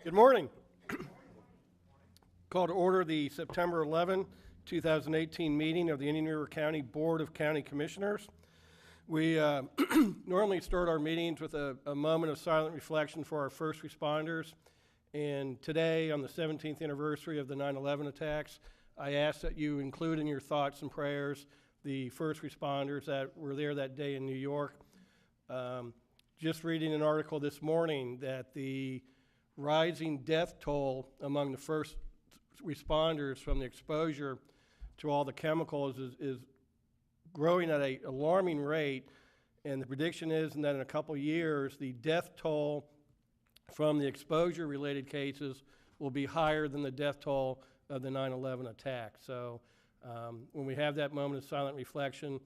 Good morning. Call to order the September 11, 2018 meeting of the Indian River County Board of County Commissioners. We normally start our meetings with a moment of silent reflection for our first responders. And today, on the 17th anniversary of the 9/11 attacks, I ask that you include in your thoughts and prayers the first responders that were there that day in New York. Just reading an article this morning that the rising death toll among the first responders from the exposure to all the chemicals is growing at an alarming rate, and the prediction is that in a couple years the death toll from the exposure related cases will be higher than the death toll of the 9/11 attack. So when we have that moment of silent reflection,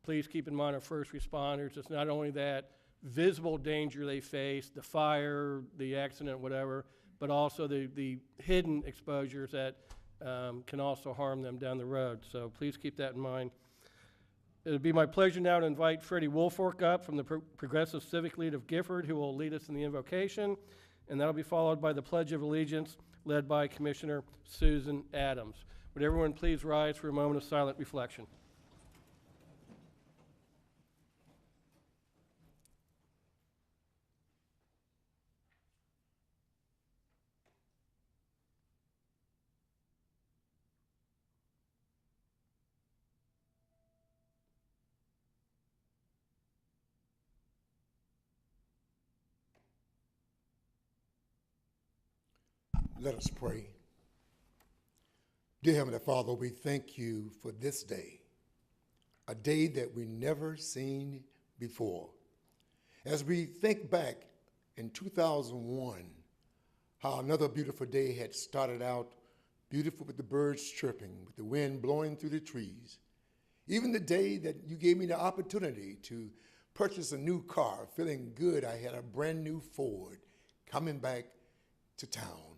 please keep in mind our first responders. It's not only that visible danger they face, the fire, the accident, whatever, but also the hidden exposures that can also harm them down the road. So please keep that in mind. It would be my pleasure now to invite Freddie Woolfork up from the Progressive Civic League of Gifford, who will lead us in the invocation, and that'll be followed by the Pledge of Allegiance led by Commissioner Susan Adams. Would everyone please rise for a moment of silent reflection? Let us pray. Dear Heavenly Father, we thank you for this day, a day that we never seen before. As we think back in 2001, how another beautiful day had started out, beautiful with the birds chirping, with the wind blowing through the trees. Even the day that you gave me the opportunity to purchase a new car, feeling good, I had a brand new Ford coming back to town.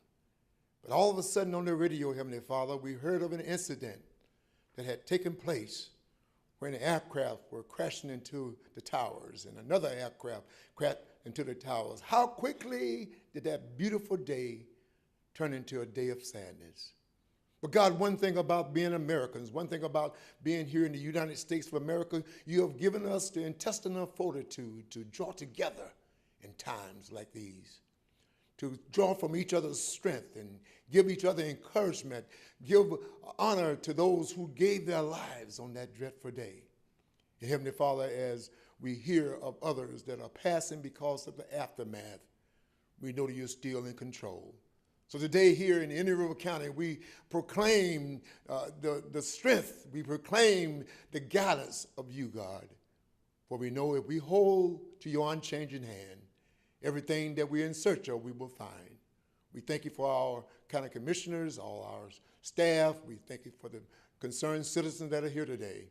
But all of a sudden on the radio, Heavenly Father, we heard of an incident that had taken place when an aircraft were crashing into the towers and another aircraft crashed into the towers. How quickly did that beautiful day turn into a day of sadness? But God, one thing about being Americans, one thing about being here in the United States of America, you have given us the intestinal fortitude to draw together in times like these, to draw from each other's strength and give each other encouragement, give honor to those who gave their lives on that dreadful day. And Heavenly Father, as we hear of others that are passing because of the aftermath, we know that you're still in control. So today here in Indian River County, we proclaim the strength, we proclaim the guidance of you, God. For we know if we hold to your unchanging hand, everything that we're in search of, we will find. We thank you for our county commissioners, all our staff. We thank you for the concerned citizens that are here today.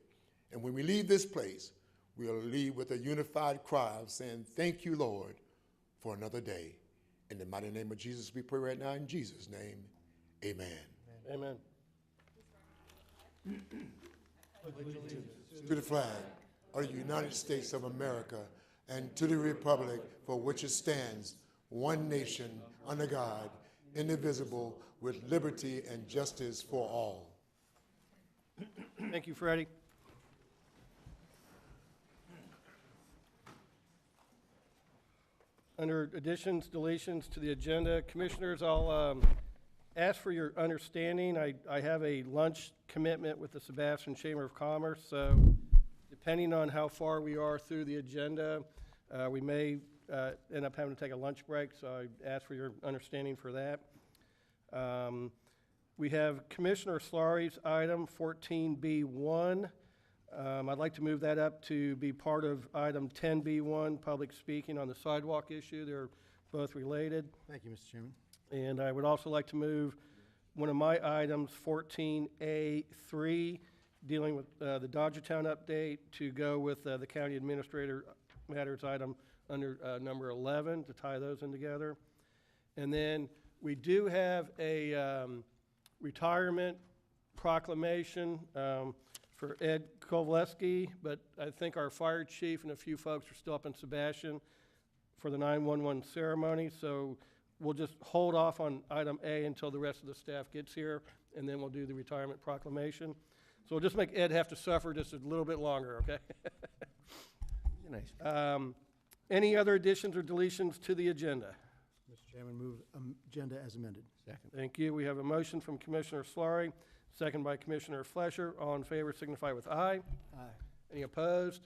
And when we leave this place, we'll leave with a unified cry of saying, thank you, Lord, for another day. In the mighty name of Jesus, we pray right now in Jesus' name, amen. Amen. To the flag of the United States of America and to the republic for which it stands, one nation, under God, indivisible, with liberty and justice for all. Thank you, Freddie. Under additions, deletions to the agenda, Commissioners, I'll ask for your understanding. I have a lunch commitment with the Sebastian Chamber of Commerce, so depending on how far we are through the agenda, we may end up having to take a lunch break, so I ask for your understanding for that. We have Commissioner Slari's item 14B1. I'd like to move that up to be part of item 10B1, public speaking on the sidewalk issue. They're both related. Thank you, Mr. Chairman. And I would also like to move one of my items, 14A3, dealing with the Dodgertown update, to go with the county administrator matters item under number 11 to tie those in together. And then we do have a retirement proclamation for Ed Kowaleski, but I think our fire chief and a few folks are still up in Sebastian for the 911 ceremony, so we'll just hold off on item A until the rest of the staff gets here, and then we'll do the retirement proclamation. So we'll just make Ed have to suffer just a little bit longer, okay? You're nice. Any other additions or deletions to the agenda? Mr. Chairman, move agenda as amended. Second. Thank you. We have a motion from Commissioner Fleury, second by Commissioner Flesher. All in favor signify with aye. Aye. Any opposed?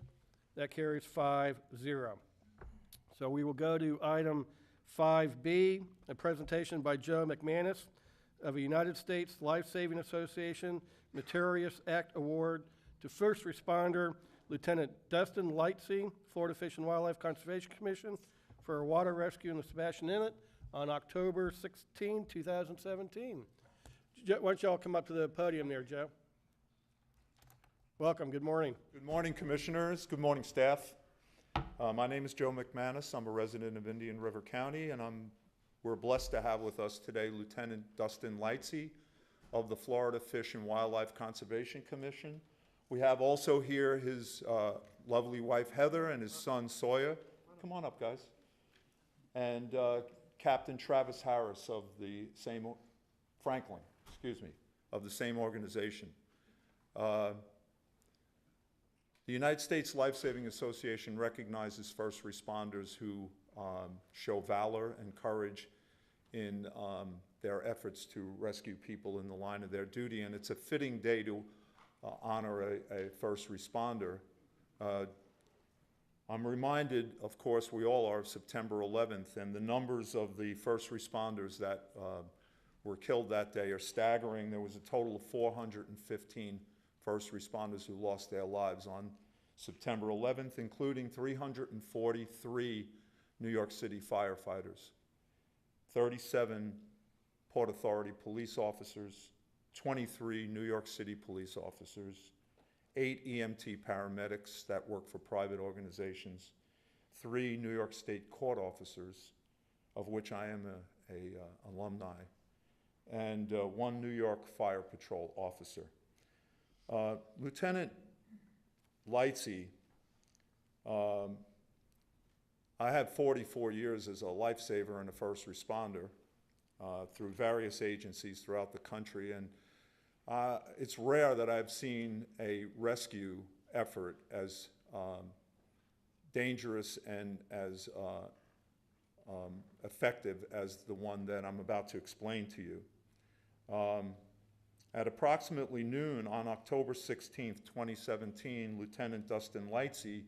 That carries 5-0. So we will go to item 5B, a presentation by Joe McManus of a United States Life Saving Association Meritorious Act Award to first responder Lieutenant Dustin Lightsey, Florida Fish and Wildlife Conservation Commission, for a water rescue in the Sebastian Inlet on October 16, 2017. Why don't y'all come up to the podium there, Joe? Welcome, good morning. Good morning, Commissioners. Good morning, staff. My name is Joe McManus. I'm a resident of Indian River County, and we're blessed to have with us today Lieutenant Dustin Lightsey of the Florida Fish and Wildlife Conservation Commission. We have also here his lovely wife, Heather, and his son, Sawyer. Come on up, guys. And Captain Travis Harris of the same, Franklin, excuse me, of the same organization. The United States Life Saving Association recognizes first responders who show valor and courage in their efforts to rescue people in the line of their duty, and it's a fitting day to honor a first responder. I'm reminded, of course, we all are, of September 11th, and the numbers of the first responders that were killed that day are staggering. There was a total of 415 first responders who lost their lives on September 11th, including 343 New York City firefighters, 37 Port Authority police officers, 23 New York City police officers, 8 EMT paramedics that work for private organizations, 3 New York State court officers, of which I am a alumni, and 1 New York Fire Patrol officer. Lieutenant Lightsey, I had 44 years as a lifesaver and a first responder through various agencies throughout the country, and it's rare that I've seen a rescue effort as dangerous and as effective as the one that I'm about to explain to you. At approximately noon on October 16, 2017, Lieutenant Dustin Lightsey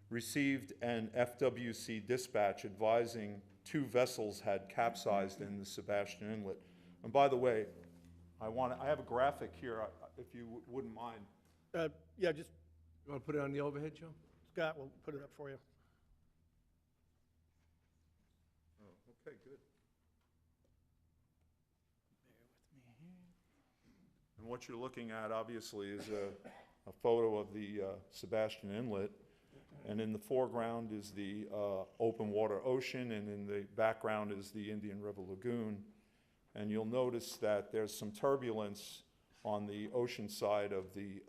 received an FWC dispatch advising 2 vessels had capsized in the Sebastian Inlet. And by the way, I have a graphic here, if you wouldn't mind. Yeah, just, You want to put it on the overhead, Joe? Scott will put it up for you. Oh, okay, good. And what you're looking at, obviously, is a photo of the Sebastian Inlet. And in the foreground is the open water ocean, and in the background is the Indian River Lagoon. And you'll notice that there's some turbulence on the ocean side of the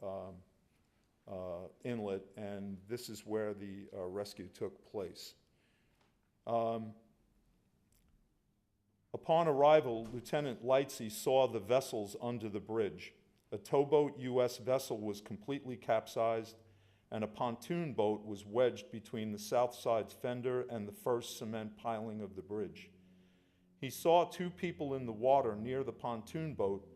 inlet, and this is where the rescue took place. Upon arrival, Lieutenant Lightsey saw the vessels under the bridge. A towboat U.S. vessel was completely capsized, and a pontoon boat was wedged between the south side's fender and the first cement piling of the bridge. He saw 2 people in the water near the pontoon boat,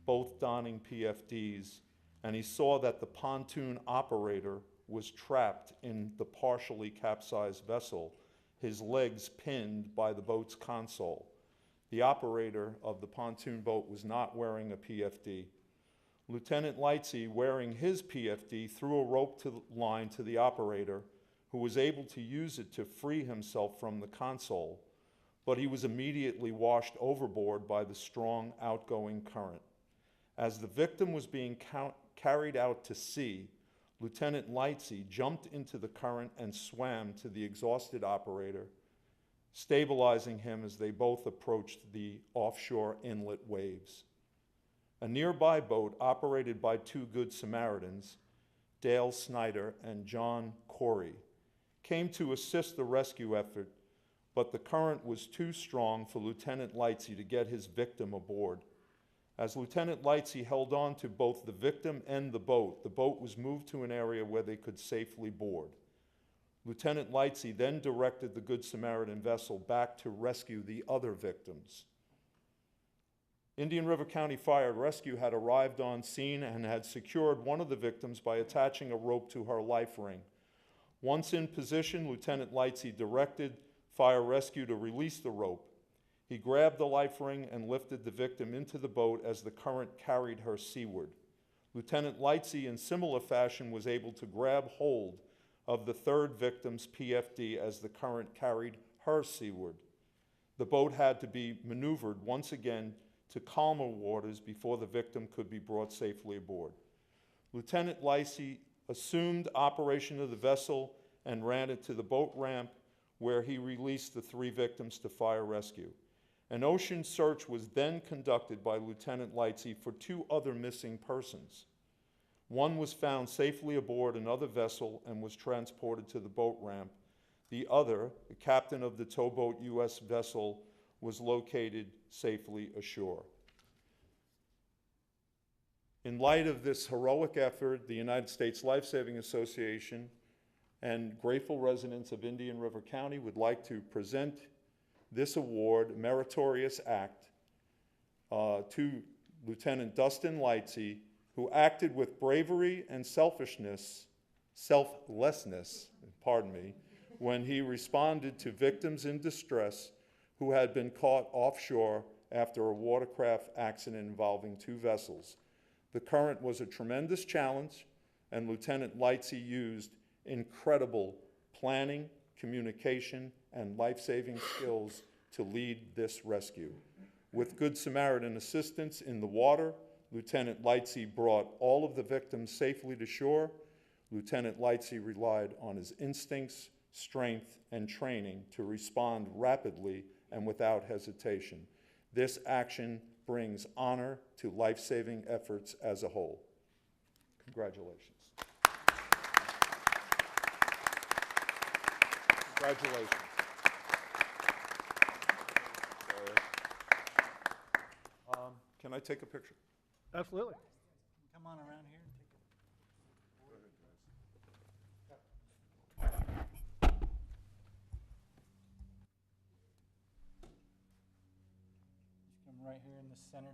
both donning PFDs, and he saw that the pontoon operator was trapped in the partially capsized vessel, his legs pinned by the boat's console. The operator of the pontoon boat was not wearing a PFD. Lieutenant Lightsey, wearing his PFD, threw a rope line to the operator, who was able to use it to free himself from the console, but he was immediately washed overboard by the strong outgoing current. As the victim was being carried out to sea, Lieutenant Lightsey jumped into the current and swam to the exhausted operator, stabilizing him as they both approached the offshore inlet waves. A nearby boat, operated by 2 Good Samaritans, Dale Snyder and John Corey, came to assist the rescue effort but the current was too strong for Lieutenant Lightsey to get his victim aboard. As Lieutenant Lightsey held on to both the victim and the boat was moved to an area where they could safely board. Lieutenant Lightsey then directed the Good Samaritan vessel back to rescue the other victims. Indian River County Fire Rescue had arrived on scene and had secured one of the victims by attaching a rope to her life ring. Once in position, Lieutenant Lightsey directed Fire Rescue to release the rope. He grabbed the life ring and lifted the victim into the boat as the current carried her seaward. Lieutenant Lightsey, in similar fashion, was able to grab hold of the third victim's PFD as the current carried her seaward. The boat had to be maneuvered once again to calmer waters before the victim could be brought safely aboard. Lieutenant Lightsey assumed operation of the vessel and ran it to the boat ramp, where he released the 3 victims to fire rescue. An ocean search was then conducted by Lieutenant Lightsey for 2 other missing persons. One was found safely aboard another vessel and was transported to the boat ramp. The other, the captain of the towboat U.S. vessel, was located safely ashore. In light of this heroic effort, the United States Life-Saving Association and grateful residents of Indian River County would like to present this award, Meritorious Act, to Lieutenant Dustin Lightsey, who acted with bravery and selflessness, when he responded to victims in distress who had been caught offshore after a watercraft accident involving 2 vessels. The current was a tremendous challenge, and Lieutenant Lightsey used incredible planning, communication, and life-saving skills to lead this rescue. With Good Samaritan assistance in the water, Lieutenant Lightsey brought all of the victims safely to shore. Lieutenant Lightsey relied on his instincts, strength, and training to respond rapidly and without hesitation. This action brings honor to life-saving efforts as a whole. Congratulations. Congratulations. Can I take a picture? Absolutely. Come on around here and take Just come right here in the center.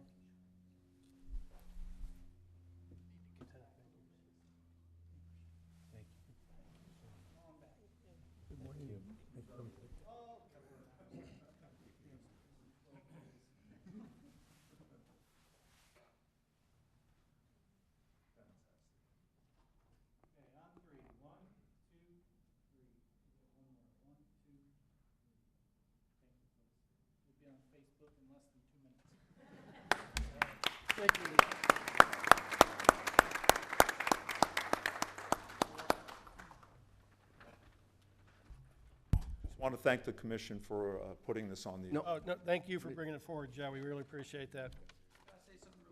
On Facebook in less than 2 minutes. Thank you. Just want to thank the commission for putting this on the. No. Oh, no, thank you for bringing it forward, Joe. We really appreciate that.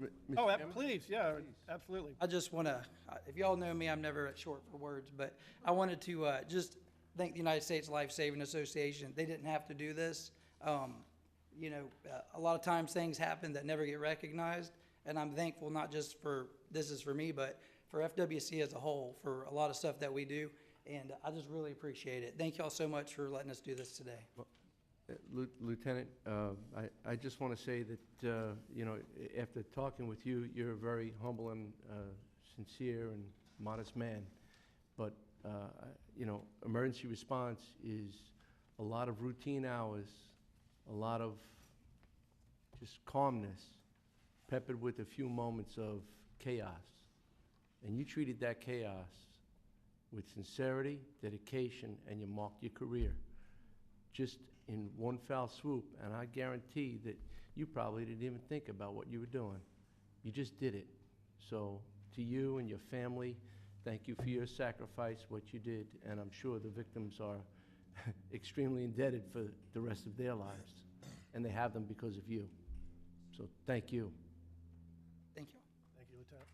Mr. Oh, Chairman? please, yeah, absolutely. I just want to, if y'all know me, I'm never at short for words, but I wanted to just thank the United States Life Saving Association. They didn't have to do this. You know, a lot of times things happen that never get recognized, and I'm thankful not just for, this is for me, but for FWC as a whole, for a lot of stuff that we do, and I just really appreciate it. Thank y'all so much for letting us do this today. Lieutenant, I just want to say that, you know, after talking with you, you're a very humble and sincere and modest man. But, you know, emergency response is a lot of routine hours, a lot of just calmness, peppered with a few moments of chaos. And you treated that chaos with sincerity, dedication, and you marked your career just in one foul swoop. And I guarantee that you probably didn't even think about what you were doing. You just did it. So to you and your family, thank you for your sacrifice, what you did. And I'm sure the victims are extremely indebted for the rest of their lives. And they have them because of you. So thank you. Thank you. Thank you, Lieutenant.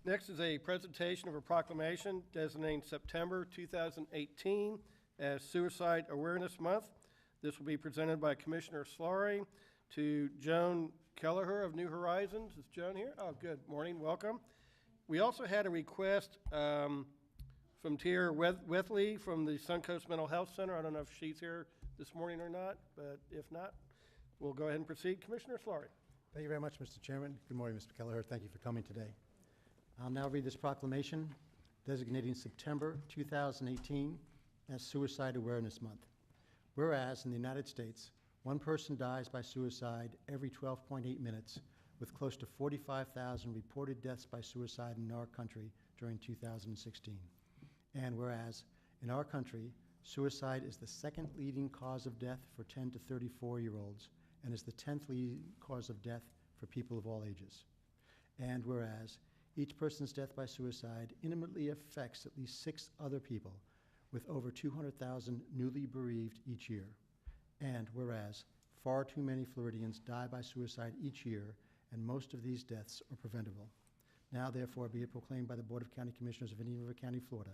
Next is a presentation of a proclamation designating September 2018 as Suicide Awareness Month. This will be presented by Commissioner Slaughter to Joan Kelleher of New Horizons. Is Joan here? Oh, good morning, welcome. We also had a request from Tier Wethley from the Suncoast Mental Health Center. I don't know if she's here this morning or not, but if not, we'll go ahead and proceed. Commissioner Slaughter. Thank you very much, Mr. Chairman. Good morning, Mr. Kelleher. Thank you for coming today. I'll now read this proclamation designating September 2018 as Suicide Awareness Month. Whereas in the United States, one person dies by suicide every 12.8 minutes, with close to 45,000 reported deaths by suicide in our country during 2016. And whereas in our country, suicide is the second leading cause of death for 10 to 34-year-olds and is the 10th leading cause of death for people of all ages. And whereas each person's death by suicide intimately affects at least 6 other people, with over 200,000 newly bereaved each year. And whereas far too many Floridians die by suicide each year, and most of these deaths are preventable. Now therefore be it proclaimed by the Board of County Commissioners of Indian River County, Florida,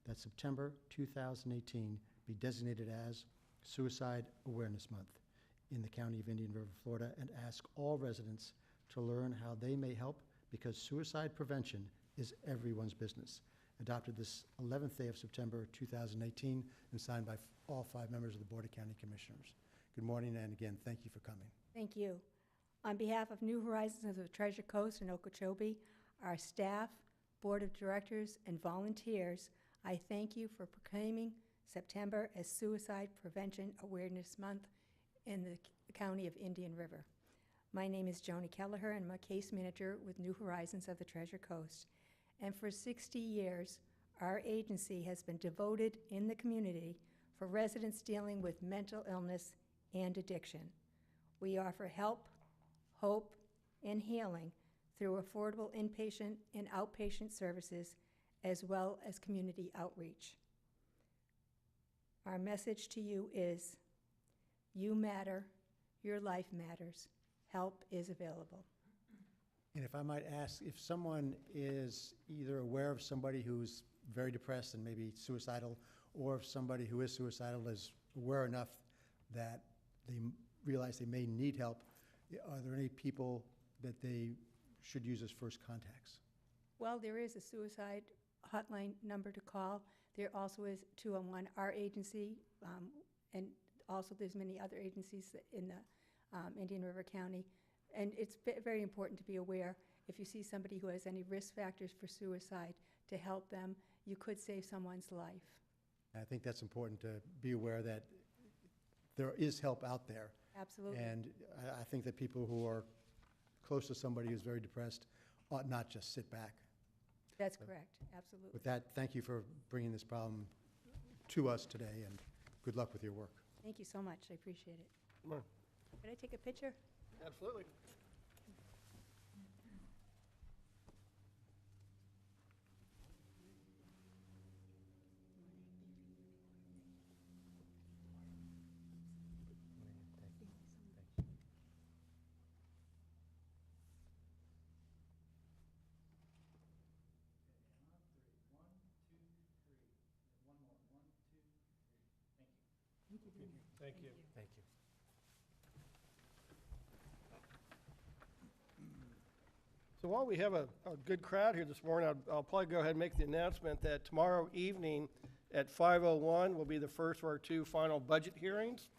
that September 2018 be designated as Suicide Awareness Month in the County of Indian River, Florida, and ask all residents to learn how they may help, because suicide prevention is everyone's business. Adopted this 11th day of September 2018 and signed by all 5 members of the Board of County Commissioners. Good morning, and again, thank you for coming. Thank you. On behalf of New Horizons of the Treasure Coast and Okeechobee, our staff, Board of Directors, and volunteers, I thank you for proclaiming September as Suicide Prevention Awareness Month in the County of Indian River. My name is Joni Kelleher, and I'm a case manager with New Horizons of the Treasure Coast. And for 60 years, our agency has been devoted in the community for residents dealing with mental illness and addiction. We offer help, hope, and healing through affordable inpatient and outpatient services, as well as community outreach. Our message to you is, you matter, your life matters, help is available. And if I might ask, if someone is either aware of somebody who's very depressed and maybe suicidal, or if somebody who is suicidal is aware enough that they realize they may need help, are there any people that they should use as first contacts? Well, there is a suicide hotline number to call. There also is 211, our agency, and also there's many other agencies in the Indian River County. And it's very important to be aware, if you see somebody who has any risk factors for suicide, to help them. You could save someone's life. I think that's important to be aware that there is help out there. Absolutely. And I think that people who are close to somebody who's very depressed ought not just sit back. That's correct, absolutely. With that, thank you for bringing this problem to us today, and good luck with your work. Thank you so much, I appreciate it. Come on. Could I take a picture? Absolutely. Thank you. Thank you. So while we have a good crowd here this morning, I'll probably go ahead and make the announcement that tomorrow evening at 5:01 will be the first of our 2 final budget hearings.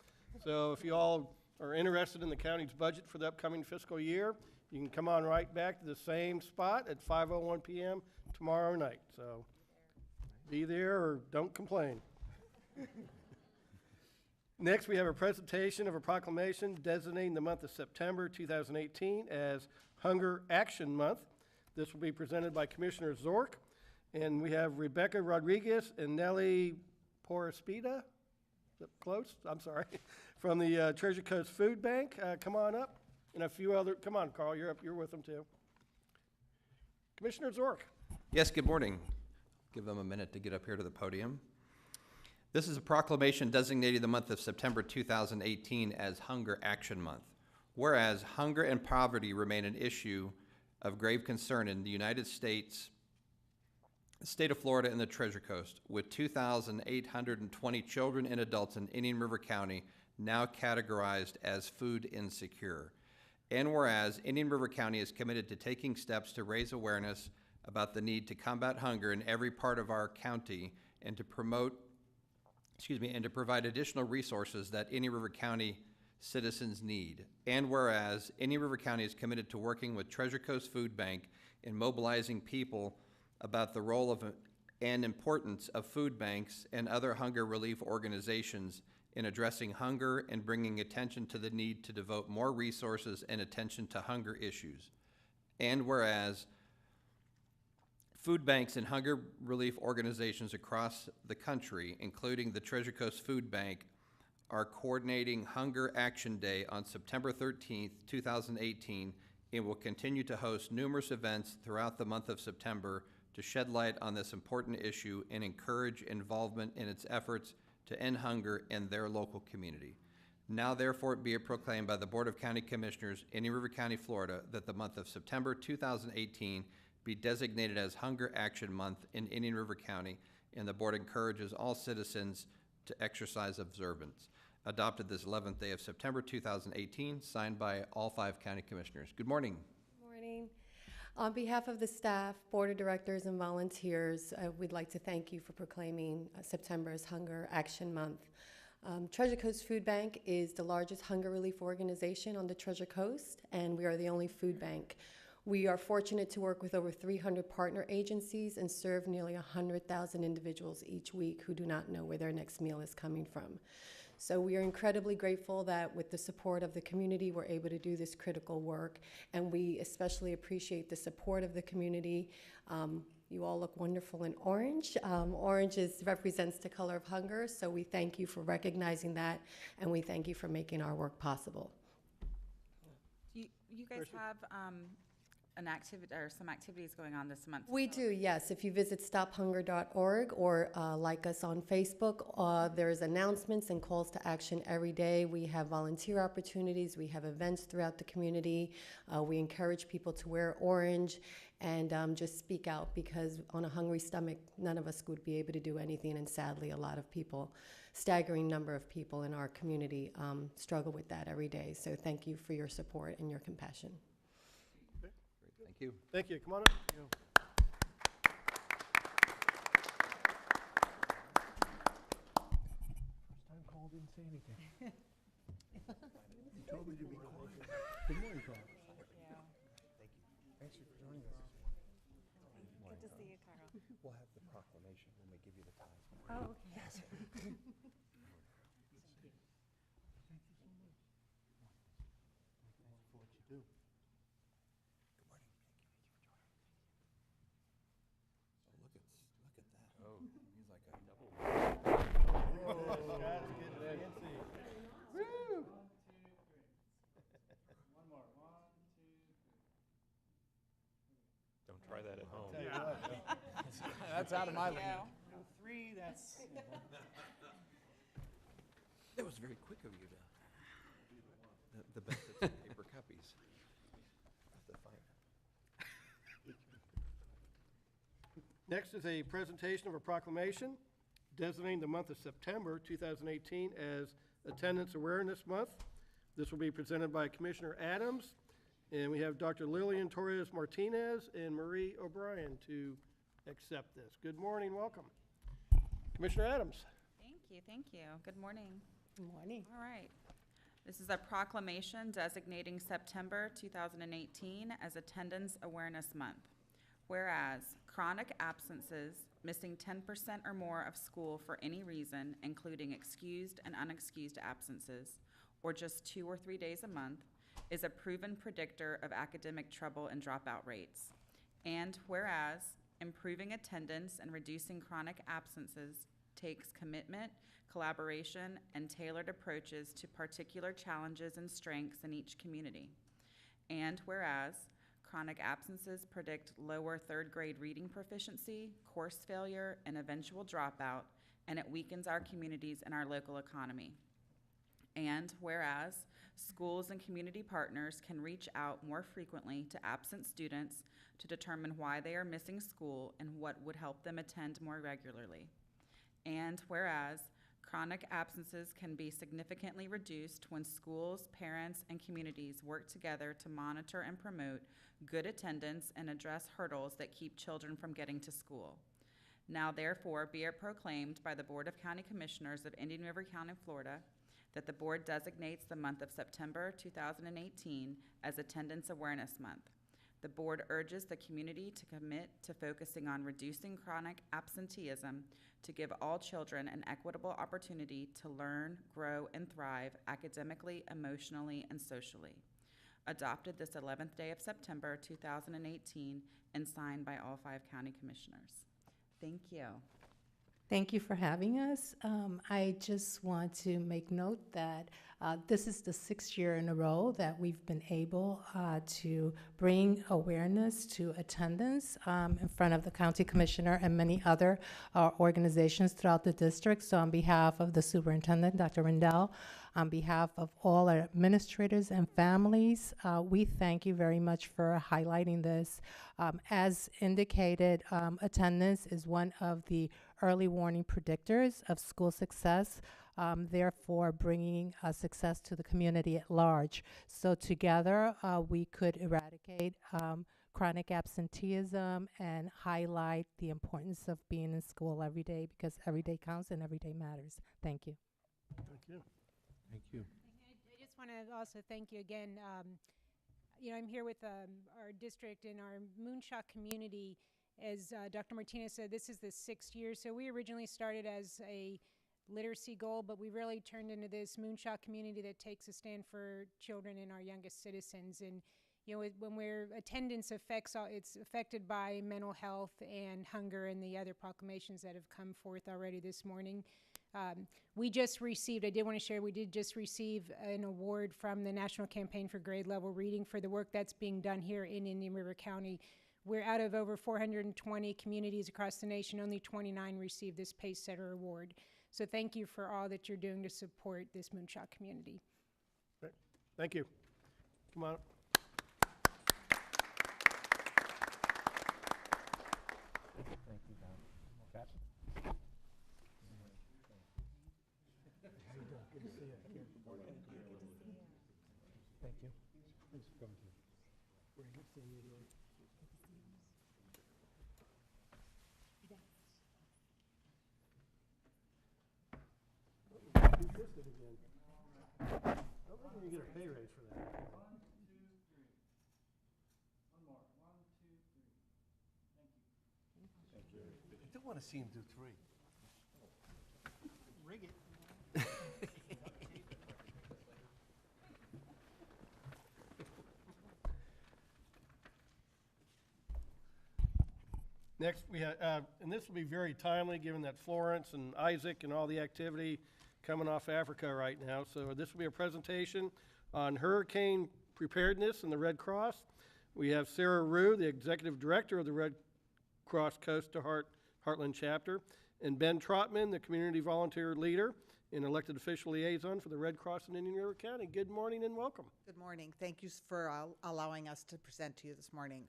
So if you all are interested in the county's budget for the upcoming fiscal year, you can come on right back to the same spot at 5:01 p.m. tomorrow night. So be there or don't complain. Next, we have a presentation of a proclamation designating the month of September 2018 as Hunger Action Month. This will be presented by Commissioner Zork, and we have Rebecca Rodriguez and Nellie Porespita. Is that close? I'm sorry. From the Treasure Coast Food Bank. Come on up. And a few other, come on, Carl, you're up, you're with them too. Commissioner Zork. Yes, good morning. Give them a minute to get up here to the podium. This is a proclamation designating the month of September 2018 as Hunger Action Month. Whereas hunger and poverty remain an issue of grave concern in the United States the state of Florida and the Treasure Coast, with 2,820 children and adults in Indian River County now categorized as food insecure. And whereas Indian River County is committed to taking steps to raise awareness about the need to combat hunger in every part of our county and to provide additional resources that Indian River County citizens need. And whereas Indian River County is committed to working with Treasure Coast Food Bank in mobilizing people about the role of and importance of food banks and other hunger relief organizations in addressing hunger and bringing attention to the need to devote more resources and attention to hunger issues. And whereas food banks and hunger relief organizations across the country, including the Treasure Coast Food Bank, are coordinating Hunger Action Day on September 13th, 2018, and will continue to host numerous events throughout the month of September to shed light on this important issue and encourage involvement in its efforts to end hunger in their local community. Now therefore be it proclaimed by the Board of County Commissioners, Indian River County, Florida, that the month of September 2018 be designated as Hunger Action Month in Indian River County, and the board encourages all citizens to exercise observance. Adopted this 11th day of September 2018, signed by all 5 county commissioners. Good morning. Morning. On behalf of the staff, board of directors, and volunteers, we'd like to thank you for proclaiming September as Hunger Action Month. Treasure Coast Food Bank is the largest hunger relief organization on the Treasure Coast, and we are the only food bank. We are fortunate to work with over 300 partner agencies and serve nearly 100,000 individuals each week who do not know where their next meal is coming from. So we are incredibly grateful that with the support of the community, we're able to do this critical work, and we especially appreciate the support of the community. You all look wonderful in orange. Orange represents the color of hunger, so we thank you for recognizing that, and we thank you for making our work possible. You guys have an activity or some activities going on this month? We do, yes. If you visit stophunger.org or like us on Facebook, there's announcements and calls to action every day. We have volunteer opportunities. We have events throughout the community. We encourage people to wear orange and just speak out, because on a hungry stomach, none of us would be able to do anything. And sadly, a lot of people, staggering number of people in our community struggle with that every day. So thank you for your support and your compassion. Thank you. Thank you. Come on up. Time Carl didn't say anything. He told me to be quiet. Good morning, Carl. Thank you. Thank you. Thanks for joining us. Good to see you, Carl. We'll have the proclamation when we give you the time. Oh, okay. Yes. Thank you. Thank you so much. Thanks for what you do. Good morning. Thank you for joining. Look at that. Oh, he's like a double. Guys, get fancy. Woo! Don't try that at home. Tell you what, That's out of my Thank league. you. No, 3, that's. That was very quick of you to. The benefits of paper copies. Have to find it. Next is a presentation of a proclamation designating the month of September 2018 as Attendance Awareness Month. This will be presented by Commissioner Adams, and we have Dr. Lillian Torres Martinez and Marie O'Brien to accept this. Good morning, welcome. Commissioner Adams. Thank you. Good morning. Good morning. All right. This is a proclamation designating September 2018 as Attendance Awareness Month. Whereas chronic absences, missing 10% or more of school for any reason, including excused and unexcused absences, or just 2 or 3 days a month, is a proven predictor of academic trouble and dropout rates. And whereas improving attendance and reducing chronic absences takes commitment, collaboration, and tailored approaches to particular challenges and strengths in each community. And whereas chronic absences predict lower 3rd grade reading proficiency, course failure, and eventual dropout, and it weakens our communities and our local economy. And whereas schools and community partners can reach out more frequently to absent students to determine why they are missing school and what would help them attend more regularly. And whereas chronic absences can be significantly reduced when schools, parents, and communities work together to monitor and promote good attendance and address hurdles that keep children from getting to school. Now therefore be it proclaimed by the Board of County Commissioners of Indian River County, Florida, that the board designates the month of September 2018 as Attendance Awareness Month. The board urges the community to commit to focusing on reducing chronic absenteeism to give all children an equitable opportunity to learn, grow, and thrive academically, emotionally, and socially. Adopted this 11th day of September 2018 and signed by all 5 county commissioners. Thank you. Thank you for having us. I just want to make note that this is the 6th year in a row that we've been able to bring awareness to attendance in front of the county commissioner and many other organizations throughout the district. So on behalf of the superintendent, Dr. Rendell, on behalf of all our administrators and families, we thank you very much for highlighting this. As indicated, attendance is one of the early warning predictors of school success, therefore bringing success to the community at large. So together we could eradicate chronic absenteeism and highlight the importance of being in school every day, because every day counts and every day matters. Thank you. Thank you. Thank you. I just want to also thank you again. I'm here with our district and our Moonshot community. As Dr. Martinez said, this is the 6th year. So we originally started as a literacy goal, but we really turned into this Moonshot community that takes a stand for children and our youngest citizens. And when attendance affects, it's affected by mental health and hunger and the other proclamations that have come forth already this morning. We just received, I did want to share, we did just receive an award from the National Campaign for Grade Level Reading for the work that's being done here in Indian River County. We're out of over 420 communities across the nation, only 29 received this Pacesetter Award. So thank you for all that you're doing to support this Moonshot community. Great. Thank you. Come on up. Thank you, Don. Pat? How you doing? Good to see you. Thank you. Thanks for coming here. Very good seeing you again. You kissed it again. I don't think you're gonna get a pay raise for that. I do want to see him do 3. Rig it. Next, we have, and this will be very timely, given that Florence and Isaac and all the activity coming off Africa right now. So this will be a presentation on hurricane preparedness and the Red Cross. We have Sarah Rue, the Executive Director of the Red Cross Coast to Heartland Chapter, and Ben Trotman, the Community Volunteer Leader and Elected Official Liaison for the Red Cross in Indian River County. Good morning and welcome. Good morning. Thank you for allowing us to present to you this morning.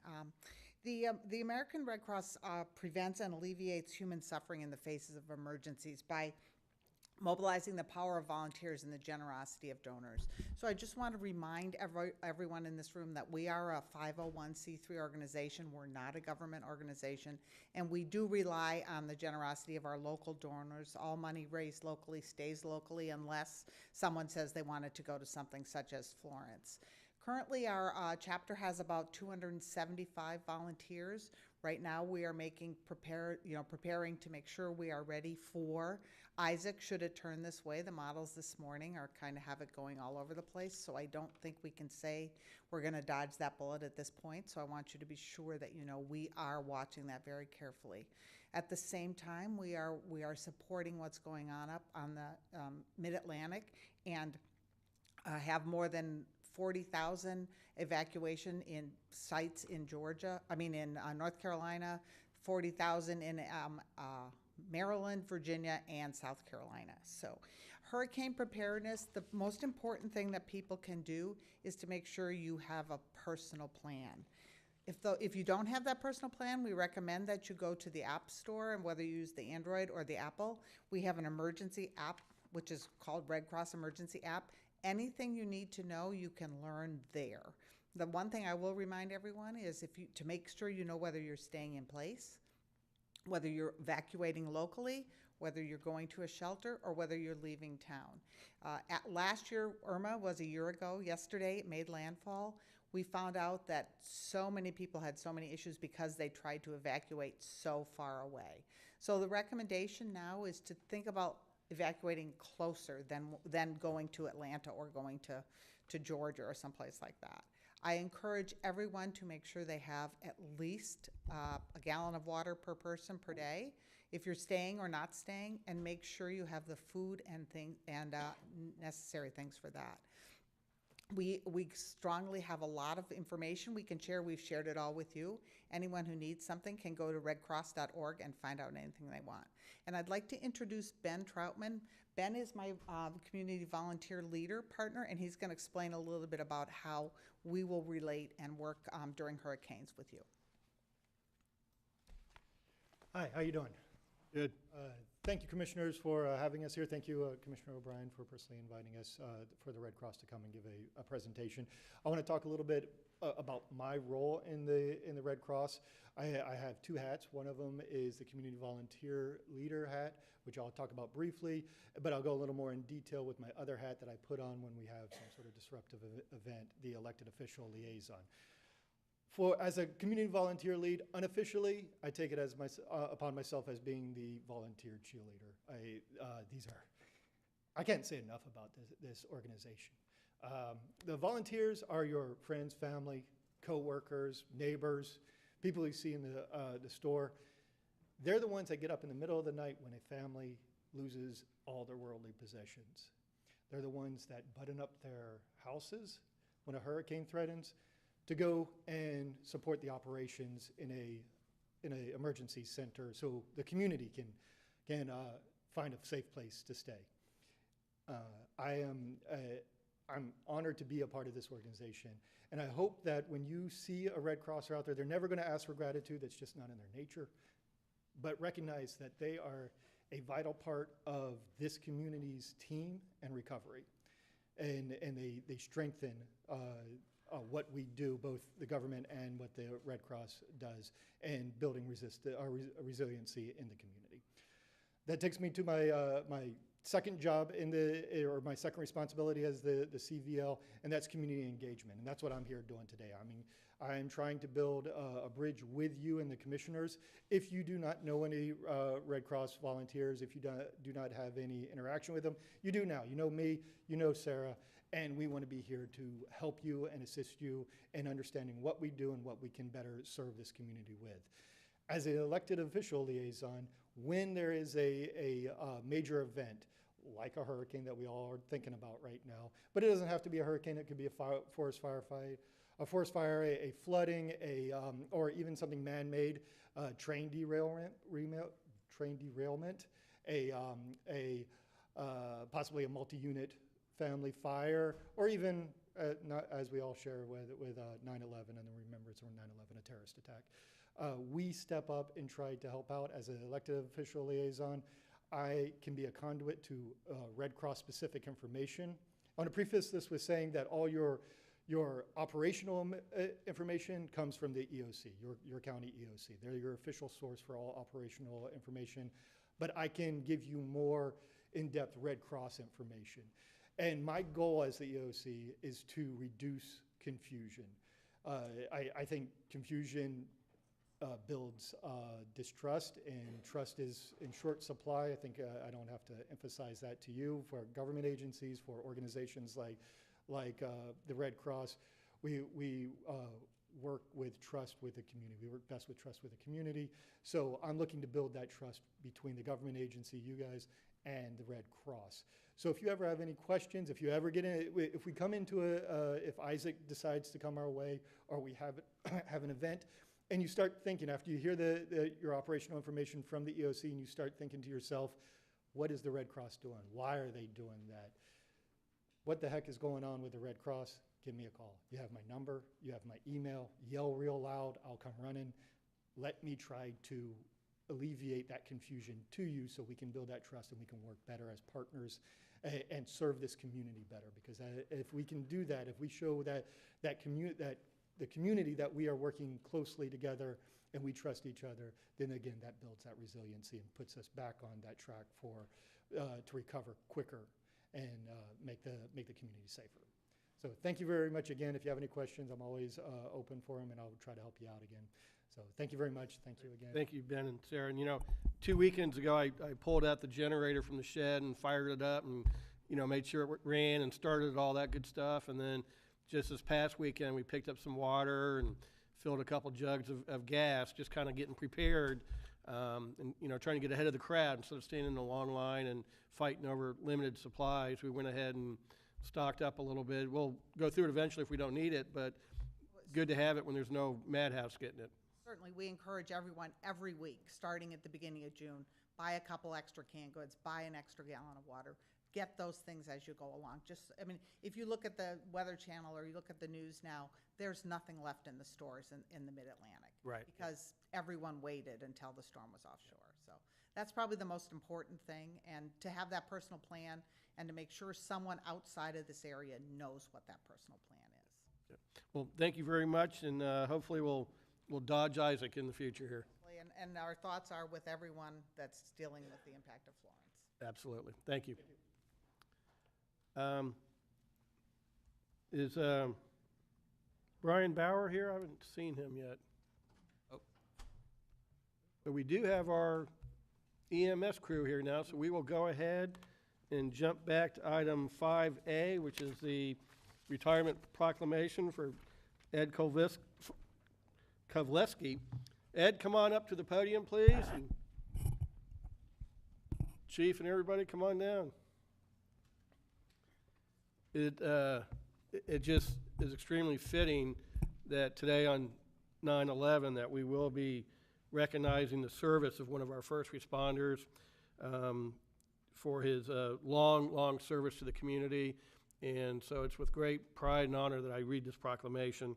The American Red Cross prevents and alleviates human suffering in the faces of emergencies by mobilizing the power of volunteers and the generosity of donors. So I just want to remind everyone in this room that we are a 501c3 organization. We're not a government organization, and we do rely on the generosity of our local donors. All money raised locally stays locally unless someone says they want it to go to something such as Florence. Currently, our chapter has about 275 volunteers. Right now, we are preparing to make sure we are ready for Isaac should it turn this way. The models this morning are kind of have it going all over the place, so I don't think we can say we're going to dodge that bullet at this point. So I want you to be sure that we are watching that very carefully. At the same time, we are supporting what's going on up on the Mid-Atlantic and have more than 40,000 evacuation in sites in North Carolina, 40,000 in Maryland, Virginia, and South Carolina. So hurricane preparedness, the most important thing that people can do is to make sure you have a personal plan. If you don't have that personal plan, we recommend that you go to the App Store, and whether you use the Android or the Apple, we have an emergency app, which is called Red Cross Emergency App. Anything you need to know, you can learn there. The one thing I will remind everyone is to make sure you know whether you're staying in place, whether you're evacuating locally, whether you're going to a shelter, or whether you're leaving town. Last year, Irma was a year ago. Yesterday, it made landfall. We found out that so many people had so many issues because they tried to evacuate so far away. So the recommendation now is to think about evacuating closer than going to Atlanta or going to Georgia or someplace like that. I encourage everyone to make sure they have at least a gallon of water per person per day, if you're staying or not staying, and make sure you have the food and necessary things for that. We strongly have a lot of information we can share. We've shared it all with you. Anyone who needs something can go to redcross.org and find out anything they want. And I'd like to introduce Ben Troutman. Ben is my community volunteer leader partner, and he's going to explain a little bit about how we will relate and work during hurricanes with you. Hi, how you doing? Good. Thank you, commissioners, for having us here. Thank you, Commissioner O'Brien, for personally inviting us for the Red Cross to come and give a presentation. I want to talk a little bit about my role in the Red Cross. I have two hats. One of them is the community volunteer leader hat, which I'll talk about briefly, but I'll go a little more in detail with my other hat that I put on when we have some sort of disruptive event, the elected official liaison. As a community volunteer lead, unofficially, I take it as upon myself as being the volunteer cheerleader. I can't say enough about this organization. The volunteers are your friends, family, co-workers, neighbors, people you see in the store. They're the ones that get up in the middle of the night when a family loses all their worldly possessions. They're the ones that button up their houses when a hurricane threatens, to go and support the operations in an emergency center so the community can find a safe place to stay. I'm honored to be a part of this organization, and I hope that when you see a Red Crosser out there, they're never going to ask for gratitude. That's just not in their nature, but recognize that they are a vital part of this community's team and recovery, and they strengthen what we do, both the government and what the Red Cross does, and building resiliency in the community. That takes me to my second job or my second responsibility as the CVL, and that's community engagement, and that's what I'm here doing today. I mean, I'm trying to build a bridge with you and the commissioners. If you do not know any Red Cross volunteers, if you do not have any interaction with them, you do now. You know me, you know Sarah, and we want to be here to help you and assist you in understanding what we do and what we can better serve this community with. As an elected official liaison, when there is a major event, like a hurricane that we all are thinking about right now, but it doesn't have to be a hurricane, it could be a forest fire, a flooding, or even something man-made, train derailment, possibly a multi-unit family fire, or even, not, as we all share with 9/11 and the remembrance of 9/11, a terrorist attack. We step up and try to help out as an elected official liaison. I can be a conduit to Red Cross specific information. I want to preface this with saying that all your operational information comes from the EOC, your county EOC. They're your official source for all operational information, but I can give you more in-depth Red Cross information. And my goal as the EOC is to reduce confusion. I think confusion builds distrust, and trust is in short supply. I think I don't have to emphasize that to you. For government agencies, for organizations like the Red Cross, we work with trust with the community. We work best with trust with the community. So I'm looking to build that trust between the government agency, you guys, and the Red Cross. So if you ever have any questions, if you ever if we come into if Isaac decides to come our way, or we have an event, And you start thinking, after you hear your operational information from the EOC, and you start thinking to yourself, what is the Red Cross doing? Why are they doing that? What the heck is going on with the Red Cross? Give me a call. You have my number, you have my email, yell real loud, I'll come running. Let me try to alleviate that confusion to you so we can build that trust and we can work better as partners and serve this community better. Because if we can do that, if we show that the community that we are working closely together and we trust each other, then again, that builds that resiliency and puts us back on that track to recover quicker and make the community safer. So thank you very much again. If you have any questions, I'm always open for them, and I'll try to help you out again. So thank you very much. Thank you again. Thank you, Ben and Sarah. And, 2 weekends ago, I pulled out the generator from the shed and fired it up and, made sure it ran and started all that good stuff. And then just this past weekend, we picked up some water and filled a couple jugs of gas, just kind of getting prepared and, trying to get ahead of the crowd instead of standing in a long line and fighting over limited supplies. We went ahead and stocked up a little bit. We'll go through it eventually if we don't need it, but good to have it when there's no madhouse getting it. Certainly, we encourage everyone every week, starting at the beginning of June, buy a couple extra canned goods, buy an extra gallon of water. Get those things as you go along. If you look at the Weather Channel or you look at the news now, there's nothing left in the stores in the Mid-Atlantic. Right. Because everyone waited until the storm was offshore. So that's probably the most important thing, and to have that personal plan and to make sure someone outside of this area knows what that personal plan is. Well, thank you very much, and hopefully we'll dodge Isaac in the future here. And our thoughts are with everyone that's dealing with the impact of Florence. Absolutely. Thank you. Is Brian Bauer here? I haven't seen him yet. Oh. But we do have our EMS crew here now, so we will go ahead and jump back to item 5A, which is the retirement proclamation for Ed Kovleski. Ed, come on up to the podium, please. And Chief and everybody, come on down. It just is extremely fitting that today on 9/11 that we will be recognizing the service of one of our first responders for his long service to the community. And so it's with great pride and honor that I read this proclamation.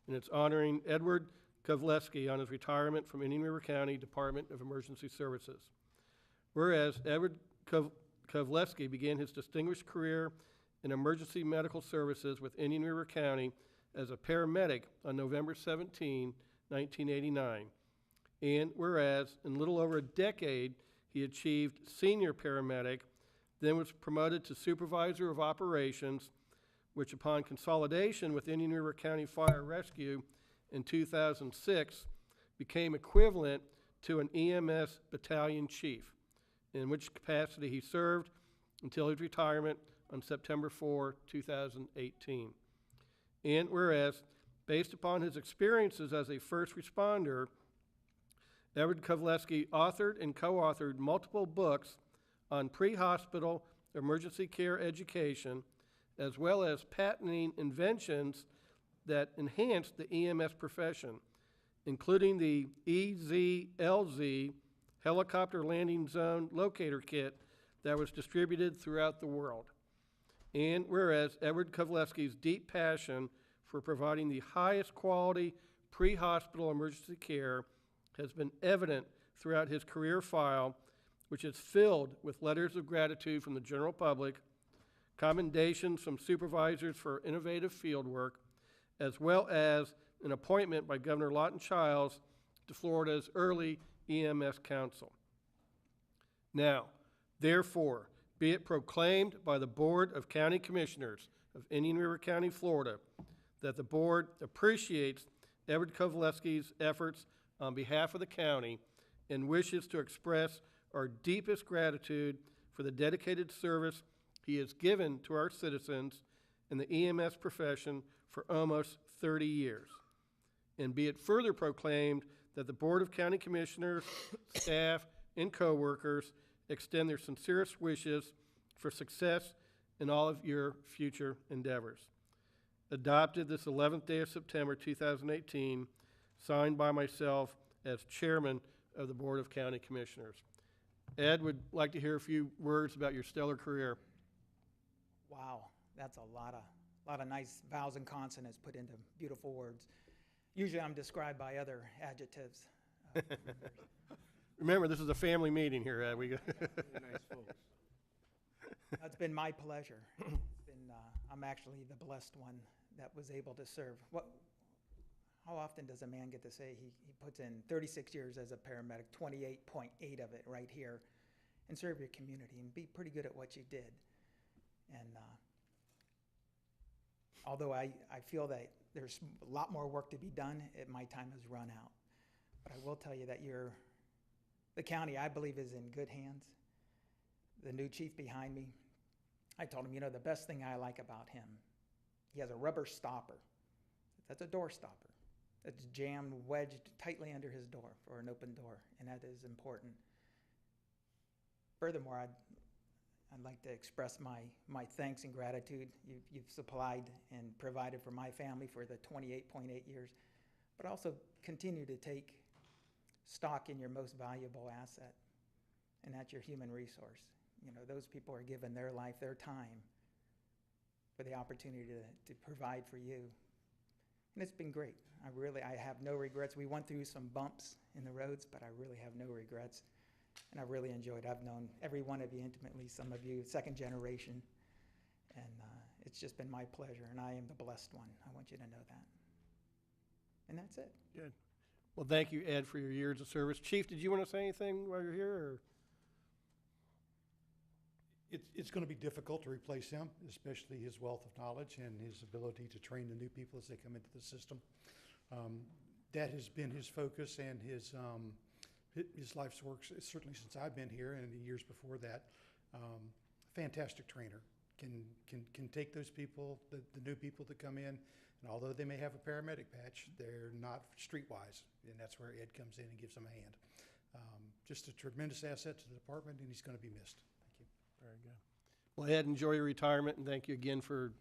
And it's honoring Edward Kovleski on his retirement from Indian River County Department of Emergency Services. Whereas Edward Kovleski began his distinguished career in emergency medical services with Indian River County as a paramedic on November 17, 1989. And whereas in little over a decade, he achieved senior paramedic, then was promoted to supervisor of operations, which upon consolidation with Indian River County Fire Rescue in 2006 became equivalent to an EMS battalion chief, in which capacity he served until his retirement on September 4, 2018. And whereas, based upon his experiences as a first responder, Edward Kovleski authored and co-authored multiple books on pre-hospital emergency care education, as well as patenting inventions that enhanced the EMS profession, including the EZLZ helicopter landing zone locator kit that was distributed throughout the world. And whereas Edward Kovleski's deep passion for providing the highest quality pre-hospital emergency care has been evident throughout his career file, which is filled with letters of gratitude from the general public, commendations from supervisors for innovative field work, as well as an appointment by Governor Lawton Chiles to Florida's early EMS Council. Now, therefore, be it proclaimed by the Board of County Commissioners of Indian River County, Florida, that the board appreciates Edward Kovleski's efforts on behalf of the county and wishes to express our deepest gratitude for the dedicated service he has given to our citizens in the EMS profession for almost 30 years. And be it further proclaimed that the Board of County Commissioners, staff, and co-workers extend their sincerest wishes for success in all of your future endeavors. Adopted this 11th day of September 2018, signed by myself as chairman of the Board of County Commissioners. Ed would like to hear a few words about your stellar career. Wow, that's a lot of nice vowels and consonants put into beautiful words. Usually I'm described by other adjectives. Remember, this is a family meeting here, Ed. Nice folks. It's been my pleasure. I'm actually the blessed one that was able to serve. How often does a man get to say he puts in 36 years as a paramedic, 28.8 of it right here, and serve your community and be pretty good at what you did? And although I feel that there's a lot more work to be done, my time has run out. But I will tell you that the county, I believe, is in good hands. The new chief behind me, I told him, the best thing I like about him, he has a rubber stopper. That's a door stopper. It's jammed, wedged tightly under his door for an open door, and that is important. Furthermore, I'd like to express my thanks and gratitude. You've supplied and provided for my family for the 28.8 years, but also continue to take stock in your most valuable asset, and that's your human resource. Those people are given their life, their time, for the opportunity to provide for you. And it's been great. I have no regrets. We went through some bumps in the roads, but I really have no regrets. And I really enjoyed it. I've known every one of you intimately, some of you second generation. And it's just been my pleasure, and I am the blessed one. I want you to know that. And that's it. Good. Well, thank you, Ed, for your years of service. Chief, did you want to say anything while you're here? Or? It's going to be difficult to replace him, especially his wealth of knowledge and his ability to train the new people as they come into the system. That has been his focus and his life's work, certainly since I've been here and the years before that. Fantastic trainer. Can take those people, the new people that come in, and although they may have a paramedic patch, they're not streetwise, and that's where Ed comes in and gives them a hand. Just a tremendous asset to the department, and he's going to be missed. Thank you. Very good. Well, Ed, enjoy your retirement, and thank you again for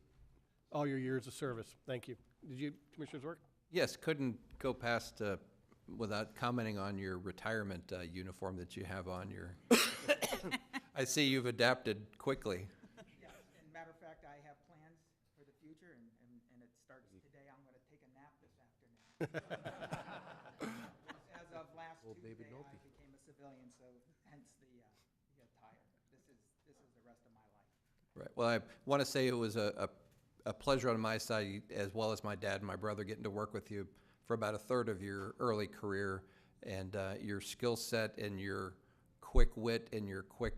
all your years of service. Thank you. Did you, Commissioner Zork? Yes, couldn't go past without commenting on your retirement uniform that you have on your. I see you've adapted quickly. Yes, and matter of fact, I have plans for the future, and it starts today. I'm going to take a nap this afternoon. As of last Tuesday, I became a civilian, so hence the attire. This is the rest of my life. Right. Well, I want to say it was a pleasure on my side, as well as my dad and my brother, getting to work with you for about a third of your early career, and your skill set and your quick wit and your quick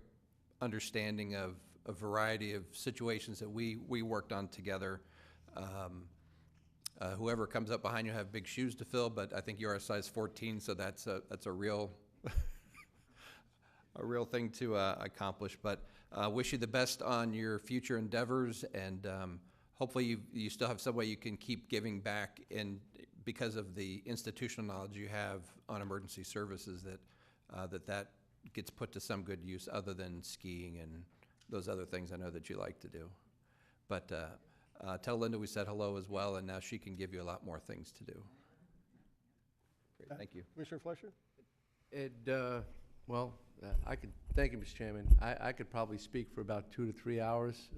understanding of a variety of situations that we worked on together. Whoever comes up behind you have big shoes to fill, but I think you are a size 14, so that's a real a real thing to accomplish. But wish you the best on your future endeavors, and hopefully you still have some way you can keep giving back, and because of the institutional knowledge you have on emergency services, that gets put to some good use other than skiing and those other things I know that you like to do. But tell Linda we said hello as well, and now she can give you a lot more things to do. Great, thank you. Commissioner Fletcher? Ed, well, I could, thank you, Mr. Chairman. I could probably speak for about 2 to 3 hours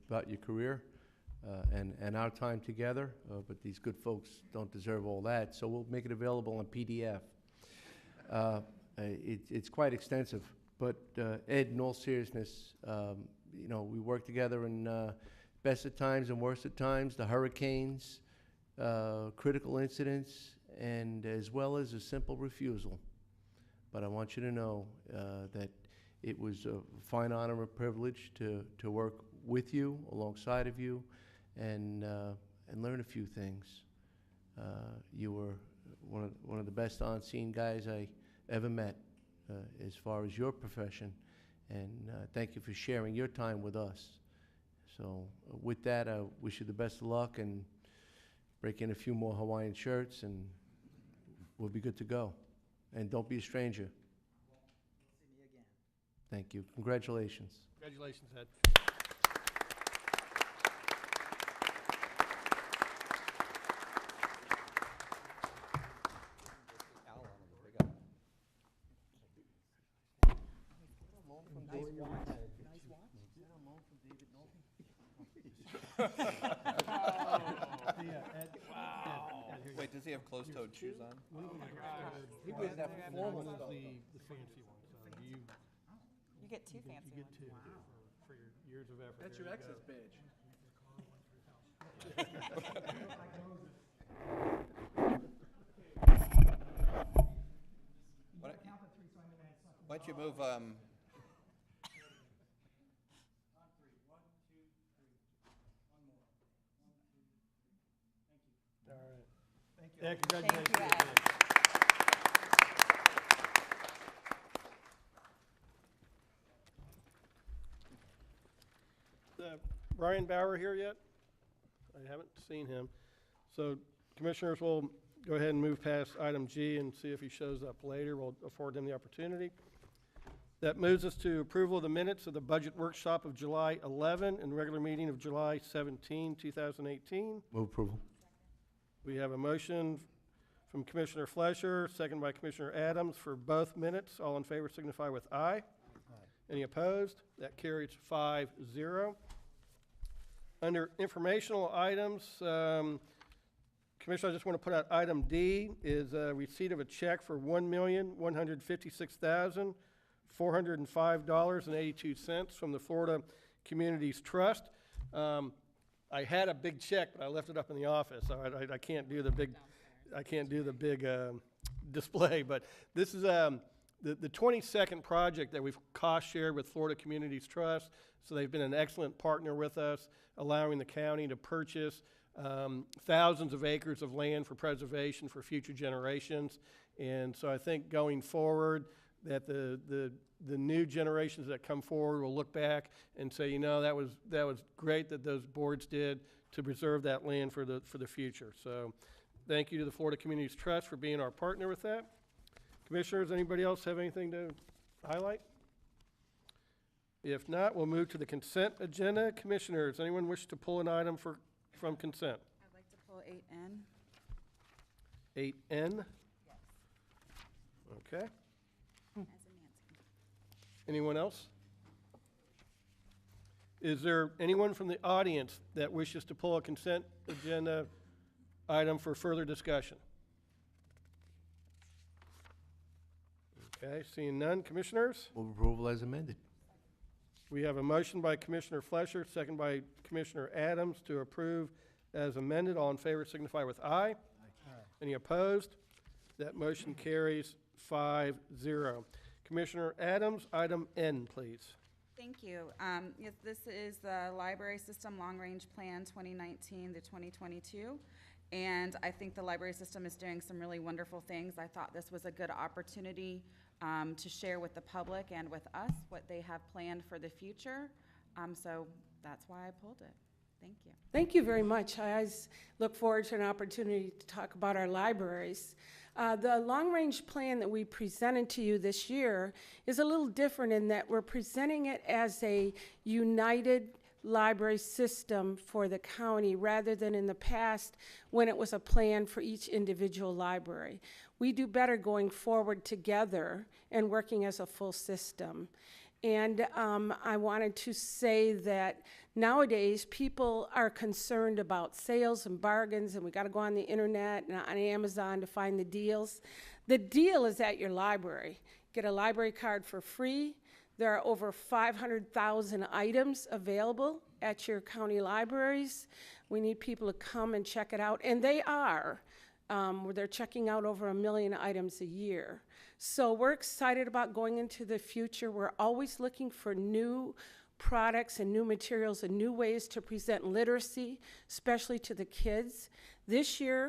about your career and our time together, but these good folks don't deserve all that, so we'll make it available on PDF. It's quite extensive, but Ed, in all seriousness, we work together in best of times and worst of times, the hurricanes, critical incidents, and as well as a simple refusal. But I want you to know that it was a fine honor and privilege to work with you, alongside of you, and learn a few things. You were one of the best on-scene guys I ever met as far as your profession, and thank you for sharing your time with us. So with that, I wish you the best of luck, and break in a few more Hawaiian shirts, and we'll be good to go. And don't be a stranger. We'll see me again. Thank you. Congratulations. Congratulations, Ed. Wait, does he have closed-toed shoes on? He was that formal stuff. The fancy one, so you You get two fancy get ones. two for your years of effort. That's There your you go. access badge. Why don't you move, All right. Thank you. Yeah, congratulations. Thank you, Ed. Brian Bauer here yet? I haven't seen him. So commissioners will go ahead and move past item G and see if he shows up later. We'll afford him the opportunity. That moves us to approval of the minutes of the budget workshop of July 11 and regular meeting of July 17, 2018. Move approval. We have a motion from Commissioner Fleischer, second by Commissioner Adams for both minutes. All in favor signify with aye. Any opposed? That carries 5-0. Under informational items, Commissioner, I just want to put out item D is a receipt of a check for $1,156,405.82 from the Florida Communities Trust. I had a big check, but I left it up in the office, so I can't do the big, display. But this is the 22nd project that we've cost shared with Florida Communities Trust. So they've been an excellent partner with us, allowing the county to purchase thousands of acres of land for preservation for future generations. And so I think going forward that the new generations that come forward will look back and say, you know, that was great that those boards did to preserve that land for the future. So thank you to the Florida Communities Trust for being our partner with that. Commissioners, anybody else have anything to highlight? If not, we'll move to the consent agenda. Commissioners, anyone wish to pull an item from consent? I'd like to pull 8N. 8N? Yes. Okay. As in Nancy. Anyone else? Is there anyone from the audience that wishes to pull a consent agenda item for further discussion? Okay, seeing none. Commissioners? Move approval as amended. We have a motion by Commissioner Fleischer, second by Commissioner Adams to approve as amended. All in favor signify with aye. Any opposed? That motion carries 5-0. Commissioner Adams, item N, please. Thank you. Yes, this is the Library System Long Range Plan 2019 to 2022. And I think the library system is doing some really wonderful things. I thought this was a good opportunity to share with the public and with us what they have planned for the future. So that's why I pulled it. Thank you. Thank you very much. I always look forward to an opportunity to talk about our libraries. The long-range plan that we presented to you this year is a little different in that we're presenting it as a united library system for the county rather than in the past when it was a plan for each individual library. We do better going forward together and working as a full system. And I wanted to say that nowadays people are concerned about sales and bargains, and we got to go on the internet and on Amazon to find the deals. The deal is at your library. Get a library card for free. There are over 500,000 items available at your county libraries. We need people to come and check it out, and they are. They're checking out over 1 million items a year. So we're excited about going into the future. We're always looking for new products and new materials and new ways to present literacy, especially to the kids. This year,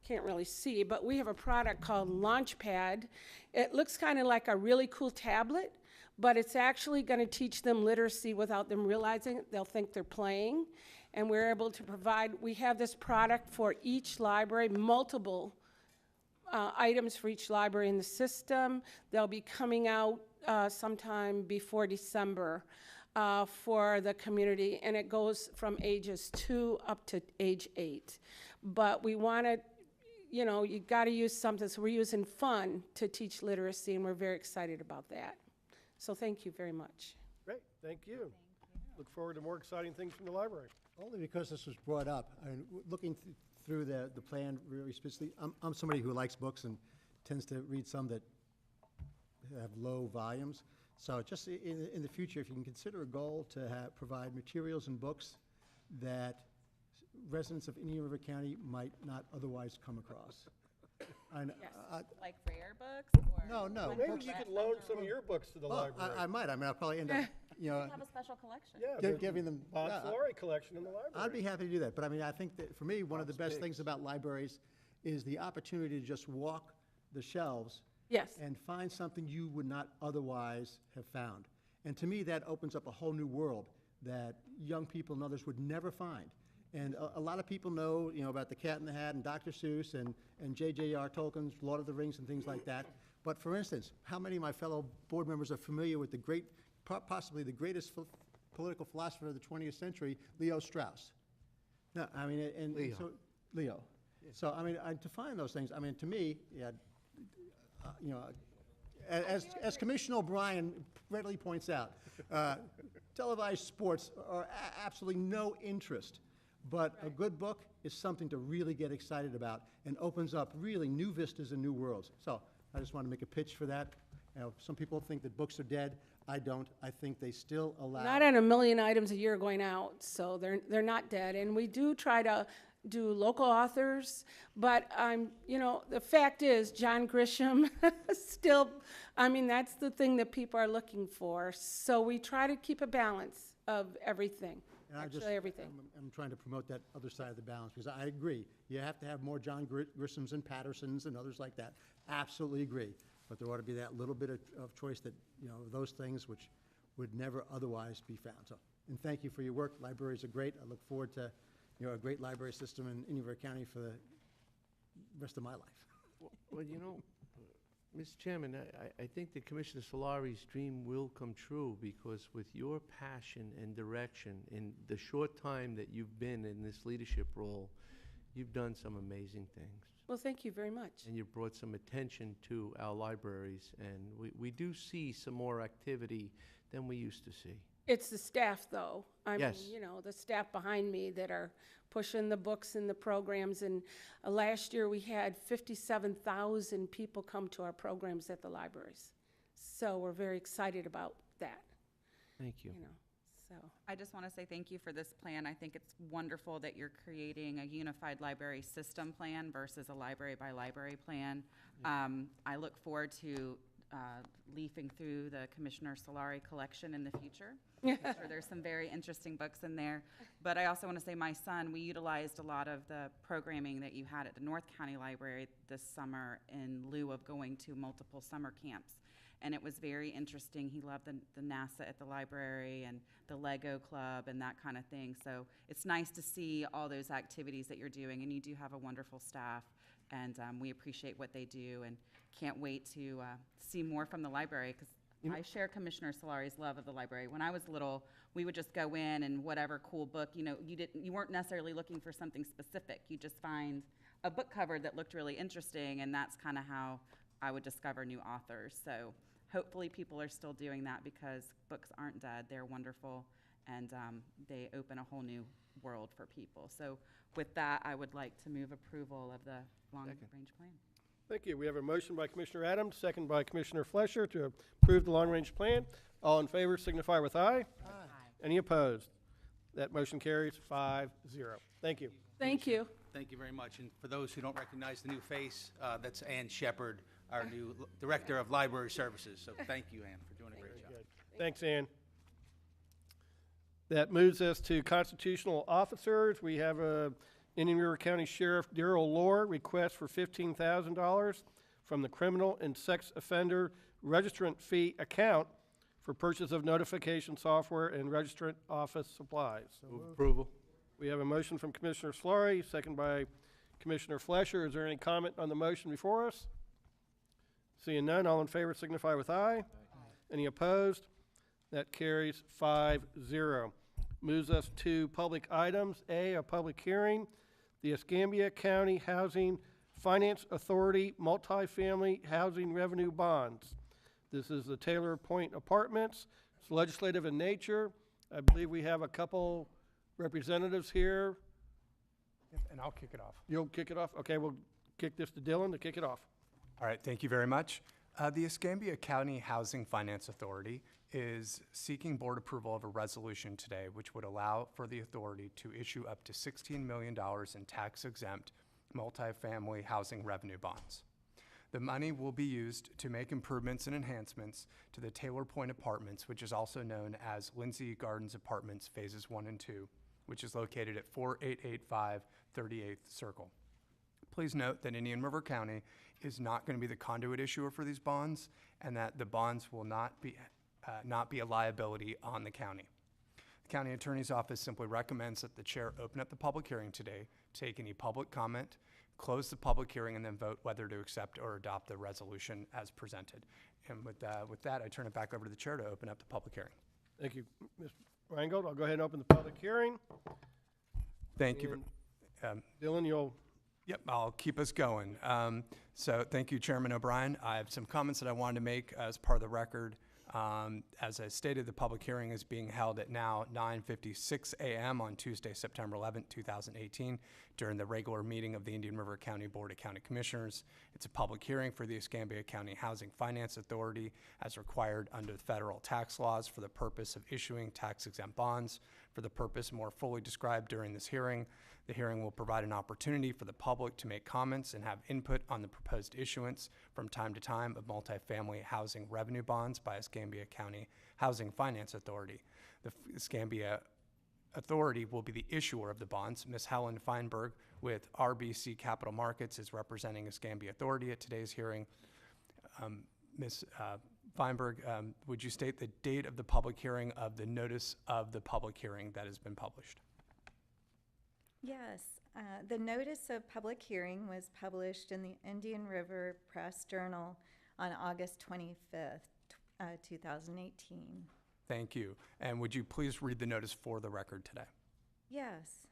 can't really see, but we have a product called Launchpad. It looks kind of like a really cool tablet, but it's actually going to teach them literacy without them realizing it. They'll think they're playing. And we're able to provide, we have this product for each library, multiple items for each library in the system. They'll be coming out sometime before December for the community, and it goes from ages 2 up to age 8. But we want to, you know, you got to use something, so we're using fun to teach literacy, and we're very excited about that. So thank you very much. Great, thank you. Look forward to more exciting things from the library. Only because this was brought up, and looking through the plan really specifically, I'm somebody who likes books and tends to read some that have low volumes. So just in the future, if you can consider a goal to provide materials and books that residents of Indian River County might not otherwise come across. Like rare books? Or No. when Maybe books you are- could loan some of your books to the library. I might. I mean, I'll probably end up, You have a special collection. Yeah, the giving them. Bob yeah, Flory collection in the library. I'd be happy to do that. But I mean, I think that for me, one of the best things about libraries is the opportunity to just walk the shelves Yes. and find something you would not otherwise have found. And to me, that opens up a whole new world that young people and others would never find. And a lot of people know, about the Cat in the Hat and Dr. Seuss and J.J.R. Tolkien's Lord of the Rings and things like that. But for instance, how many of my fellow board members are familiar with possibly the greatest political philosopher of the 20th century, Leo Strauss? No, I mean, Leo. So, Leo. So, I mean, to find those things, I mean, to me, as Commissioner O'Brien readily points out, televised sports are absolutely no interest. But a good book is something to really get excited about and opens up really new vistas and new worlds. So I just want to make a pitch for that. Some people think that books are dead. I don't. I think they still allow. Not at 1 million items a year going out, so they're not dead. And we do try to do local authors, but the fact is, John Grisham still, I mean, that's the thing that people are looking for. So we try to keep a balance of everything. And Everything. I'm trying to promote that other side of the balance, because I agree. You have to have more John Grishams and Pattersons and others like that. Absolutely agree. But there ought to be that little bit of choice that, those things which would never otherwise be found. So, and thank you for your work. Libraries are great. I look forward to, a great library system in Indian River County for the rest of my life. Well, Mr. Chairman, I think that Commissioner Solari's dream will come true, because with your passion and direction in the short time that you've been in this leadership role, you've done some amazing things. Well, thank you very much. And you've brought some attention to our libraries, and we do see some more activity than we used to see. It's the staff, though. I Yes. mean, the staff behind me that are pushing the books and the programs. And last year, we had 57,000 people come to our programs at the libraries. So we're very excited about that. Thank you. So I just want to say thank you for this plan. I think it's wonderful that you're creating a unified library system plan versus a library by library plan. I look forward to leafing through the Commissioner Solari collection in the future. I'm sure there's some very interesting books in there. But I also want to say my son, we utilized a lot of the programming that you had at the North County Library this summer in lieu of going to multiple summer camps. And it was very interesting. He loved the NASA at the library and the Lego Club and that kind of thing. So it's nice to see all those activities that you're doing. And you do have a wonderful staff. And we appreciate what they do and can't wait to see more from the library, because I share Commissioner Solari's love of the library. When I was little, we would just go in and whatever cool book, you weren't necessarily looking for something specific. You just find a book cover that looked really interesting, and that's kind of how I would discover new authors. So hopefully people are still doing that, because books aren't dead. They're wonderful, and they open a whole new world for people. So with that, I would like to move approval of the long-range plan. Thank you. We have a motion by Commissioner Adams, second by Commissioner Flesher to approve the long-range plan. All in favor signify with aye. Aye. Any opposed? That motion carries 5-0. Thank you. thank you. Thank you very much. And for those who don't recognize the new face, that's Ann Shepard, our new Director of Library Services. So thank you, Ann, for doing a great job. Thanks, Ann. That moves us to constitutional officers. We have Indian River County Sheriff Darrell Lohr request for $15,000 from the Criminal and Sex Offender Registrant Fee account for purchase of notification software and registrant office supplies. Move approval. We have a motion from Commissioner Solari, second by Commissioner Flesher. Is there any comment on the motion before us? Seeing none, all in favor signify with aye. Any opposed? That carries 5-0. Moves us to public items. A public hearing. The Escambia County Housing Finance Authority Multifamily Housing Revenue Bonds. This is the Taylor Point Apartments. It's legislative in nature. I believe we have a couple representatives here. Yep, and I'll kick it off. You'll kick it off? Okay, we'll kick this to Dylan to kick it off. All right, thank you very much. The Escambia County Housing Finance Authority is seeking board approval of a resolution today which would allow for the authority to issue up to $16 million in tax-exempt multifamily housing revenue bonds. The money will be used to make improvements and enhancements to the Taylor Point Apartments, which is also known as Lindsay Gardens Apartments Phases 1 and 2, which is located at 4885 38th Circle. Please note that Indian River County is not going to be the conduit issuer for these bonds, and that the bonds will not be a liability on the county. The county attorney's office simply recommends that the chair open up the public hearing today, take any public comment, close the public hearing, and then vote whether to accept or adopt the resolution as presented. And with that, I turn it back over to the chair to open up the public hearing. Thank you, Mr. Reingold. I'll go ahead and open the public hearing. Thank you. Dylan, you'll... Yep, I'll keep us going. So thank you, Chairman O'Brien. I have some comments that I wanted to make as part of the record. As I stated, the public hearing is being held at now 9:56 a.m. on Tuesday, September 11th, 2018, during the regular meeting of the Indian River County Board of County Commissioners. It's a public hearing for the Escambia County Housing Finance Authority as required under the federal tax laws for the purpose of issuing tax-exempt bonds. For the purpose more fully described during this hearing, the hearing will provide an opportunity for the public to make comments and have input on the proposed issuance from time to time of multifamily housing revenue bonds by Escambia County Housing Finance Authority. The Escambia Authority will be the issuer of the bonds. Ms. Helen Feinberg with RBC Capital Markets is representing Escambia Authority at today's hearing. Ms. Feinberg, would you state the date of the public hearing of the notice of the public hearing that has been published? Yes, the notice of public hearing was published in the Indian River Press Journal on August 25th, 2018. Thank you. And would you please read the notice for the record today? Yes.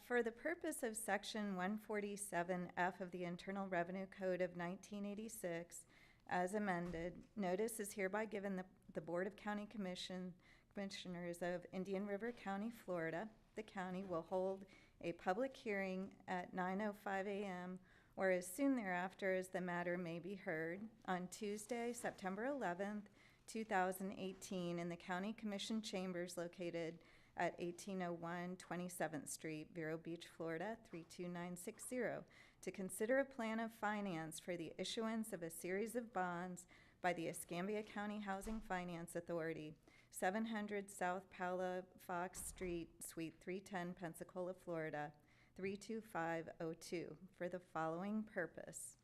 For the purpose of Section 147F of the Internal Revenue Code of 1986, as amended, notice is hereby given the Board of County Commissioners of Indian River County, Florida. The county will hold a public hearing at 9:05 a.m. or as soon thereafter as the matter may be heard on Tuesday, September 11th, 2018 in the County Commission Chambers located at 1801 27th Street, Vero Beach, Florida 32960 to consider a plan of finance for the issuance of a series of bonds by the Escambia County Housing Finance Authority, 700 South Palafox Street, Suite 310, Pensacola, Florida, 32502, for the following purpose.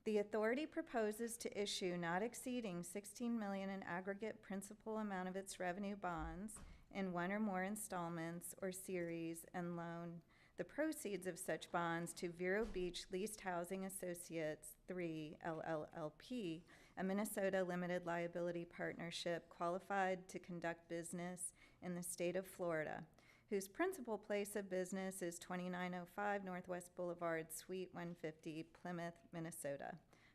The authority proposes to issue not exceeding $16 million in aggregate principal amount of its revenue bonds in one or more installments or series and loan the proceeds of such bonds to Vero Beach Leased Housing Associates 3 LLLP, a Minnesota limited liability partnership qualified to conduct business in the state of Florida, whose principal place of business is 2905 Northwest Boulevard, Suite 150, Plymouth, Minnesota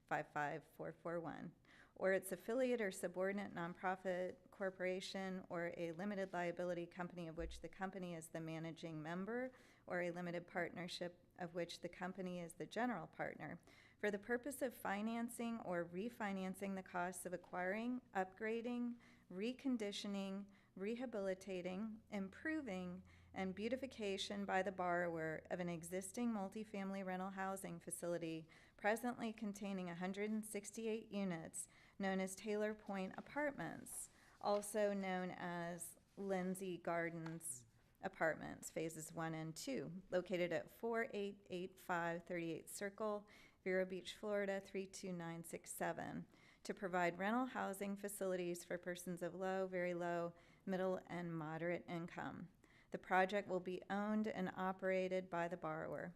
55441, or its affiliate or subordinate nonprofit corporation or a limited liability company of which the company is the managing member, or a limited partnership of which the company is the general partner, for the purpose of financing or refinancing the costs of acquiring, upgrading, reconditioning, rehabilitating, improving, and beautification by the borrower of an existing multifamily rental housing facility presently containing 168 units known as Taylor Point Apartments, also known as Lindsay Gardens Apartments, Phases 1 and 2, located at 4885 38th Circle, Vero Beach, Florida 32967, to provide rental housing facilities for persons of low, very low, middle, and moderate income. The project will be owned and operated by the borrower.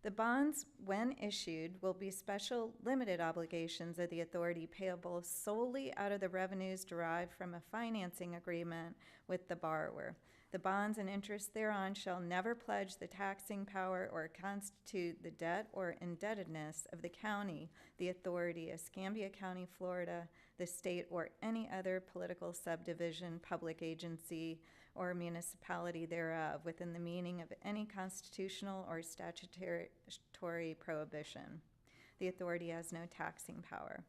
The bonds, when issued, will be special limited obligations of the authority payable solely out of the revenues derived from a financing agreement with the borrower. The bonds and interest thereon shall never pledge the taxing power or constitute the debt or indebtedness of the county, the authority, Escambia County, Florida, the state, or any other political subdivision, public agency, or municipality thereof within the meaning of any constitutional or statutory prohibition. The authority has no taxing power.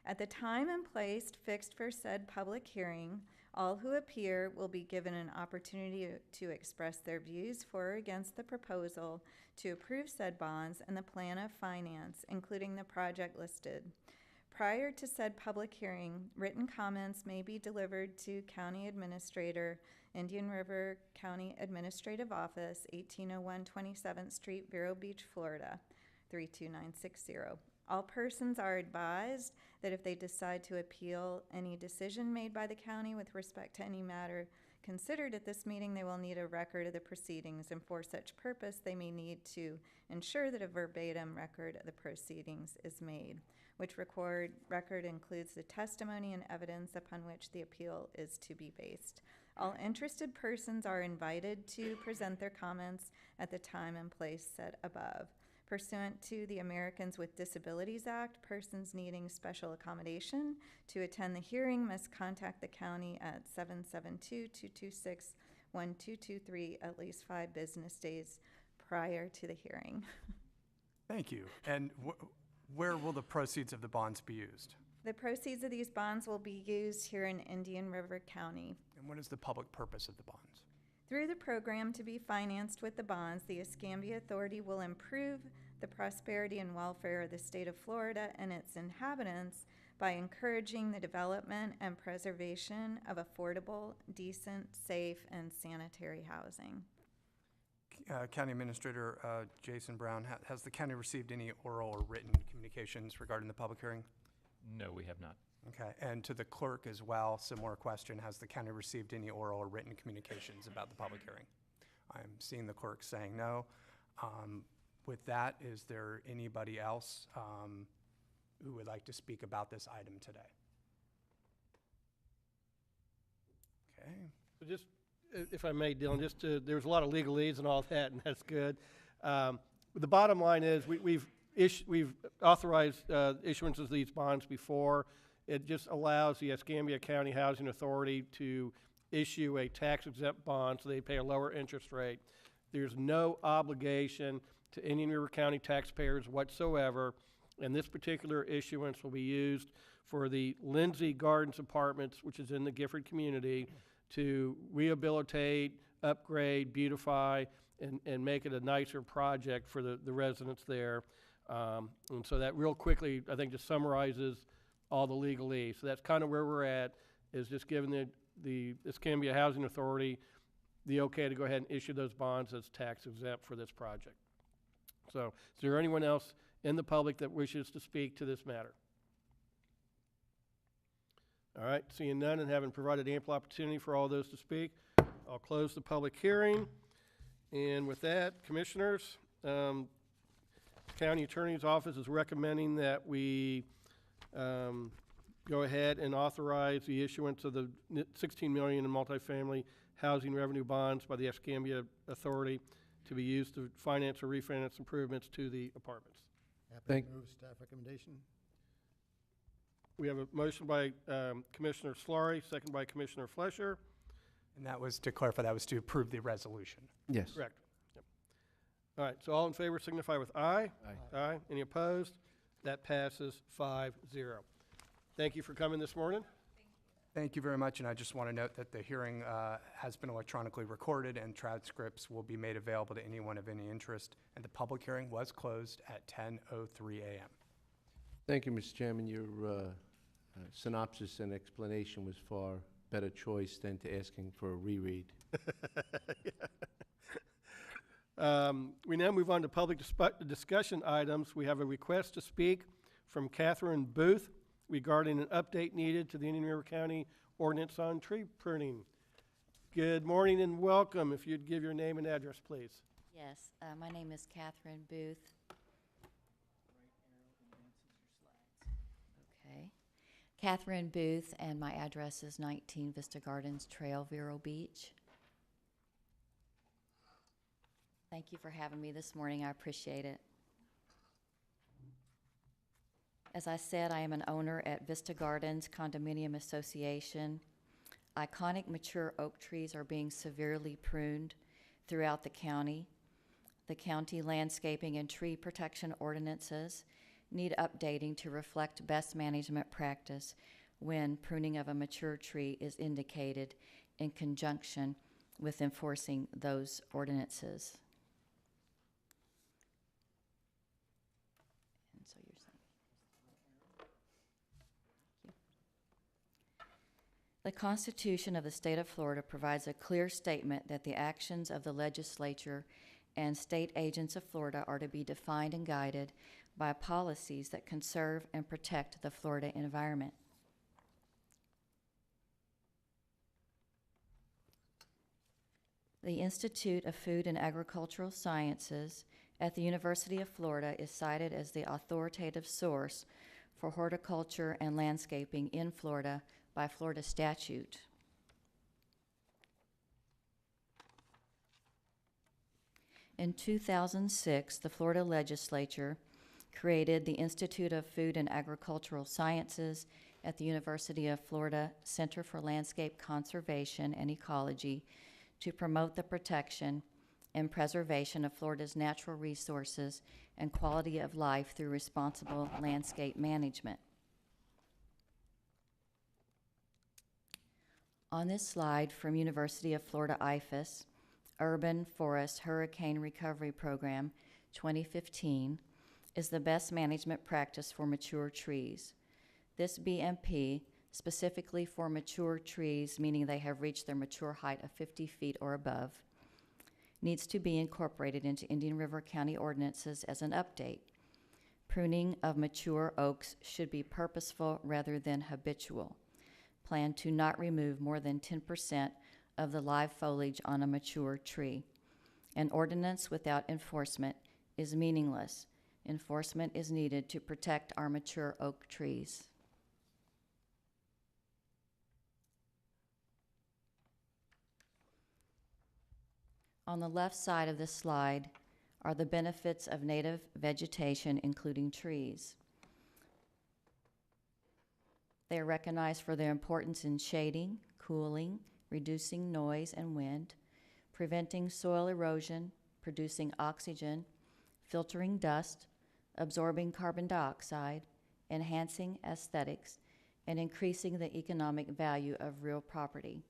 At the time and place fixed for said public hearing, all who appear will be given an opportunity to express their views for or against the proposal to approve said bonds and the plan of finance, including the project listed. Prior to said public hearing, written comments may be delivered to County Administrator, Indian River County Administrative Office, 1801 27th Street, Vero Beach, Florida, 32960. All persons are advised that if they decide to appeal any decision made by the county with respect to any matter considered at this meeting, they will need a record of the proceedings, and for such purpose, they may need to ensure that a verbatim record of the proceedings is made, which record includes the testimony and evidence upon which the appeal is to be based. All interested persons are invited to present their comments at the time and place set above. Pursuant to the Americans with Disabilities Act, persons needing special accommodation to attend the hearing must contact the county at 772-226-1223 at least 5 business days prior to the hearing. Thank you. And where will the proceeds of the bonds be used? The proceeds of these bonds will be used here in Indian River County. And what is the public purpose of the bonds? Through the program to be financed with the bonds, the Escambia Authority will improve the prosperity and welfare of the state of Florida and its inhabitants by encouraging the development and preservation of affordable, decent, safe, and sanitary housing. County Administrator Jason Brown, has the county received any oral or written communications regarding the public hearing? No, we have not. Okay, and to the clerk as well, similar question, has the county received any oral or written communications about the public hearing? I'm seeing the clerk saying no. With that, is there anybody else who would like to speak about this item today? Okay. So just, if I may, Dylan, there's a lot of legalese and all that, and that's good. The bottom line is we've authorized issuance of these bonds before. It just allows the Escambia County Housing Authority to issue a tax-exempt bond so they pay a lower interest rate. There's no obligation to Indian River County taxpayers whatsoever, and this particular issuance will be used for the Lindsay Gardens Apartments, which is in the Gifford community, to rehabilitate, upgrade, beautify, and make it a nicer project for the residents there. And so that real quickly, I think, just summarizes all the legalese. So that's kind of where we're at, is just giving the Escambia Housing Authority the okay to go ahead and issue those bonds as tax exempt for this project. So is there anyone else in the public that wishes to speak to this matter? All right, seeing none and having provided ample opportunity for all those to speak, I'll close the public hearing. And with that, Commissioners, County Attorney's Office is recommending that we go ahead and authorize the issuance of the $16 million in multifamily housing revenue bonds by the Escambia Authority to be used to finance or refinance improvements to the apartments. Happy to move staff recommendation. We have a motion by Commissioner Slaughter, second by Commissioner Flesher. And that was, to clarify, that was to approve the resolution. Yes. Correct. Yep. All right, so all in favor signify with aye. Aye. Aye. Any opposed? That passes 5-0. Thank you for coming this morning. Thank you very much, and I just want to note that the hearing has been electronically recorded, and transcripts will be made available to anyone of any interest, and the public hearing was closed at 10:03 a.m. Thank you, Mr. Chairman. Your synopsis and explanation was far better choice than to asking for a reread. We now move on to public discussion items. We have a request to speak from Catherine Booth regarding an update needed to the Indian River County ordinance on tree pruning. Good morning and welcome. If you'd give your name and address, please. Yes, my name is Catherine Booth. Okay. Catherine Booth, and my address is 19 Vista Gardens Trail, Vero Beach. Thank you for having me this morning. I appreciate it. As I said, I am an owner at Vista Gardens Condominium Association. Iconic mature oak trees are being severely pruned throughout the county. The county landscaping and tree protection ordinances need updating to reflect best management practice when pruning of a mature tree is indicated in conjunction with enforcing those ordinances. And so you're saying. Thank you. The Constitution of the State of Florida provides a clear statement that the actions of the legislature and state agents of Florida are to be defined and guided by policies that conserve and protect the Florida environment. The Institute of Food and Agricultural Sciences at the University of Florida is cited as the authoritative source for horticulture and landscaping in Florida by Florida statute. In 2006, the Florida legislature created the Institute of Food and Agricultural Sciences at the University of Florida Center for Landscape Conservation and Ecology to promote the protection and preservation of Florida's natural resources and quality of life through responsible landscape management. On this slide from University of Florida IFAS, Urban Forest Hurricane Recovery Program 2015 is the best management practice for mature trees. This BMP, specifically for mature trees, meaning they have reached their mature height of 50 feet or above, needs to be incorporated into Indian River County ordinances as an update. Pruning of mature oaks should be purposeful rather than habitual. Plan to not remove more than 10% of the live foliage on a mature tree. An ordinance without enforcement is meaningless. Enforcement is needed to protect our mature oak trees. On the left side of this slide are the benefits of native vegetation, including trees. They are recognized for their importance in shading, cooling, reducing noise and wind, preventing soil erosion, producing oxygen, filtering dust, absorbing carbon dioxide, enhancing aesthetics, and increasing the economic value of real property.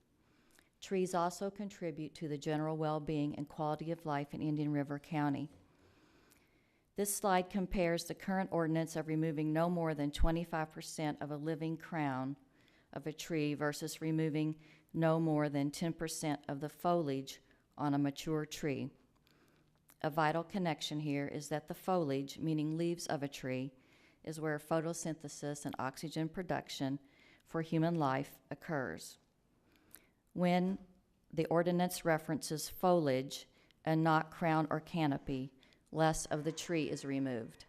Trees also contribute to the general well-being and quality of life in Indian River County. This slide compares the current ordinance of removing no more than 25% of a living crown of a tree versus removing no more than 10% of the foliage on a mature tree. A vital connection here is that the foliage, meaning leaves of a tree, is where photosynthesis and oxygen production for human life occurs. When the ordinance references foliage and not crown or canopy, less of the tree is removed.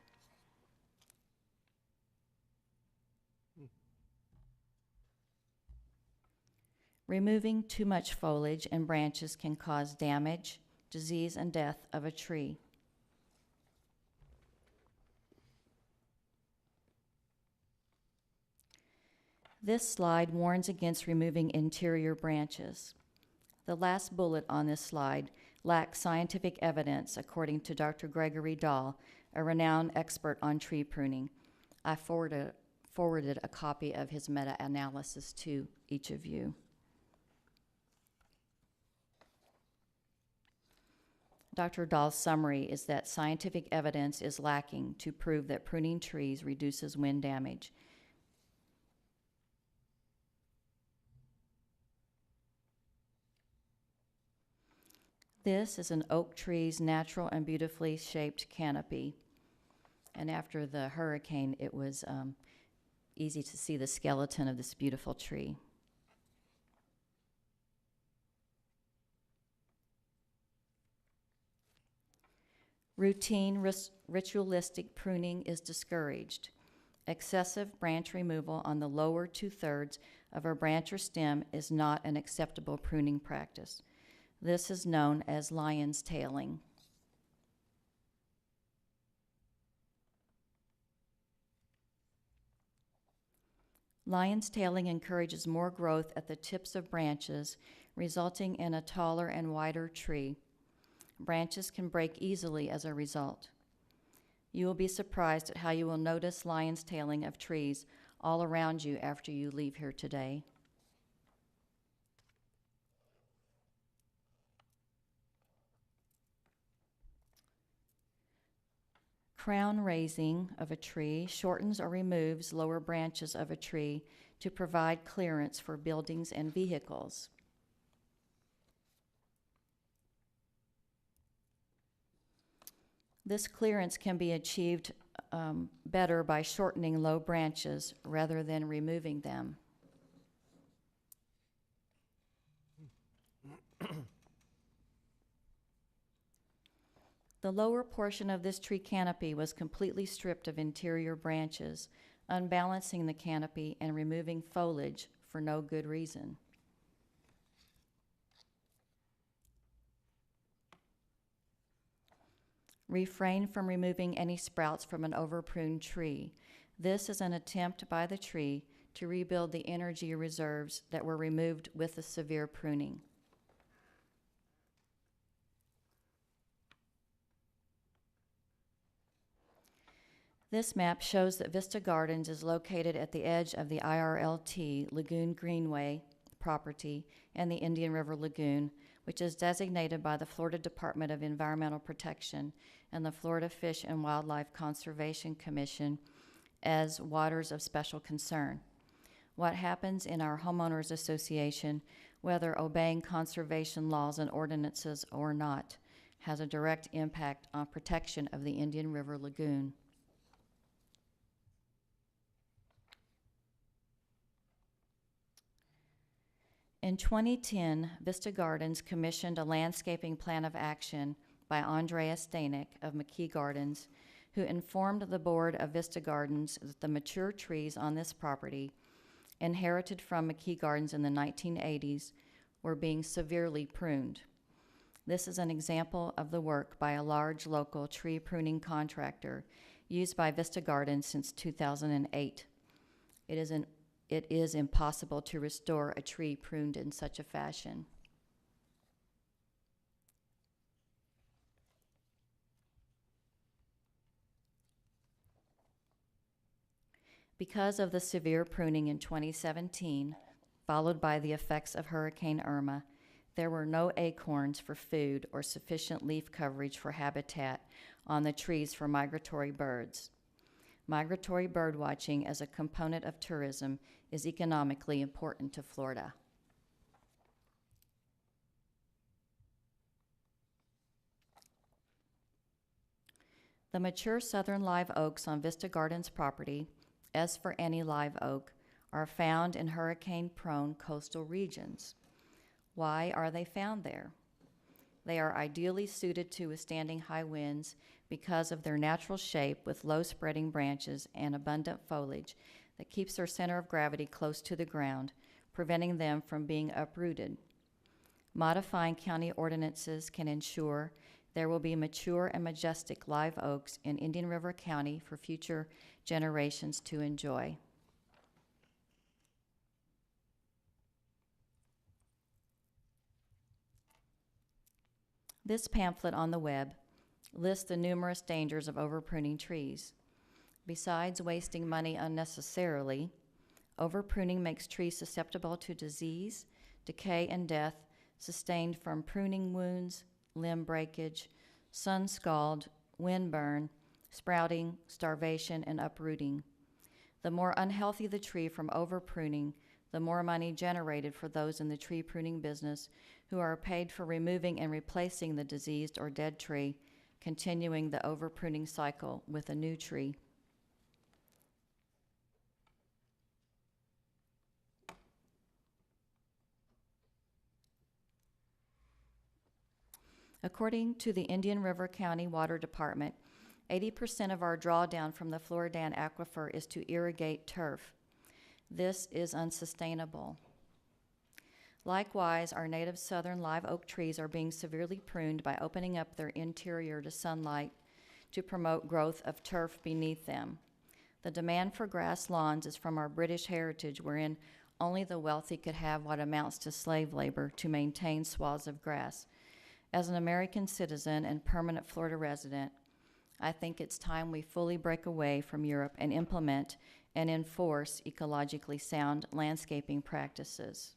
Removing too much foliage and branches can cause damage, disease, and death of a tree. This slide warns against removing interior branches. The last bullet on this slide lacks scientific evidence, according to Dr. Gregory Dahl, a renowned expert on tree pruning. I forwarded a copy of his meta-analysis to each of you. Dr. Dahl's summary is that scientific evidence is lacking to prove that pruning trees reduces wind damage. This is an oak tree's natural and beautifully shaped canopy. And after the hurricane, it was easy to see the skeleton of this beautiful tree. Routine ritualistic pruning is discouraged. Excessive branch removal on the lower 2/3 of a branch or stem is not an acceptable pruning practice. This is known as lion's tailing. Lion's tailing encourages more growth at the tips of branches, resulting in a taller and wider tree. Branches can break easily as a result. You will be surprised at how you will notice lion's tailing of trees all around you after you leave here today. Crown raising of a tree shortens or removes lower branches of a tree to provide clearance for buildings and vehicles. This clearance can be achieved better by shortening low branches rather than removing them. The lower portion of this tree canopy was completely stripped of interior branches, unbalancing the canopy and removing foliage for no good reason. Refrain from removing any sprouts from an overpruned tree. This is an attempt by the tree to rebuild the energy reserves that were removed with the severe pruning. This map shows that Vista Gardens is located at the edge of the IRLT Lagoon Greenway property and the Indian River Lagoon, which is designated by the Florida Department of Environmental Protection and the Florida Fish and Wildlife Conservation Commission as waters of special concern. What happens in our homeowners association, whether obeying conservation laws and ordinances or not, has a direct impact on protection of the Indian River Lagoon. In 2010, Vista Gardens commissioned a landscaping plan of action by Andrea Stanek of McKee Gardens, who informed the board of Vista Gardens that the mature trees on this property, inherited from McKee Gardens in the 1980s, were being severely pruned. This is an example of the work by a large local tree pruning contractor used by Vista Gardens since 2008. It is impossible to restore a tree pruned in such a fashion. Because of the severe pruning in 2017, followed by the effects of Hurricane Irma, there were no acorns for food or sufficient leaf coverage for habitat on the trees for migratory birds. Migratory bird watching as a component of tourism is economically important to Florida. The mature southern live oaks on Vista Gardens property, as for any live oak, are found in hurricane-prone coastal regions. Why are they found there? They are ideally suited to withstanding high winds because of their natural shape with low spreading branches and abundant foliage that keeps their center of gravity close to the ground, preventing them from being uprooted. Modifying county ordinances can ensure there will be mature and majestic live oaks in Indian River County for future generations to enjoy. This pamphlet on the web lists the numerous dangers of overpruning trees. Besides wasting money unnecessarily, overpruning makes trees susceptible to disease, decay, and death sustained from pruning wounds, limb breakage, sun scald, wind burn, sprouting, starvation, and uprooting. The more unhealthy the tree from overpruning, the more money generated for those in the tree pruning business who are paid for removing and replacing the diseased or dead tree, continuing the overpruning cycle with a new tree. According to the Indian River County Water Department, 80% of our drawdown from the Floridan aquifer is to irrigate turf. This is unsustainable. Likewise, our native southern live oak trees are being severely pruned by opening up their interior to sunlight to promote growth of turf beneath them. The demand for grass lawns is from our British heritage, wherein only the wealthy could have what amounts to slave labor to maintain swaths of grass. As an American citizen and permanent Florida resident, I think it's time we fully break away from Europe and implement and enforce ecologically sound landscaping practices.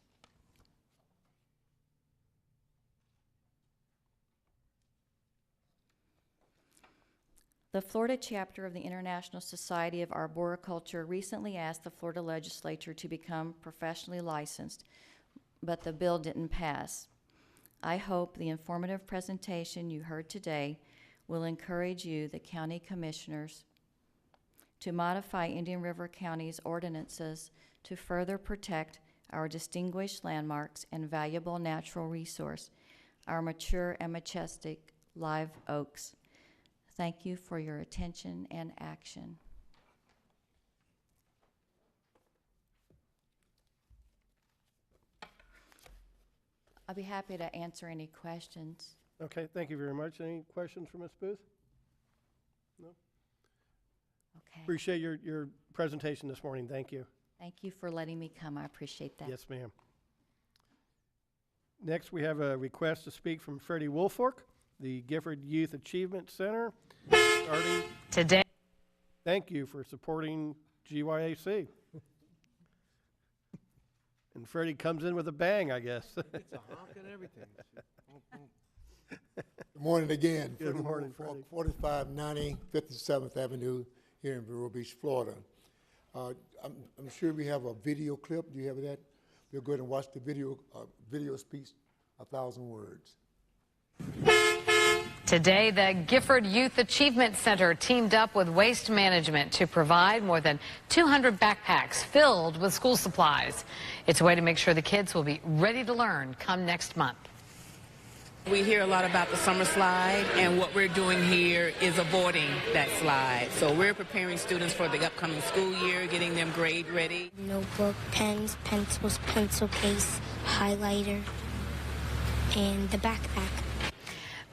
The Florida chapter of the International Society of Arboriculture recently asked the Florida legislature to become professionally licensed, but the bill didn't pass. I hope the informative presentation you heard today will encourage you, the county commissioners, to modify Indian River County's ordinances to further protect our distinguished landmarks and valuable natural resource, our mature and majestic live oaks. Thank you for your attention and action. I'll be happy to answer any questions. Okay, thank you very much. Any questions for Ms. Booth? No? Okay. Appreciate your presentation this morning. Thank you. Thank you for letting me come. I appreciate that. Yes, ma'am. Next, we have a request to speak from Freddie Woolfork, the Gifford Youth Achievement Center, starting today. Thank you for supporting GYAC. And Freddie comes in with a bang, I guess. It's a honk and everything. Good morning again. Good Freddie morning, Woolfolk, Freddie. 4590 57th Avenue here in Vero Beach, Florida. I'm sure we have a video clip. Do you have that? We'll go ahead and watch the video. Video speaks 1,000 words. Today, the Gifford Youth Achievement Center teamed up with Waste Management to provide more than 200 backpacks filled with school supplies. It's a way to make sure the kids will be ready to learn come next month. We hear a lot about the summer slide, and what we're doing here is avoiding that slide. So we're preparing students for the upcoming school year, getting them grade ready. Notebook, pens, pencils, pencil case, highlighter, and the backpack.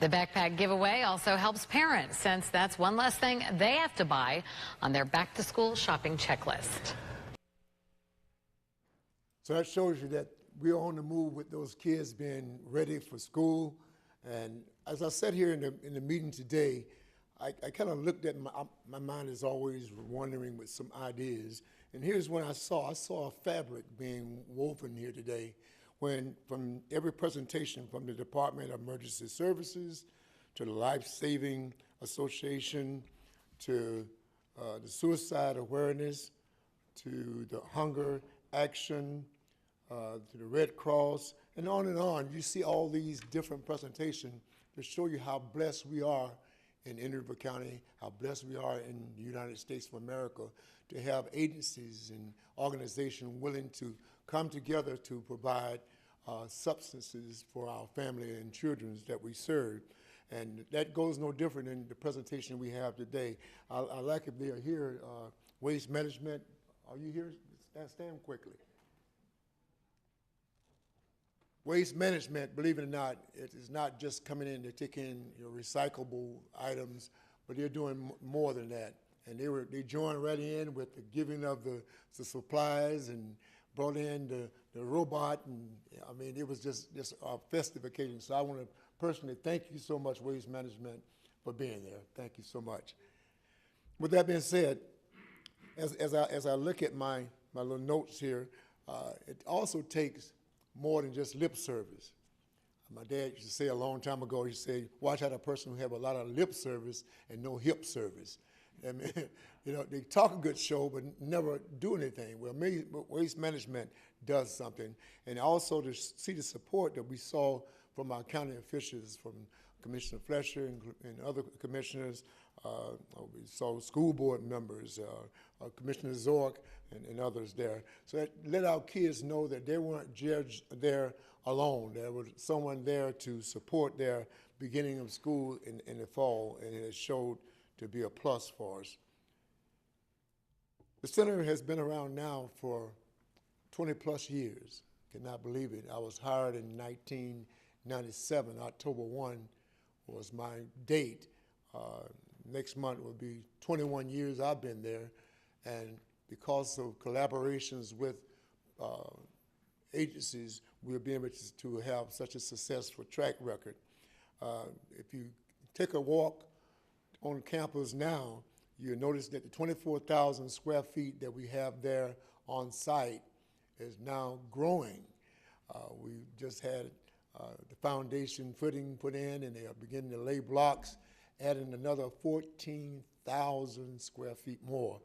The backpack giveaway also helps parents, since that's one less thing they have to buy on their back-to-school shopping checklist. So that shows you that we're on the move with those kids being ready for school. And as I sat here in the meeting today, I kind of looked at my mind is always wandering with some ideas. And here's what I saw. I saw a fabric being woven here today, when from every presentation, from the Department of Emergency Services to the Life Saving Association to the suicide awareness to the hunger action to the Red Cross, and on. You see all these different presentations to show you how blessed we are in Indian River County, how blessed we are in the United States of America to have agencies and organizations willing to come together to provide substances for our family and children that we serve. And that goes no different in the presentation we have today. I like if they are here. Waste Management, are you here? Stand quickly. Waste Management, believe it or not, it is not just coming in to take in your recyclable items, but they're doing more than that. And they joined right in with the giving of the supplies and brought in the robot, and I mean, it was just a festive occasion. So I want to personally thank you so much, Waste Management, for being there. Thank you so much. With that being said, as I look at my little notes here, it also takes more than just lip service. My dad used to say a long time ago, he said, watch out a person who have a lot of lip service and no hip service. I mean, you know, they talk a good show, but never do anything. Well, Waste Management does something. And also to see the support that we saw from our county officials, from Commissioner Fletcher and other commissioners. We saw school board members, Commissioner Zork and others there. So that let our kids know that they weren't judged there alone. There was someone there to support their beginning of school in the fall, and it showed to be a plus for us. The center has been around now for 20 plus years. Cannot believe it. I was hired in 1997. October 1 was my date. Next month will be 21 years I've been there. And because of collaborations with agencies, we'll be able to have such a successful track record. If you take a walk on campus now, you'll notice that the 24,000 square feet that we have there on site is now growing. We just had the foundation footing put in, and they are beginning to lay blocks, adding another 14,000 square feet more,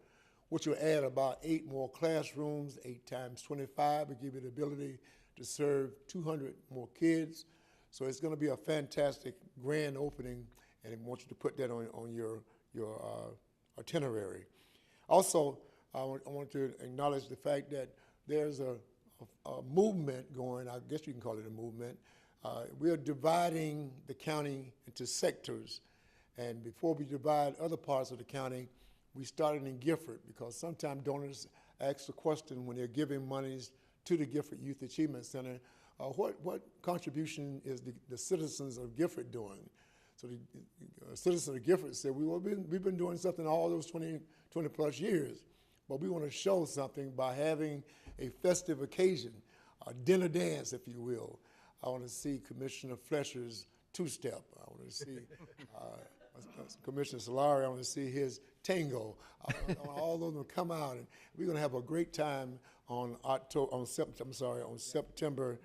which will add about 8 more classrooms. 8 times 25 will give you the ability to serve 200 more kids. So it's going to be a fantastic grand opening, and I want you to put that on your itinerary. Also, I want to acknowledge the fact that there's a movement going, I guess you can call it a movement. We are dividing the county into sectors, and before we divide other parts of the county, we started in Gifford, because sometimes donors ask the question when they're giving monies to the Gifford Youth Achievement Center, what contribution is the citizens of Gifford doing? So the citizens of Gifford said, we've been doing something all those 20 plus years, but we want to show something by having a festive occasion, a dinner dance, if you will. I want to see Commissioner Fletcher's two-step. I want to see Commissioner Solari. I want to see his tango. I want all of them to come out, and we're going to have a great time on September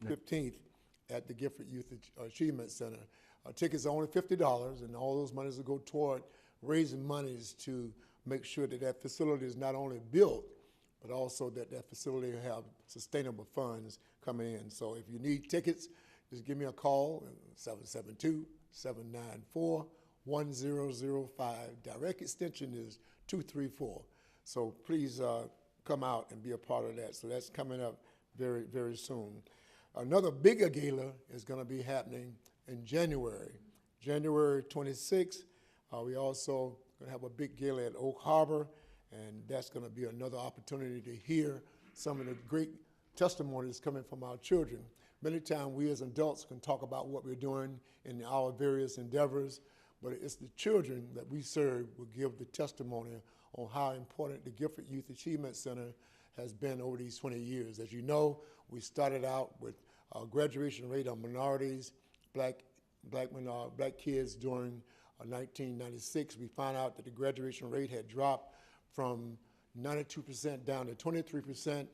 15th at the Gifford Youth Achievement Center. Tickets are only $50, and all those monies will go toward raising monies to make sure that that facility is not only built, but also that that facility will have sustainable funds coming in. So if you need tickets, just give me a call, 772-794-1005. Direct extension is 234. So please come out and be a part of that. So that's coming up very, very soon. Another bigger gala is going to be happening in January. January 26th, we also going to have a big gala at Oak Harbor, and that's going to be another opportunity to hear some of the great testimonies coming from our children. Many times we as adults can talk about what we're doing in our various endeavors, but it's the children that we serve will give the testimony on how important the Gifford Youth Achievement Center has been over these 20 years. As you know, we started out with a graduation rate of minorities, black kids during 1996. We found out that the graduation rate had dropped from 92% down to 23%,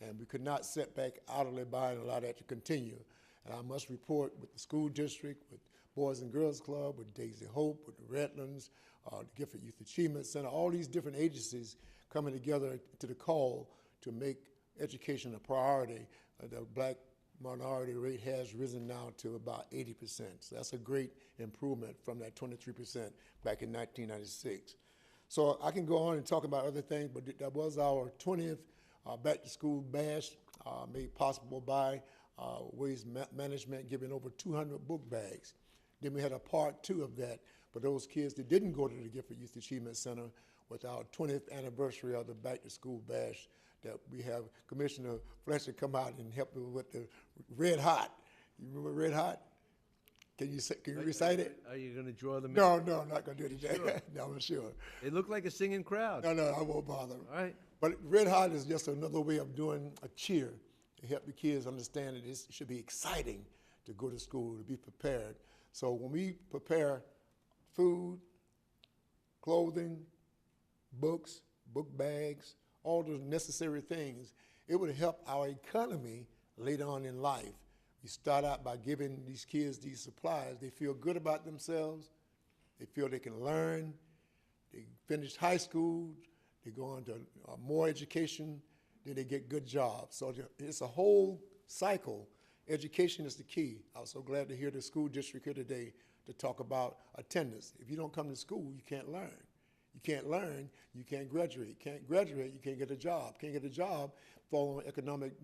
and we could not sit back idly by and allow that to continue. And I must report with the school district, with Boys and Girls Club, with Daisy Hope, with the Redlands, the Gifford Youth Achievement Center, all these different agencies coming together to the call to make education a priority. The black minority rate has risen now to about 80%. So that's a great improvement from that 23% back in 1996. So I can go on and talk about other things, but that was our 20th Back to School Bash, made possible by Waste Management giving over 200 book bags. Then we had a part 2 of that for those kids that didn't go to the Gifford Youth Achievement Center with our 20th anniversary of the Back to School Bash, that we have Commissioner Fletcher come out and help with the Red Hot. You remember Red Hot? Can you recite it? Are you going to draw them? No, I'm not going to do it today. Sure. No, I'm sure. They look like a singing crowd. No, I won't bother. All right. But Red Hot is just another way of doing a cheer to help the kids understand that it should be exciting to go to school, to be prepared. So when we prepare food, clothing, books, book bags, all those necessary things, it would help our economy later on in life. You start out by giving these kids these supplies. They feel good about themselves. They feel they can learn. They finish high school. They go on to more education. Then they get good jobs. So it's a whole cycle. Education is the key. I was so glad to hear the school district here today to talk about attendance. If you don't come to school, you can't learn. You can't learn, you can't graduate. You can't graduate, you can't get a job. Can't get a job, fall on economic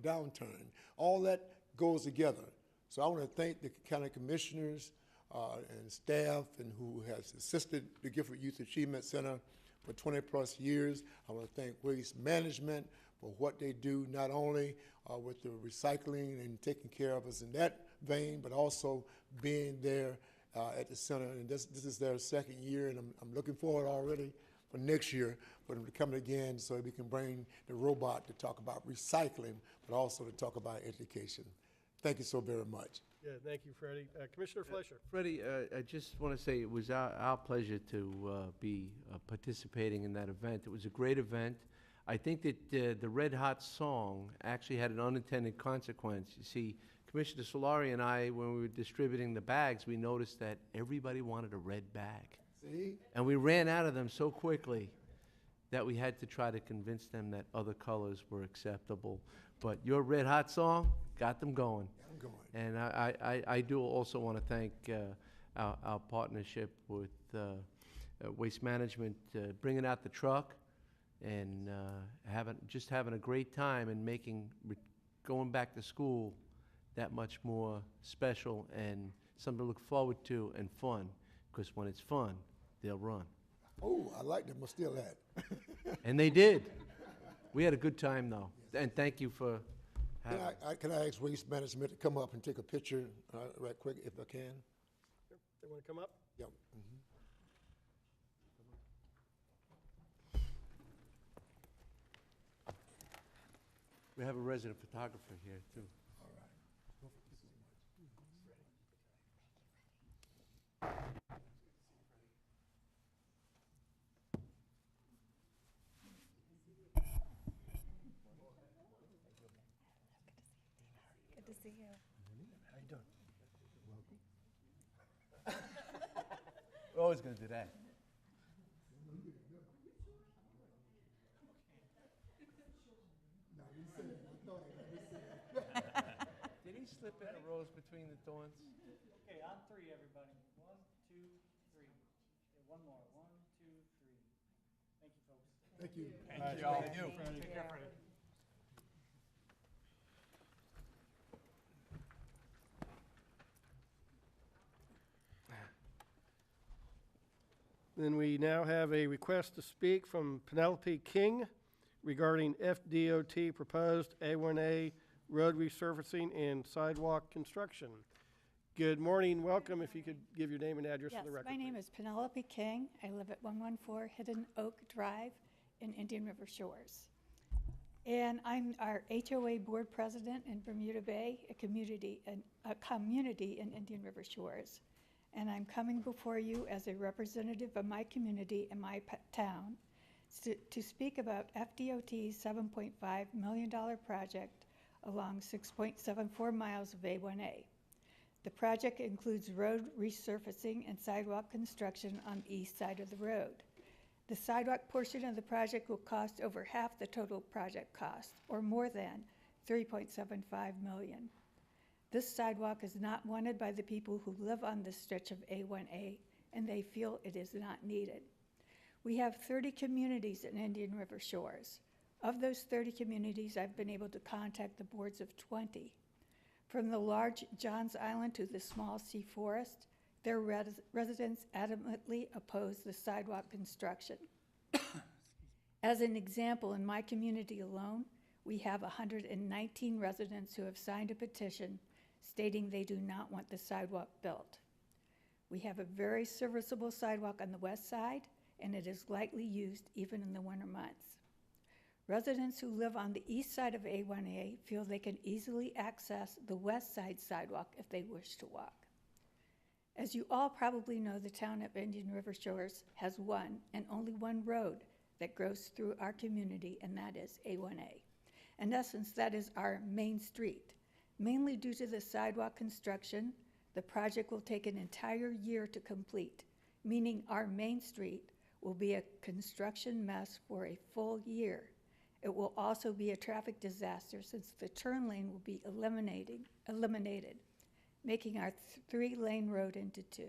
downturn. All that goes together. So I want to thank the county commissioners and staff and who has assisted the Gifford Youth Achievement Center for 20 plus years. I want to thank Waste Management for what they do, not only with the recycling and taking care of us in that vein, but also being there at the center. And this is their second year, and I'm looking forward already for next year, for them to come again so we can bring the robot to talk about recycling, but also to talk about education. Thank you so very much. Yeah, thank you, Freddie. Commissioner Fleischer. Freddie, I just want to say it was our pleasure to be participating in that event. It was a great event. I think that the Red Hot song actually had an unintended consequence. You see, Commissioner Solari and I, when we were distributing the bags, we noticed that everybody wanted a red bag. See? And we ran out of them so quickly that we had to try to convince them that other colors were acceptable. But your Red Hot song got them going. And I do also want to thank our partnership with Waste Management, bringing out the truck and having a great time and making going back to school that much more special and something to look forward to and fun. Because when it's fun, they'll run. Oh, I like them. I'm steal that. And they did. We had a good time, though. And thank you for having us. Can I ask Waste Management to come up and take a picture right quick, if I can? They want to come up? Yep. We have a resident photographer here, too. Good to see you. How you doing? We're always going to do that. Did he slip in a rose between the thorns? Okay, on three, everybody. 1, 2, 3. Okay, one more. 1, 2, 3. Thank you, folks. Thank you. Thank you all. Take care, Freddie. Then we now have a request to speak from Penelope King regarding FDOT proposed A1A road resurfacing and sidewalk construction. Good morning, welcome. If you could give your name and address for the record. Yes, my name is Penelope King. I live at 114 Hidden Oak Drive in Indian River Shores. And I'm our HOA board president in Bermuda Bay, a community in Indian River Shores. And I'm coming before you as a representative of my community and my town to speak about FDOT's $7.5 million project along 6.74 miles of A1A. The project includes road resurfacing and sidewalk construction on the east side of the road. The sidewalk portion of the project will cost over half the total project cost, or more than $3.75 million. This sidewalk is not wanted by the people who live on this stretch of A1A, and they feel it is not needed. We have 30 communities in Indian River Shores. Of those 30 communities, I've been able to contact the boards of 20. From the large Johns Island to the small Sea Forest, their residents adamantly oppose the sidewalk construction. As an example, in my community alone, we have 119 residents who have signed a petition stating they do not want the sidewalk built. We have a very serviceable sidewalk on the west side, and it is lightly used even in the winter months. Residents who live on the east side of A1A feel they can easily access the west side sidewalk if they wish to walk. As you all probably know, the town of Indian River Shores has one and only one road that goes through our community, and that is A1A. In essence, that is our main street. Mainly due to the sidewalk construction, the project will take an entire year to complete, meaning our main street will be a construction mess for a full year. It will also be a traffic disaster since the turn lane will be eliminated, making our 3-lane road into 2.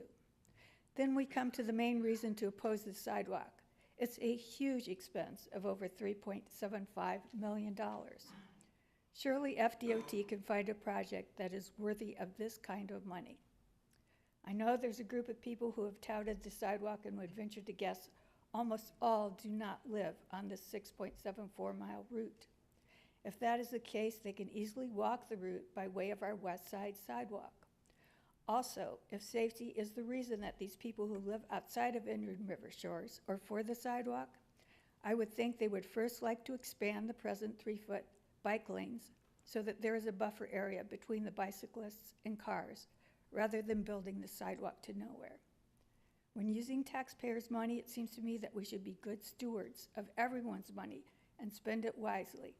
Then we come to the main reason to oppose the sidewalk. It's a huge expense of over $3.75 million. Surely FDOT can find a project that is worthy of this kind of money. I know there's a group of people who have touted the sidewalk and would venture to guess almost all do not live on the 6.74 mile route. If that is the case, they can easily walk the route by way of our west side sidewalk. Also, if safety is the reason that these people who live outside of Indian River Shores are for the sidewalk, I would think they would first like to expand the present 3-foot bike lanes so that there is a buffer area between the bicyclists and cars, rather than building the sidewalk to nowhere. When using taxpayers' money, it seems to me that we should be good stewards of everyone's money and spend it wisely.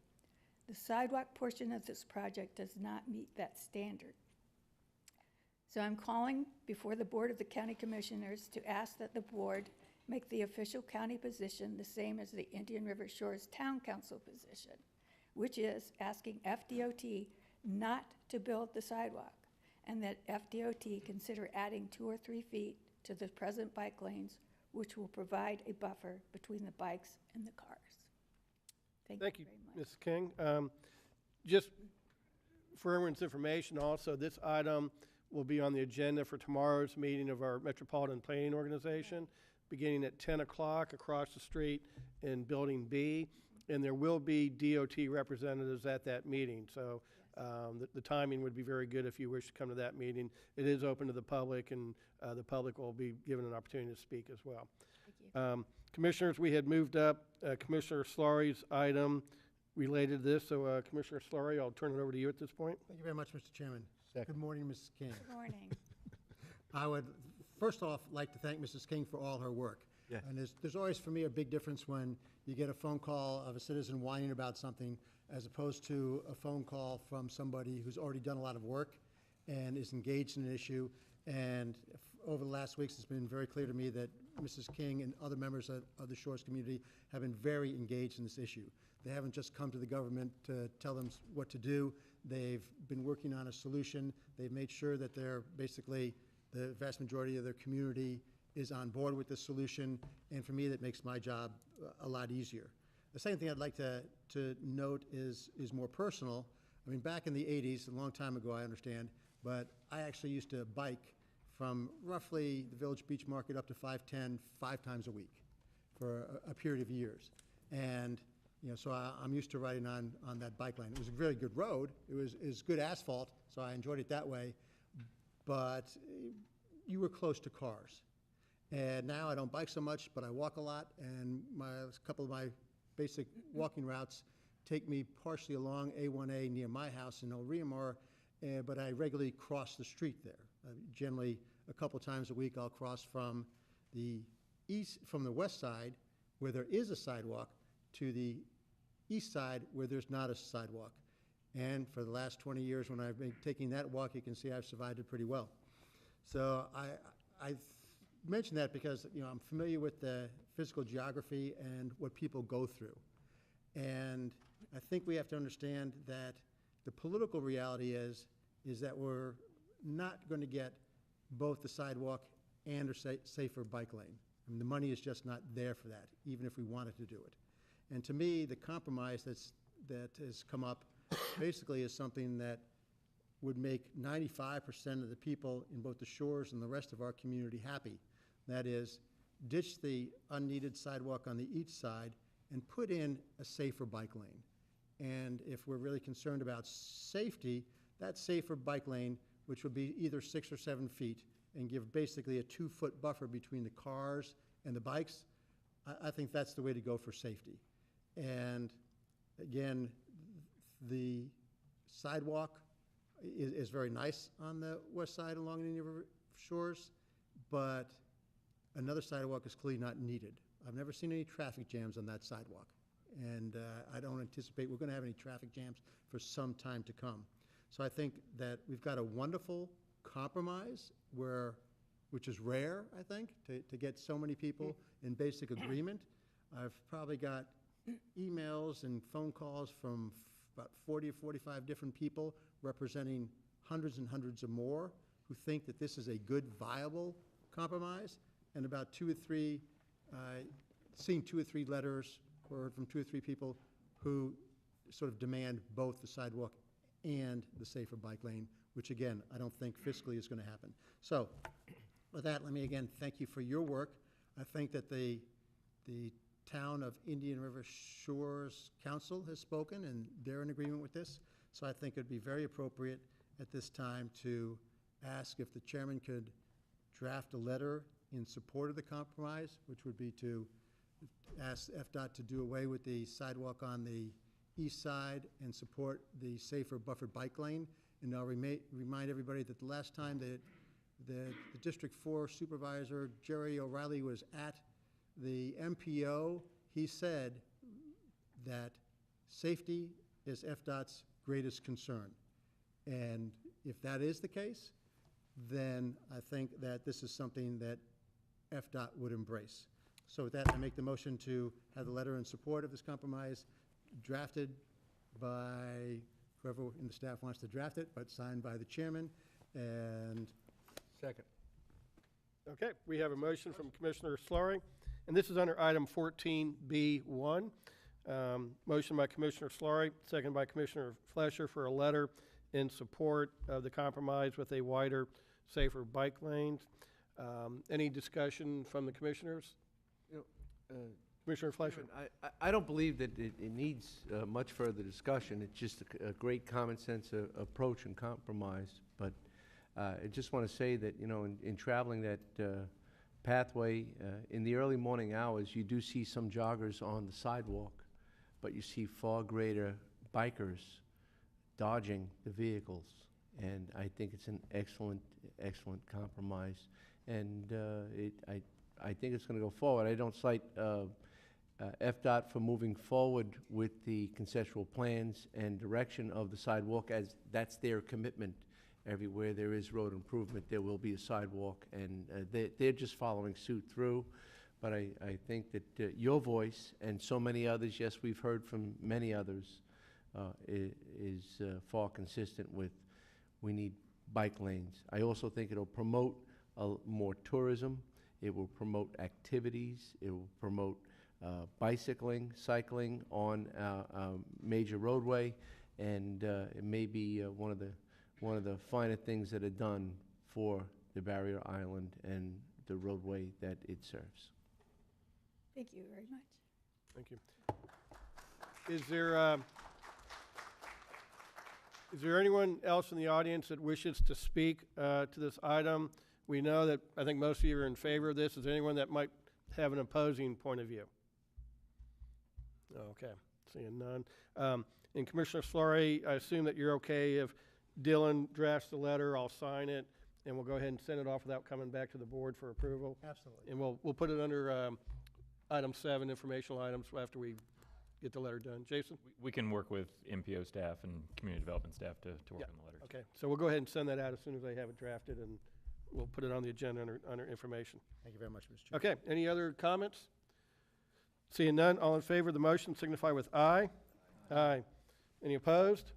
The sidewalk portion of this project does not meet that standard. So I'm calling before the Board of the County Commissioners to ask that the board make the official county position the same as the Indian River Shores Town Council position, which is asking FDOT not to build the sidewalk, and that FDOT consider adding 2 or 3 feet to the present bike lanes, which will provide a buffer between the bikes and the cars. Thank you very much. Ms. King. Just for everyone's information also, this item will be on the agenda for tomorrow's meeting of our Metropolitan Planning Organization, beginning at 10 o'clock across the street in Building B. And there will be DOT representatives at that meeting. So the timing would be very good if you wish to come to that meeting. It is open to the public, and the public will be given an opportunity to speak as well. Thank you. Commissioners, we had moved up Commissioner Slurry's item related to this. So Commissioner Slurry, I'll turn it over to you at this point. Thank you very much, Mr. Chairman. Good morning, Mrs. King. Good morning. I would first off like to thank Mrs. King for all her work. Yeah. And there's always for me a big difference when you get a phone call of a citizen whining about something as opposed to a phone call from somebody who's already done a lot of work and is engaged in an issue. And over the last weeks, it's been very clear to me that Mrs. King and other members of the Shores community have been very engaged in this issue. They haven't just come to the government to tell them what to do. They've been working on a solution. They've made sure that they're basically, the vast majority of their community is on board with this solution. And for me, that makes my job a lot easier. The second thing I'd like to note is more personal. I mean, back in the 80s, a long time ago, I understand, but I actually used to bike from roughly the Village Beach Market up to 510 5 times a week for a period of years. And so I'm used to riding on that bike lane. It was a very good road. It was good asphalt, so I enjoyed it that way. But you were close to cars. And now I don't bike so much, but I walk a lot, and a couple of my basic walking routes take me partially along A1A near my house in Oriamar, but I regularly cross the street there. Generally, a couple times a week, I'll cross from the west side, where there is a sidewalk, to the east side, where there's not a sidewalk. And for the last 20 years, when I've been taking that walk, you can see I've survived it pretty well. So I mention that because I'm familiar with the physical geography and what people go through. And I think we have to understand that the political reality is that we're not going to get both the sidewalk and a safer bike lane. I mean, the money is just not there for that, even if we wanted to do it. And to me, the compromise that has come up basically is something that would make 95% of the people in both the Shores and the rest of our community happy. That is, ditch the unneeded sidewalk on the east side and put in a safer bike lane. And if we're really concerned about safety, that safer bike lane, which would be either 6 or 7 feet, and give basically a 2-foot buffer between the cars and the bikes, I think that's the way to go for safety. And again, the sidewalk is very nice on the west side along the Indian River Shores, but another sidewalk is clearly not needed. I've never seen any traffic jams on that sidewalk, and I don't anticipate we're going to have any traffic jams for some time to come. So I think that we've got a wonderful compromise which is rare, I think, to get so many people in basic agreement. I've probably got emails and phone calls from about 40 or 45 different people representing hundreds and hundreds of more who think that this is a good, viable compromise, and about seeing 2 or 3 letters or from 2 or 3 people who sort of demand both the sidewalk and the safer bike lane, which again, I don't think fiscally is going to happen. So with that, let me again thank you for your work. I think that the town of Indian River Shores Council has spoken, and they're in agreement with this. So I think it'd be very appropriate at this time to ask if the chairman could draft a letter in support of the compromise, which would be to ask FDOT to do away with the sidewalk on the east side and support the safer buffered bike lane. And I'll remind everybody that the last time that the District 4 Supervisor, Jerry O'Reilly, was at the MPO, he said that safety is FDOT's greatest concern. And if that is the case, then I think that this is something that FDOT would embrace. So with that, I make the motion to have the letter in support of this compromise drafted by whoever in the staff wants to draft it, but signed by the chairman. And Second. Okay, we have a motion from Commissioner Slurry, and this is under item 14B1. Motion by Commissioner Slurry, second by Commissioner Flesher for a letter in support of the compromise with a wider, safer bike lanes. Any discussion from the commissioners? Commissioner Flesher? I don't believe that it needs much further discussion. It's just a great common sense approach and compromise. But I just want to say that, you know, in traveling that pathway, in the early morning hours, you do see some joggers on the sidewalk, but you see far greater bikers dodging the vehicles. And I think it's an excellent, excellent compromise. And I think it's going to go forward. I don't cite FDOT for moving forward with the conceptual plans and direction of the sidewalk, as that's their commitment. Everywhere there is road improvement, there will be a sidewalk, and they're just following suit through. But I think that your voice and so many others, yes, we've heard from many others, is far consistent with we need bike lanes. I also think it'll promote more tourism. It will promote activities. It will promote bicycling, cycling on a major roadway, and it may be one of the finer things that are done for the barrier island and the roadway that it serves. Thank you very much. Thank you. Is there anyone else in the audience that wishes to speak to this item? We know that I think most of you are in favor of this. Is there anyone that might have an opposing point of view? Okay, seeing none. And Commissioner Slurry, I assume that you're okay if Dylan drafts the letter, I'll sign it, and we'll go ahead and send it off without coming back to the board for approval. Absolutely. And we'll put it under item 7, informational items, after we get the letter done. Jason? We can work with MPO staff and community development staff to work on the letters. Okay, so we'll go ahead and send that out as soon as they have it drafted, and we'll put it on the agenda under information. Thank you very much, Mr. Chairman. Okay, any other comments? Seeing none, all in favor of the motion signify with aye. Aye. Any opposed?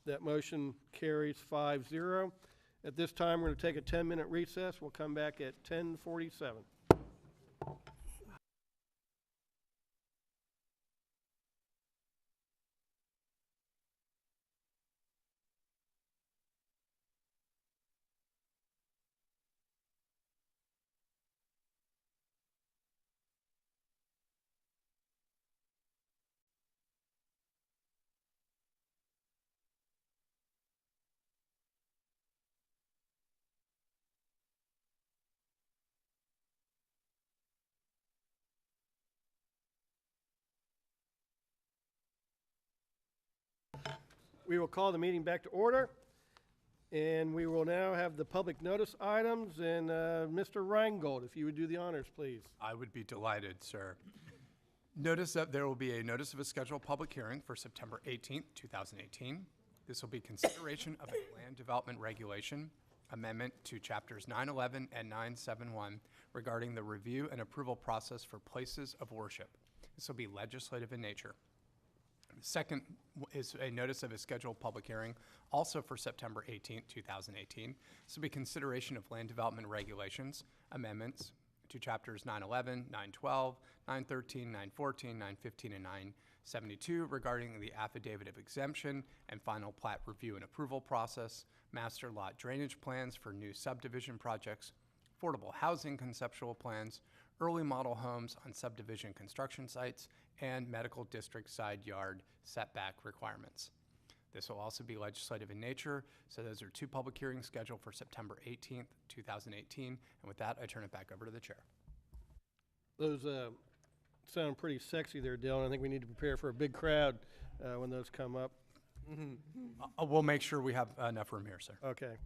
That motion carries 5-0. At this time, we're going to take a 10-minute recess. We'll come back at 10:47. We will call the meeting back to order, and we will now have the public notice items, and Mr. Reingold, if you would do the honors, please. I would be delighted, sir. Notice that there will be a notice of a scheduled public hearing for September 18th, 2018. This will be consideration of a land development regulation amendment to chapters 911 and 971 regarding the review and approval process for places of worship. This will be legislative in nature. Second is a notice of a scheduled public hearing, also for September 18th, 2018. This will be consideration of land development regulations, amendments to chapters 911, 912, 913, 914, 915, and 972 regarding the affidavit of exemption and final plat review and approval process, master lot drainage plans for new subdivision projects, affordable housing conceptual plans, early model homes on subdivision construction sites, and medical district side yard setback requirements. This will also be legislative in nature, so those are 2 public hearings scheduled for September 18th, 2018. And with that, I turn it back over to the chair. Those sound pretty sexy there, Dylan. I think we need to prepare for a big crowd when those come up. We'll make sure we have enough room here, sir. Okay.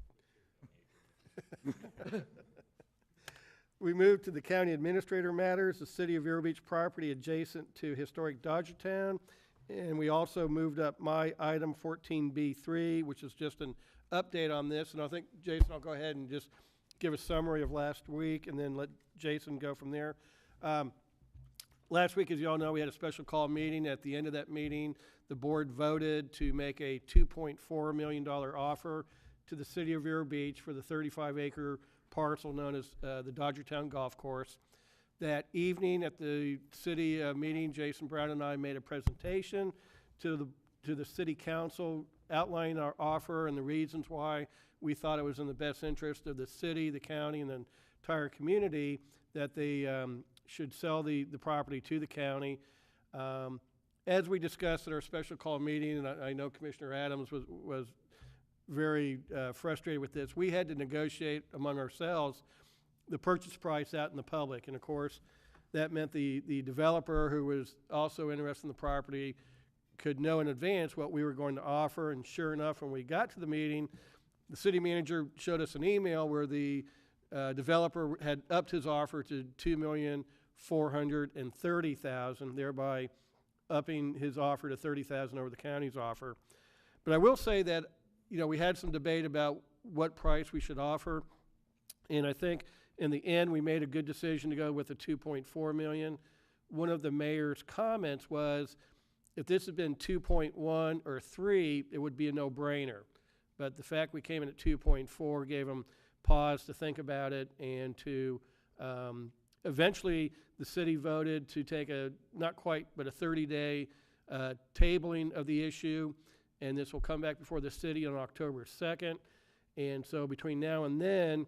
We move to the county administrator matters, the city of Vero Beach property adjacent to historic Dodgertown. And we also moved up my item 14B3, which is just an update on this. And I think, Jason, I'll go ahead and just give a summary of last week and then let Jason go from there. Last week, as you all know, we had a special call meeting. At the end of that meeting, the board voted to make a $2.4 million offer to the city of Vero Beach for the 35-acre parcel known as the Dodgertown Golf Course. That evening at the city meeting, Jason Brown and I made a presentation to the city council outlining our offer and the reasons why we thought it was in the best interest of the city, the county, and the entire community that they should sell the property to the county. As we discussed at our special call meeting, and I know Commissioner Adams was very frustrated with this, we had to negotiate among ourselves the purchase price out in the public. And of course, that meant the developer, who was also interested in the property, could know in advance what we were going to offer. And sure enough, when we got to the meeting, the city manager showed us an email where the developer had upped his offer to $2,430,000, thereby upping his offer to $30,000 over the county's offer. But I will say that, you know, we had some debate about what price we should offer, and I think in the end we made a good decision to go with the $2.4 million. One of the mayor's comments was, if this had been 2.1 or 3, it would be a no-brainer. But the fact we came in at 2.4 gave him pause to think about it, and to eventually the city voted to take not quite, but a 30-day tabling of the issue, and this will come back before the city on October 2nd. And so between now and then,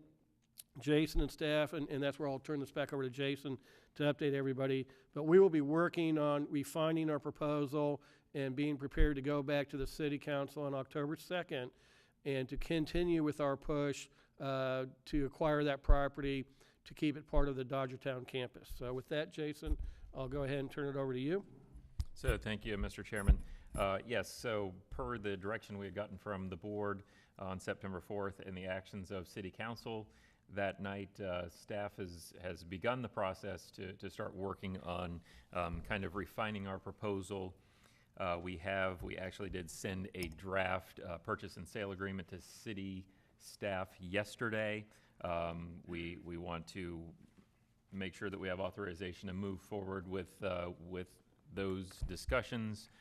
Jason and staff, and that's where I'll turn this back over to Jason to update everybody, but we will be working on refining our proposal and being prepared to go back to the city council on October 2nd and to continue with our push to acquire that property to keep it part of the Dodgertown campus. So with that, Jason, I'll go ahead and turn it over to you. So thank you, Mr. Chairman. Yes, so per the direction we had gotten from the board on September 4th and the actions of City Council, that night staff has begun the process to start working on kind of refining our proposal. We actually did send a draft purchase and sale agreement to city staff yesterday. We want to make sure that we have authorization to move forward with those discussions.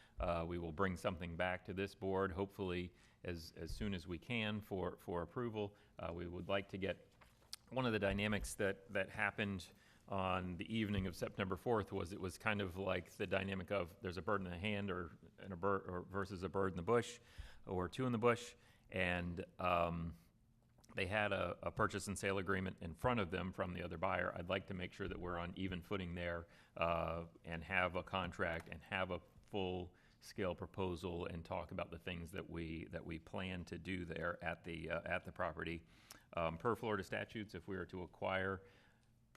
We will bring something back to this board, hopefully as soon as we can for approval. We would like to get one of the dynamics that happened on the evening of September 4th was it was kind of like the dynamic of there's a bird in the hand or versus a bird in the bush or two in the bush, and they had a purchase and sale agreement in front of them from the other buyer. I'd like to make sure that we're on even footing there and have a contract and have a full-scale proposal and talk about the things that we plan to do there at the property. Per Florida statutes, if we are to acquire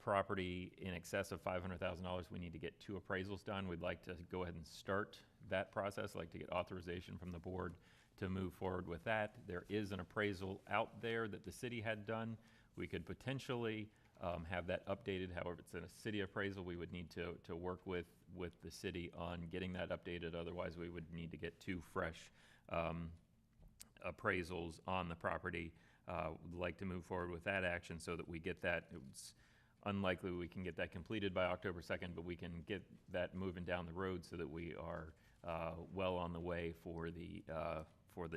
property in excess of $500,000, we need to get 2 appraisals done. We'd like to go ahead and start that process. I'd like to get authorization from the board to move forward with that. There is an appraisal out there that the city had done. We could potentially have that updated. However, it's a city appraisal. We would need to work with the city on getting that updated. Otherwise, we would need to get 2 fresh appraisals on the property. Would like to move forward with that action so that we get that. It's unlikely we can get that completed by October 2nd, but we can get that moving down the road so that we are well on the way for the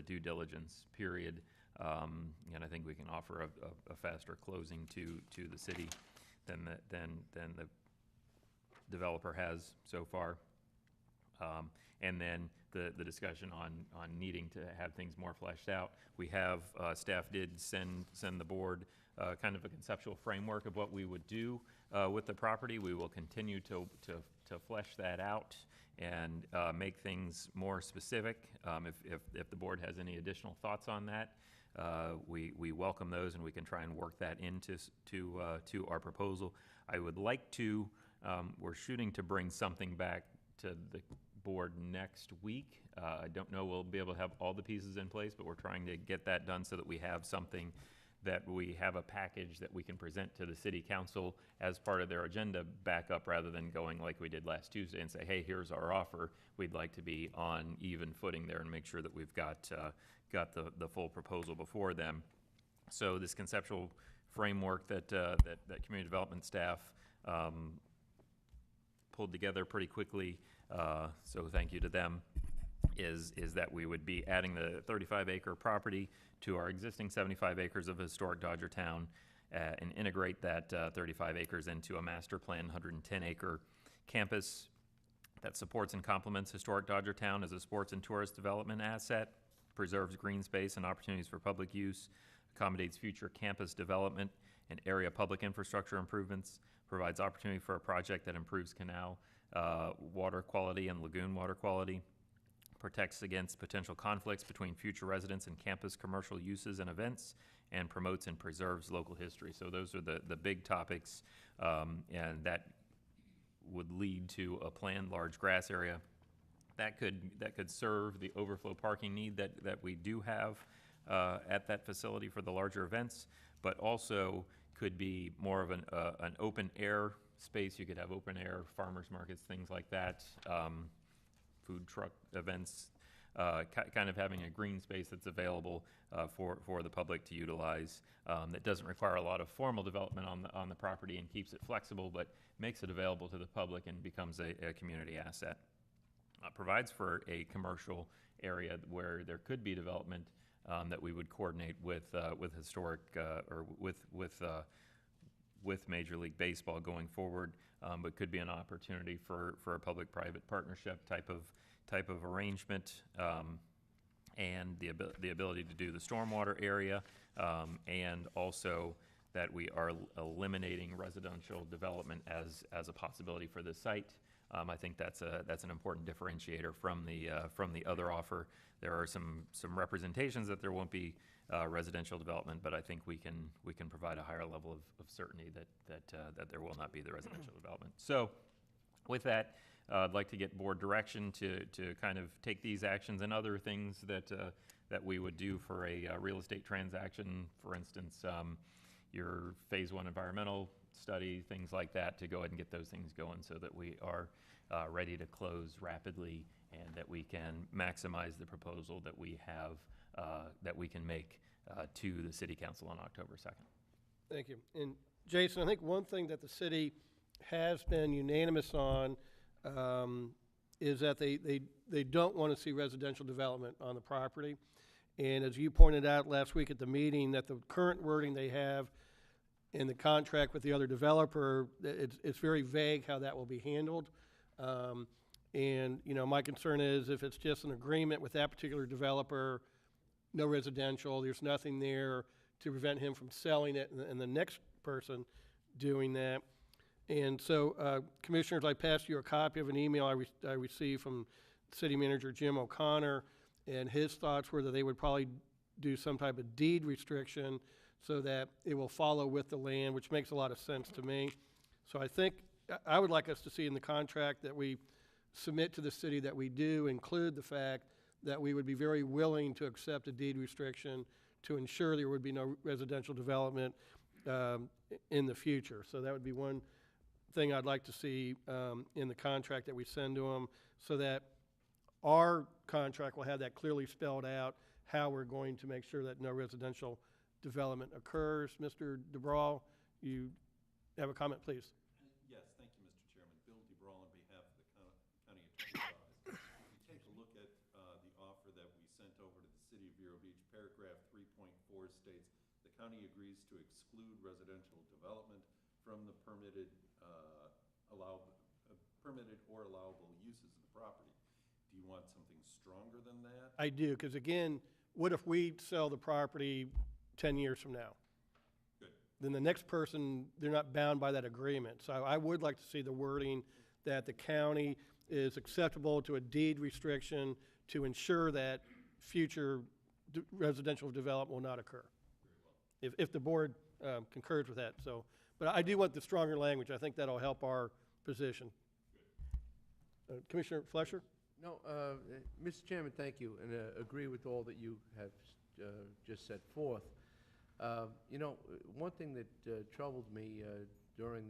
due diligence period. And I think we can offer a faster closing to the city than the developer has so far. And then the discussion on needing to have things more fleshed out. We have, staff did send the board kind of a conceptual framework of what we would do with the property. We will continue to flesh that out and make things more specific. If the board has any additional thoughts on that, we welcome those, and we can try and work that into to our proposal. I would like to, we're shooting to bring something back to the board next week. I don't know we'll be able to have all the pieces in place, but we're trying to get that done so that we have something, that we have a package that we can present to the city council as part of their agenda backup, rather than going like we did last Tuesday and say, hey, here's our offer. We'd like to be on even footing there and make sure that we've got the full proposal before them. So this conceptual framework that community development staff pulled together pretty quickly, so thank you to them, is that we would be adding the 35-acre property to our existing 75 acres of historic Dodgertown, and integrate that 35 acres into a master plan 110-acre campus that supports and complements historic Dodgertown as a sports and tourist development asset, preserves green space and opportunities for public use, accommodates future campus development and area public infrastructure improvements, provides opportunity for a project that improves canal water quality and lagoon water quality, protects against potential conflicts between future residents and campus commercial uses and events, and promotes and preserves local history. So those are the big topics, and that would lead to a planned large grass area that could serve the overflow parking need that we do have at that facility for the larger events, but also could be more of an open air space. You could have open air farmers markets, things like that, food truck events, kind of having a green space that's available for the public to utilize, that doesn't require a lot of formal development on the property and keeps it flexible, but makes it available to the public and becomes a community asset. Provides for a commercial area where there could be development that we would coordinate with historic or with Major League Baseball going forward, but could be an opportunity for a public-private partnership type of arrangement, and the ability to do the stormwater area, and also that we are eliminating residential development as a possibility for this site. I think that's an important differentiator from the other offer. There are some representations that there won't be residential development, but I think we can provide a higher level of certainty that there will not be the residential development. So, with that, I'd like to get board direction to kind of take these actions and other things that we would do for a real estate transaction. For instance, your phase 1 environmental study, things like that, to go ahead and get those things going so that we are ready to close rapidly and that we can maximize the proposal that we have, that we can make to the City Council on October 2nd. Thank you. And Jason, I think one thing that the city has been unanimous on is that they don't want to see residential development on the property. And as you pointed out last week at the meeting, that the current wording they have in the contract with the other developer, it's very vague how that will be handled. And, you know, my concern is if it's just an agreement with that particular developer, no residential, there's nothing there to prevent him from selling it and the next person doing that. And so, Commissioners, I passed you a copy of an email I received from City Manager Jim O'Connor, and his thoughts were that they would probably do some type of deed restriction so that it will follow with the land, which makes a lot of sense to me. So I think I would like us to see in the contract that we submit to the city that we do include the fact that we would be very willing to accept a deed restriction to ensure there would be no residential development in the future. So that would be one thing I'd like to see in the contract that we send to them, so that our contract will have that clearly spelled out, how we're going to make sure that no residential development occurs. Mr. DeBrawl, you have a comment, please. Yes, thank you, Mr. Chairman. Bill DeBrawl on behalf of the County Attorney's Office. If you take a look at the offer that we sent over to the City of Vero Beach, paragraph 3.4 states, the county agrees to exclude residential development from the permitted or allowable uses of the property. Do you want something stronger than that? I do, because again, what if we sell the property 10 years from now? Good. Then the next person, they're not bound by that agreement. So I would like to see the wording that the county is acceptable to a deed restriction to ensure that future residential development will not occur. If the board concurs with that, so, but I do want the stronger language. I think that'll help our position. Commissioner Flesher? No, Mr. Chairman, thank you, and agree with all that you have just set forth. You know, one thing that troubled me during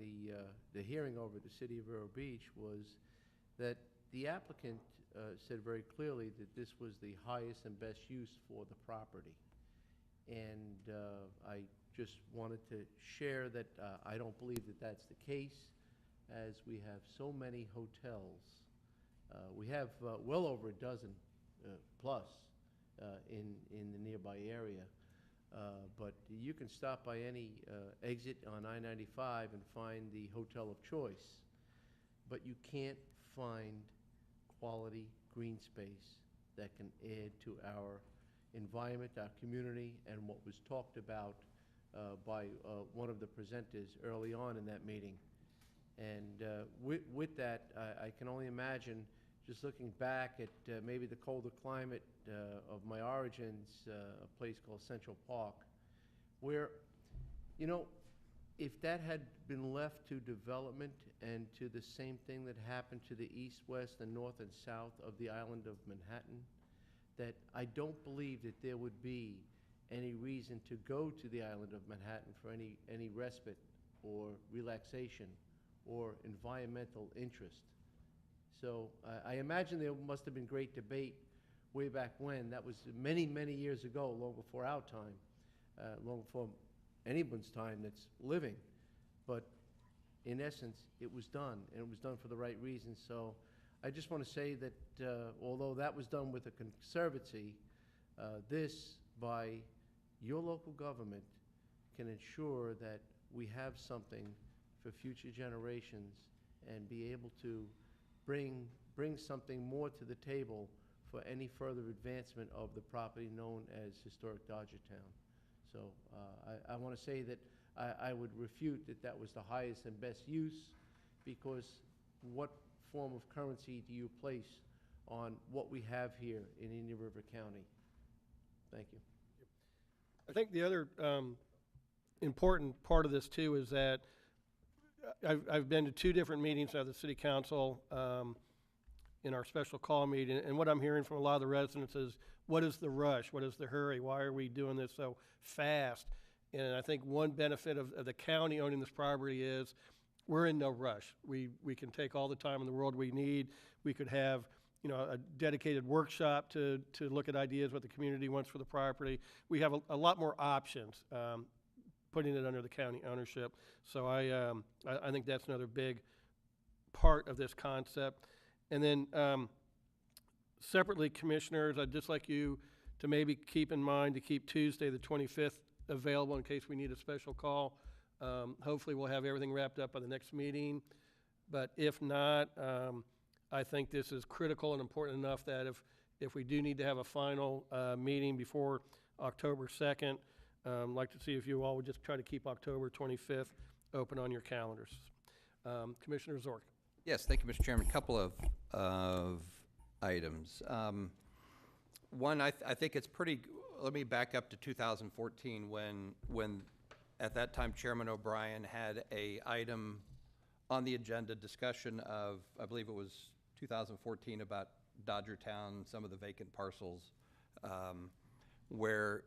the hearing over at the City of Vero Beach was that the applicant said very clearly that this was the highest and best use for the property. And I just wanted to share that I don't believe that that's the case, as we have so many hotels. We have well over a dozen plus in the nearby area. But you can stop by any exit on I-95 and find the hotel of choice, but you can't find quality green space that can add to our environment, our community, and what was talked about by one of the presenters early on in that meeting. And with that, I can only imagine, just looking back at maybe the colder climate of my origins, a place called Central Park, where, you know, if that had been left to development and to the same thing that happened to the east, west, and north and south of the island of Manhattan, that I don't believe that there would be any reason to go to the island of Manhattan for any respite or relaxation or environmental interest. So I imagine there must have been great debate way back when. That was many, many years ago, long before our time, long before anyone's time that's living. But in essence, it was done, and it was done for the right reasons. So I just want to say that although that was done with a conservancy, this, by your local government, can ensure that we have something for future generations and be able to bring something more to the table for any further advancement of the property known as Historic Dodgertown. So I want to say that I would refute that that was the highest and best use, because what form of currency do you place on what we have here in Indian River County? Thank you. I think the other important part of this too is that I've been to 2 different meetings of the City Council in our special call meeting, and what I'm hearing from a lot of the residents is, what is the rush? What is the hurry? Why are we doing this so fast? And I think one benefit of the county owning this property is we're in no rush. We can take all the time in the world we need. We could have, you know, a dedicated workshop to look at ideas, what the community wants for the property. We have a lot more options putting it under the county ownership. So I think that's another big part of this concept. And then separately, commissioners, I'd just like you to maybe keep in mind to keep Tuesday the 25th available in case we need a special call. Hopefully we'll have everything wrapped up by the next meeting. But if not, I think this is critical and important enough that if we do need to have a final meeting before October 2nd, I'd like to see if you all would just try to keep October 25th open on your calendars. Commissioner Zork. Yes, thank you, Mr. Chairman. A couple of items. One, I think it's pretty, let me back up to 2014 when at that time Chairman O'Brien had a item on the agenda, discussion of, I believe it was 2014, about Dodgertown, some of the vacant parcels, where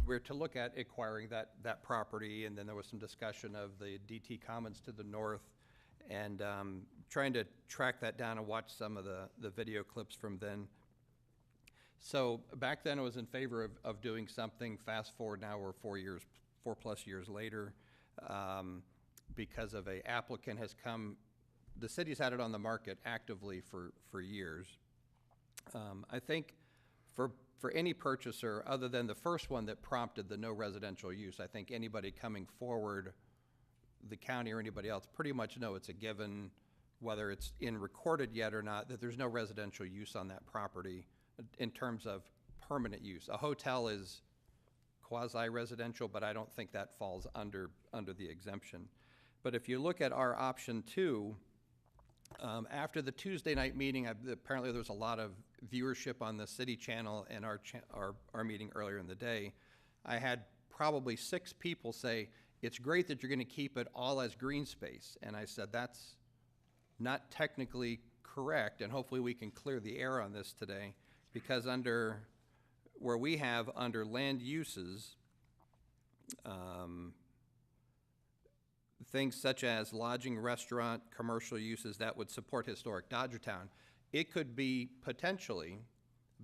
we're to look at acquiring that property, and then there was some discussion of the DT Commons to the north, and trying to track that down and watch some of the video clips from then. So back then I was in favor of doing something. Fast forward now, we're 4+ years later, because of a applicant has come. The city's had it on the market actively for years. I think for any purchaser, other than the first one that prompted the no residential use, I think anybody coming forward, the county or anybody else, pretty much know it's a given, whether it's in recorded yet or not, that there's no residential use on that property in terms of permanent use. A hotel is quasi-residential, but I don't think that falls under the exemption. But if you look at our option 2, After the Tuesday night meeting, apparently there was a lot of viewership on the city channel and our meeting earlier in the day. I had probably 6 people say, it's great that you're going to keep it all as green space. And I said, that's not technically correct, and hopefully we can clear the air on this today, because where we have under land uses, things such as lodging, restaurant, commercial uses that would support historic Dodgertown, it could be potentially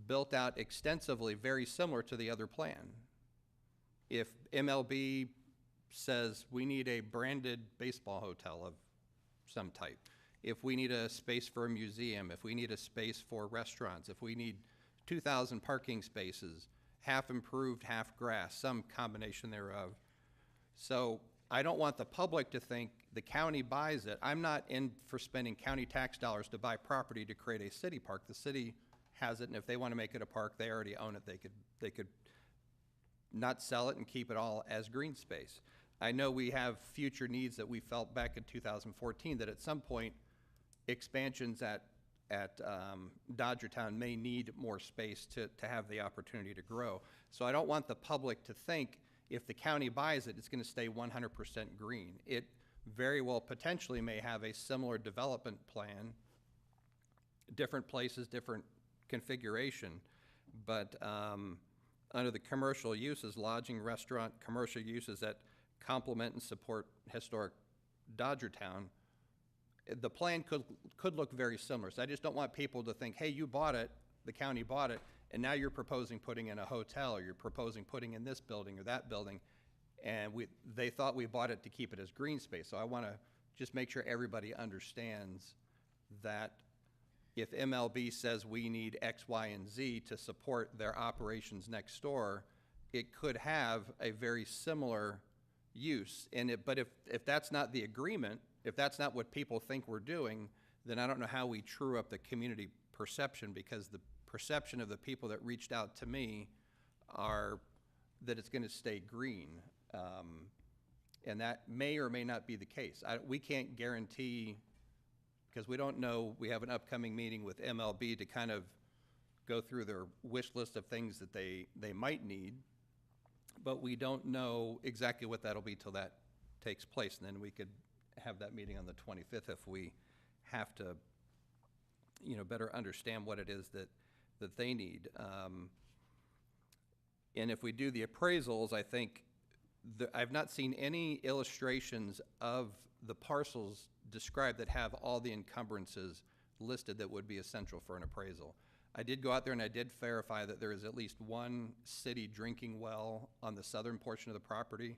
built out extensively, very similar to the other plan. If MLB says we need a branded baseball hotel of some type, if we need a space for a museum, if we need a space for restaurants, if we need 2,000 parking spaces, half improved, half grass, some combination thereof. So I don't want the public to think the county buys it. I'm not in for spending county tax dollars to buy property to create a city park. The city has it, and if they want to make it a park, they already own it. They could not sell it and keep it all as green space. I know we have future needs that we felt back in 2014 that at some point expansions at Dodgertown may need more space to have the opportunity to grow. So I don't want the public to think if the county buys it, it's going to stay 100% green. It very well potentially may have a similar development plan, different places, different configuration, but under the commercial uses, lodging, restaurant, commercial uses that complement and support historic Dodgertown, the plan could look very similar. So I just don't want people to think, hey, you bought it, the county bought it, and now you're proposing putting in a hotel, or you're proposing putting in this building or that building, and they thought we bought it to keep it as green space. So I want to just make sure everybody understands that if MLB says we need X, Y, and Z to support their operations next door, it could have a very similar use. But if that's not the agreement, if that's not what people think we're doing, then I don't know how we true up the community perception, because the perception of the people that reached out to me are that it's going to stay green. And that may or may not be the case. We can't guarantee, because we don't know. We have an upcoming meeting with MLB to kind of go through their wish list of things that they might need, but we don't know exactly what that'll be till that takes place. And then we could have that meeting on the 25th if we have to, better understand what it is that they need. And if we do the appraisals, I think I've not seen any illustrations of the parcels described that have all the encumbrances listed that would be essential for an appraisal. I did go out there and I did verify that there is at least one city drinking well on the southern portion of the property.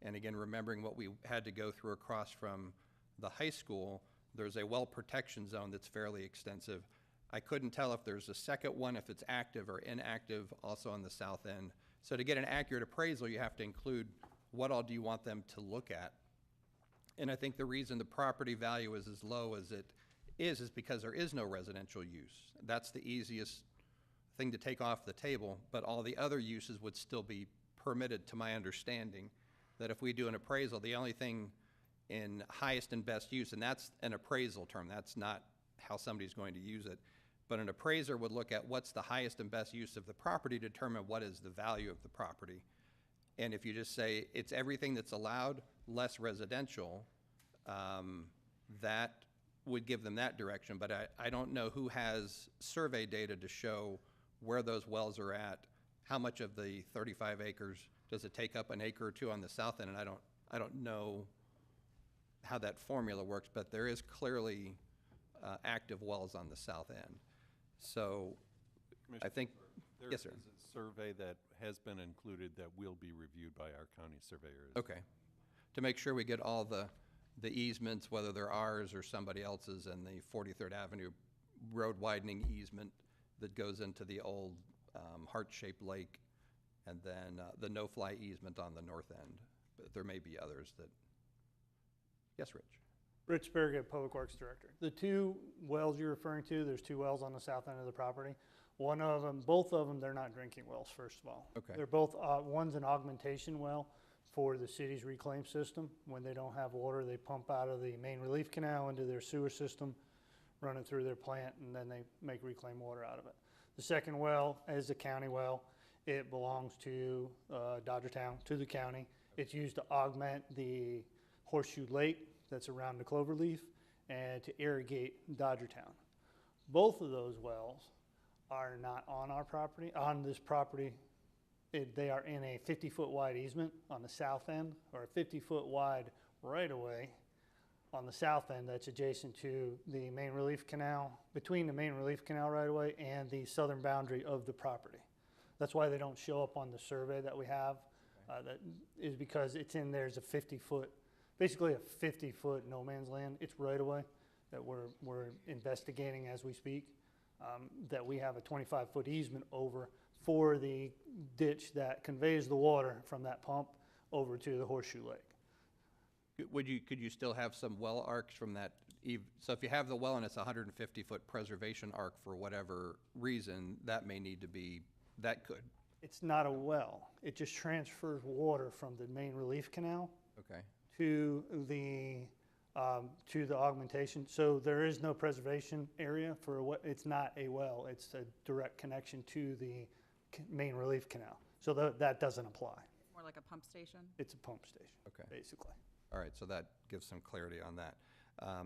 And again, remembering what we had to go through across from the high school, there's a well protection zone that's fairly extensive. I couldn't tell if there's a second one, if it's active or inactive, also on the south end. So to get an accurate appraisal, you have to include what all do you want them to look at. And I think the reason the property value is as low as it is because there is no residential use. That's the easiest thing to take off the table, but all the other uses would still be permitted, to my understanding, that if we do an appraisal, the only thing in highest and best use, and that's an appraisal term, that's not how somebody's going to use it, but an appraiser would look at what's the highest and best use of the property to determine what is the value of the property. And if you just say it's everything that's allowed, less residential, that would give them that direction. But I don't know who has survey data to show where those wells are at, how much of the 35 acres does it take up, an acre or two on the south end, and I don't know how that formula works, but there is clearly active wells on the south end. So I think, yes, sir. There is a survey that has been included that will be reviewed by our county surveyors. Okay. To make sure we get all the easements, whether they're ours or somebody else's, and the 43rd Avenue road widening easement that goes into the old heart-shaped lake, and then the no-fly easement on the north end. But there may be others that, yes, Rich? Rich Berget, Public Works Director. The two wells you're referring to, there's two wells on the south end of the property. One of them, both of them, they're not drinking wells, first of all. Okay. They're both, one's an augmentation well for the city's reclaim system. When they don't have water, they pump out of the main relief canal into their sewer system run it through their plant, and then they make reclaimed water out of it. The second well is a county well. It belongs to Dodgertown, to the county. It's used to augment the horseshoe lake that's around the cloverleaf and to irrigate Dodgertown. Both of those wells are not on our property. On this property, they are in a 50-foot wide easement on the south end, or a 50-foot wide right-of-way on the south end that's adjacent to the main relief canal, between the main relief canal right-of-way and the southern boundary of the property. That's why they don't show up on the survey that we have. That is because it's in there's a 50-foot, basically a 50-foot no man's land. It's right-of-way that we're investigating as we speak, that we have a 25-foot easement over for the ditch that conveys the water from that pump over to the horseshoe lake. Could you still have some well arcs from that? So if you have the well and it's a 150-foot preservation arc for whatever reason, that may need to be, that could. It's not a well. It just transfers water from the main relief canal Okay. to the augmentation. So there is no preservation area for what, it's not a well. It's a direct connection to the main relief canal. So that doesn't apply. More like a pump station? It's a pump station, Okay. basically. All right, so that gives some clarity on that.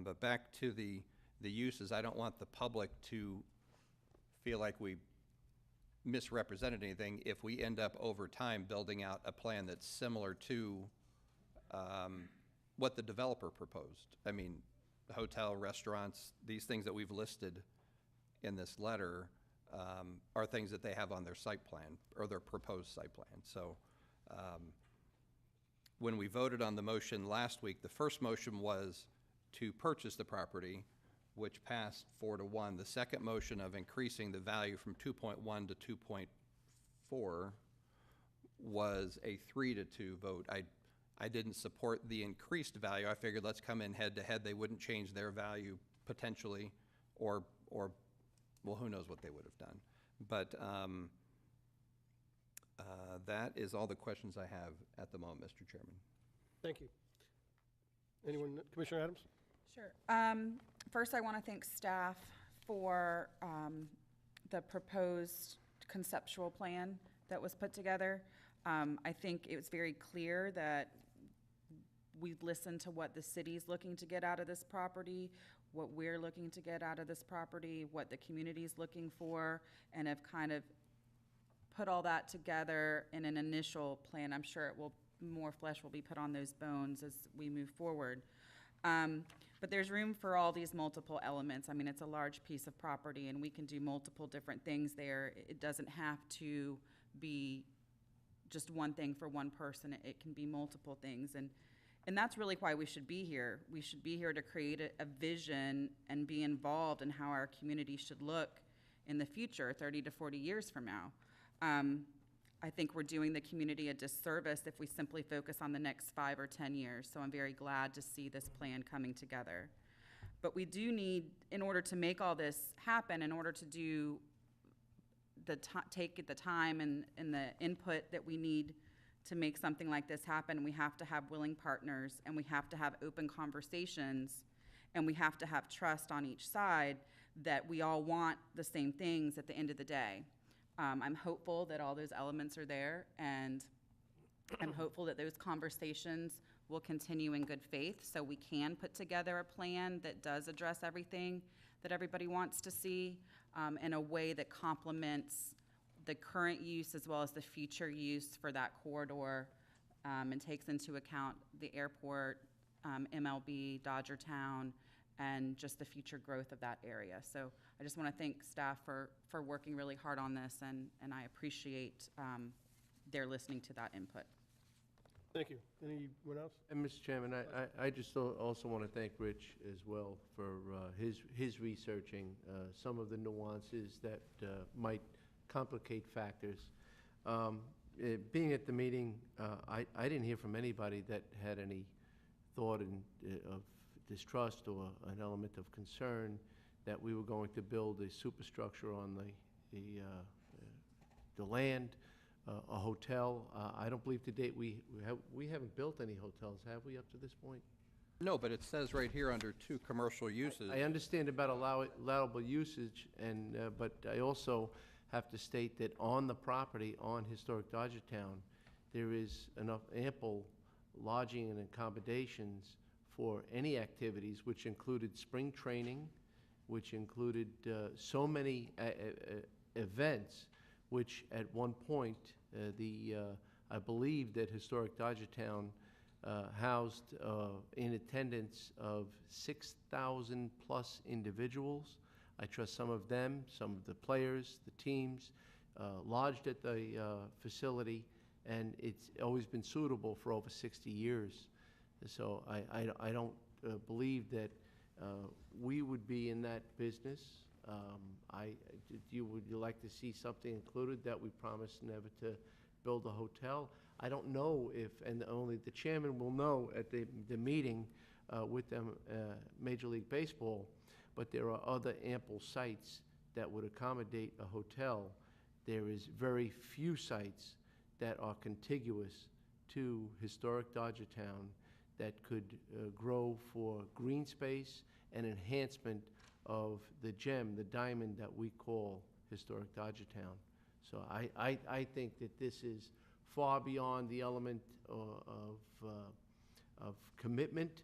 But back to the uses, I don't want the public to feel like we misrepresented anything if we end up over time building out a plan that's similar to what the developer proposed. I mean, hotel, restaurants, these things that we've listed in this letter are things that they have on their site plan or their proposed site plan. So when we voted on the motion last week, the first motion was to purchase the property, which passed 4-1. The second motion of increasing the value from 2.1 to 2.4 was a 3-2 vote. I didn't support the increased value. I figured let's come in head to head. They wouldn't change their value potentially, or well, who knows what they would have done. But that is all the questions I have at the moment, Mr. Chairman. Thank you. Anyone, Commissioner Adams? Sure. First, I want to thank staff for the proposed conceptual plan that was put together. I think it was very clear that we listened to what the city's looking to get out of this property, what we're looking to get out of this property, what the community's looking for, and have kind of put all that together in an initial plan. I'm sure more flesh will be put on those bones as we move forward. But there's room for all these multiple elements. I mean, it's a large piece of property, and we can do multiple different things there. It doesn't have to be just one thing for one person. It can be multiple things. And that's really why we should be here. We should be here to create a vision and be involved in how our community should look in the future, 30 to 40 years from now. I think we're doing the community a disservice if we simply focus on the next 5 or 10 years. So I'm very glad to see this plan coming together. But we do need, in order to make all this happen, in order to do take the time and the input that we need to make something like this happen, we have to have willing partners, and we have to have open conversations, and we have to have trust on each side that we all want the same things at the end of the day. I'm hopeful that all those elements are there, and I'm hopeful that those conversations will continue in good faith so we can put together a plan that does address everything that everybody wants to see in a way that complements the current use as well as the future use for that corridor, and takes into account the airport, MLB, Dodgertown, and just the future growth of that area. So I just want to thank staff for working really hard on this, and I appreciate their listening to that input. Thank you. Anyone else? And Mr. Chairman, I just also want to thank Rich as well for his researching some of the nuances that might complicate factors. Being at the meeting, I didn't hear from anybody that had any thought of distrust or an element of concern that we were going to build a superstructure on the land, a hotel. I don't believe to date we haven't built any hotels, have we, up to this point? No, but it says right here under 2 commercial uses. I understand about allowable usage, and, but I also have to state that on the property on historic Dodgertown, there is enough ample lodging and accommodations for any activities, which included spring training, which included so many events, which at one point, I believe that historic Dodgertown housed in attendance of 6,000 plus individuals. I trust some of them, some of the players, the teams, lodged at the facility, and it's always been suitable for over 60 years. So I don't believe that we would be in that business. Would you like to see something included that we promised never to build a hotel? I don't know if, and only the chairman will know at the meeting with them, Major League Baseball, but there are other ample sites that would accommodate a hotel. There is very few sites that are contiguous to historic Dodgertown that could grow for green space and enhancement of the gem, the diamond that we call historic Dodgertown. So I think that this is far beyond the element of commitment,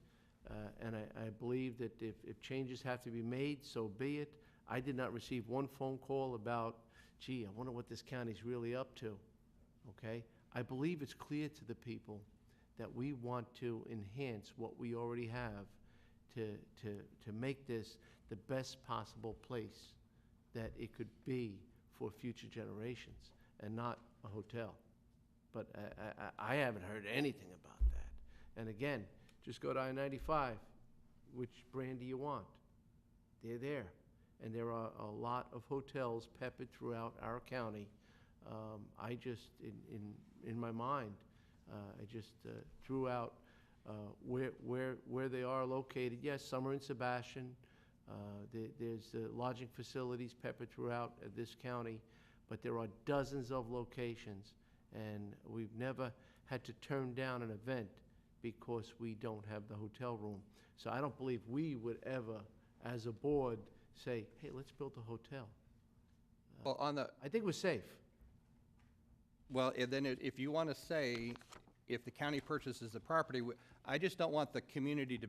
and I believe that if changes have to be made, so be it. I did not receive one phone call about, gee, I wonder what this county's really up to, okay? I believe it's clear to the people that we want to enhance what we already have to make this the best possible place that it could be for future generations, and not a hotel. But I haven't heard anything about that. And again, just go to I-95. Which brand do you want? They're there. And there are a lot of hotels peppered throughout our county. I just, in my mind, I just threw out where they are located. Yes, some are in Sebastian. There's lodging facilities peppered throughout this county, but there are dozens of locations, and we've never had to turn down an event because we don't have the hotel room. So I don't believe we would ever, as a board, say, hey, let's build a hotel. Well, I think we're safe. Well, and then if you want to say, if the county purchases the property, I just don't want the community to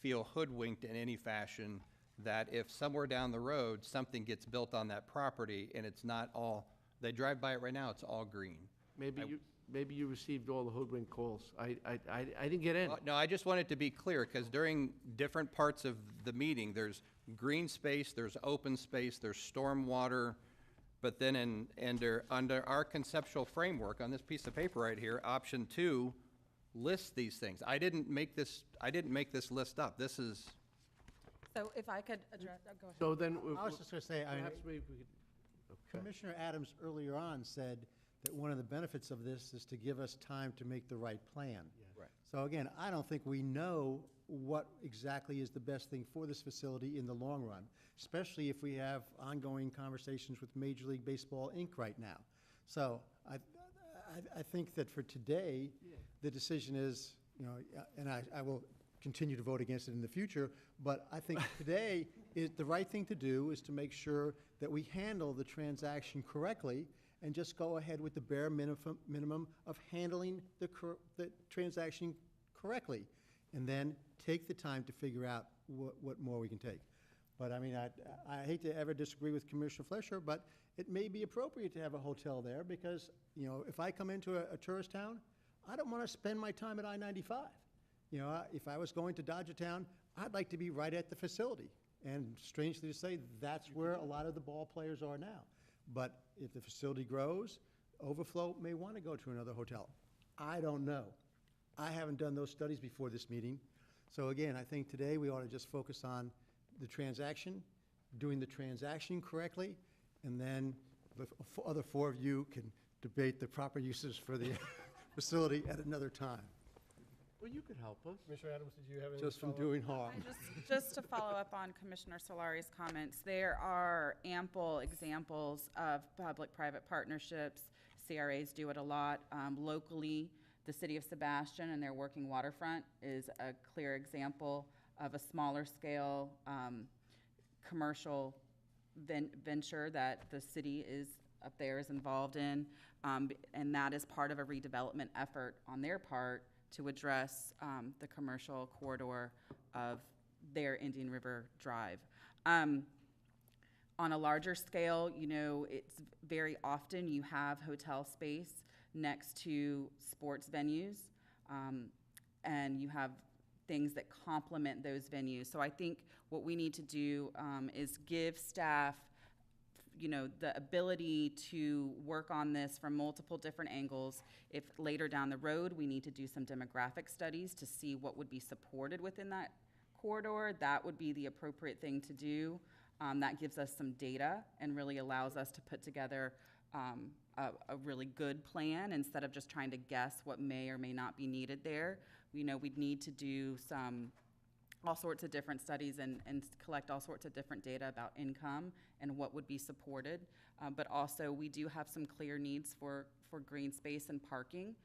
feel hoodwinked in any fashion, that if somewhere down the road, something gets built on that property and it's not all, they drive by it right now, it's all green. Maybe you received all the hoodwink calls. I didn't get in. No, I just wanted to be clear, because during different parts of the meeting, there's green space, there's open space, there's stormwater, but then under our conceptual framework on this piece of paper right here, option 2 lists these things. I didn't make this list up. This is. So if I could address, go ahead. So then, I was just going to say, perhaps we could. Okay. Commissioner Adams earlier on said that one of the benefits of this is to give us time to make the right plan. Right. So again, I don't think we know what exactly is the best thing for this facility in the long run, especially if we have ongoing conversations with Major League Baseball, Inc. right now. So I think that for today, the decision is, and I will continue to vote against it in the future, but I think today the right thing to do is to make sure that we handle the transaction correctly and just go ahead with the bare minimum of handling the transaction correctly, and then take the time to figure out what more we can take. But I mean, I hate to ever disagree with Commissioner Flesher, but it may be appropriate to have a hotel there because, if I come into a tourist town, I don't want to spend my time at I-95. If I was going to Dodgertown, I'd like to be right at the facility. And strangely to say, that's where a lot of the ball players are now. But if the facility grows, overflow may want to go to another hotel. I don't know. I haven't done those studies before this meeting. So again, I think today we ought to just focus on the transaction, doing the transaction correctly, and then the other 4 of you can debate the proper uses for the facility at another time. Well, you could help us. Commissioner Adams, did you have any? Just from doing harm. Just to follow up on Commissioner Solari's comments, there are ample examples of public-private partnerships. CRAs do it a lot locally. The city of Sebastian and their working waterfront is a clear example of a smaller scale commercial venture that the city is up there is involved in, and that is part of a redevelopment effort on their part to address the commercial corridor of their Indian River Drive. On a larger scale, you know, it's very often you have hotel space next to sports venues, and you have things that complement those venues. So I think what we need to do is give staff, you know, the ability to work on this from multiple different angles. If later down the road we need to do some demographic studies to see what would be supported within that corridor, that would be the appropriate thing to do. That gives us some data and really allows us to put together a really good plan instead of just trying to guess what may or may not be needed there. You know, we'd need to do all sorts of different studies and collect all sorts of different data about income and what would be supported. But also we do have some clear needs for green space and parking.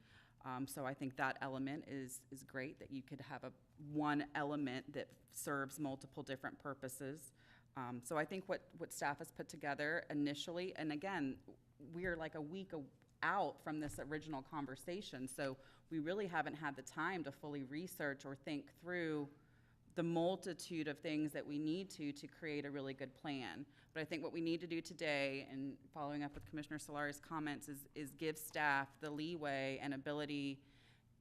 So I think that element is great, that you could have one element that serves multiple different purposes. So I think what staff has put together initially, and again, we're like a week out from this original conversation, so we really haven't had the time to fully research or think through the multitude of things that we need to create a really good plan. But I think what we need to do today, and following up with Commissioner Solari's comments, is give staff the leeway and ability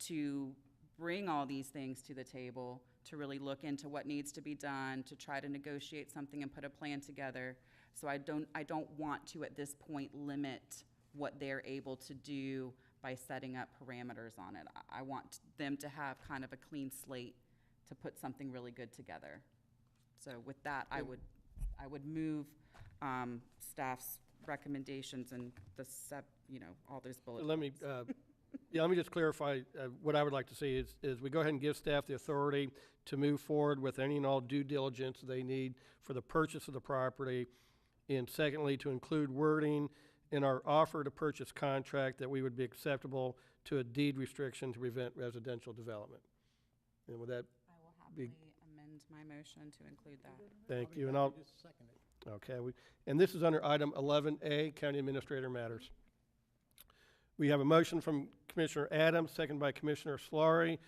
to bring all these things to the table, to really look into what needs to be done, to try to negotiate something and put a plan together. So I don't want to, at this point, limit what they're able to do by setting up parameters on it. I want them to have kind of a clean slate to put something really good together. So with that, I would move staff's recommendations and all those bullet Let me, let me just clarify, what I would like to see is we go ahead and give staff the authority to move forward with any and all due diligence they need for the purchase of the property. And secondly, to include wording in our offer to purchase contract that we would be acceptable to a deed restriction to prevent residential development. And with that, I will happily amend my motion to include that. thank you, and I'll, okay, and this is under item 11A, County Administrator Matters. We have a motion from Commissioner Adams, second by Commissioner Solari.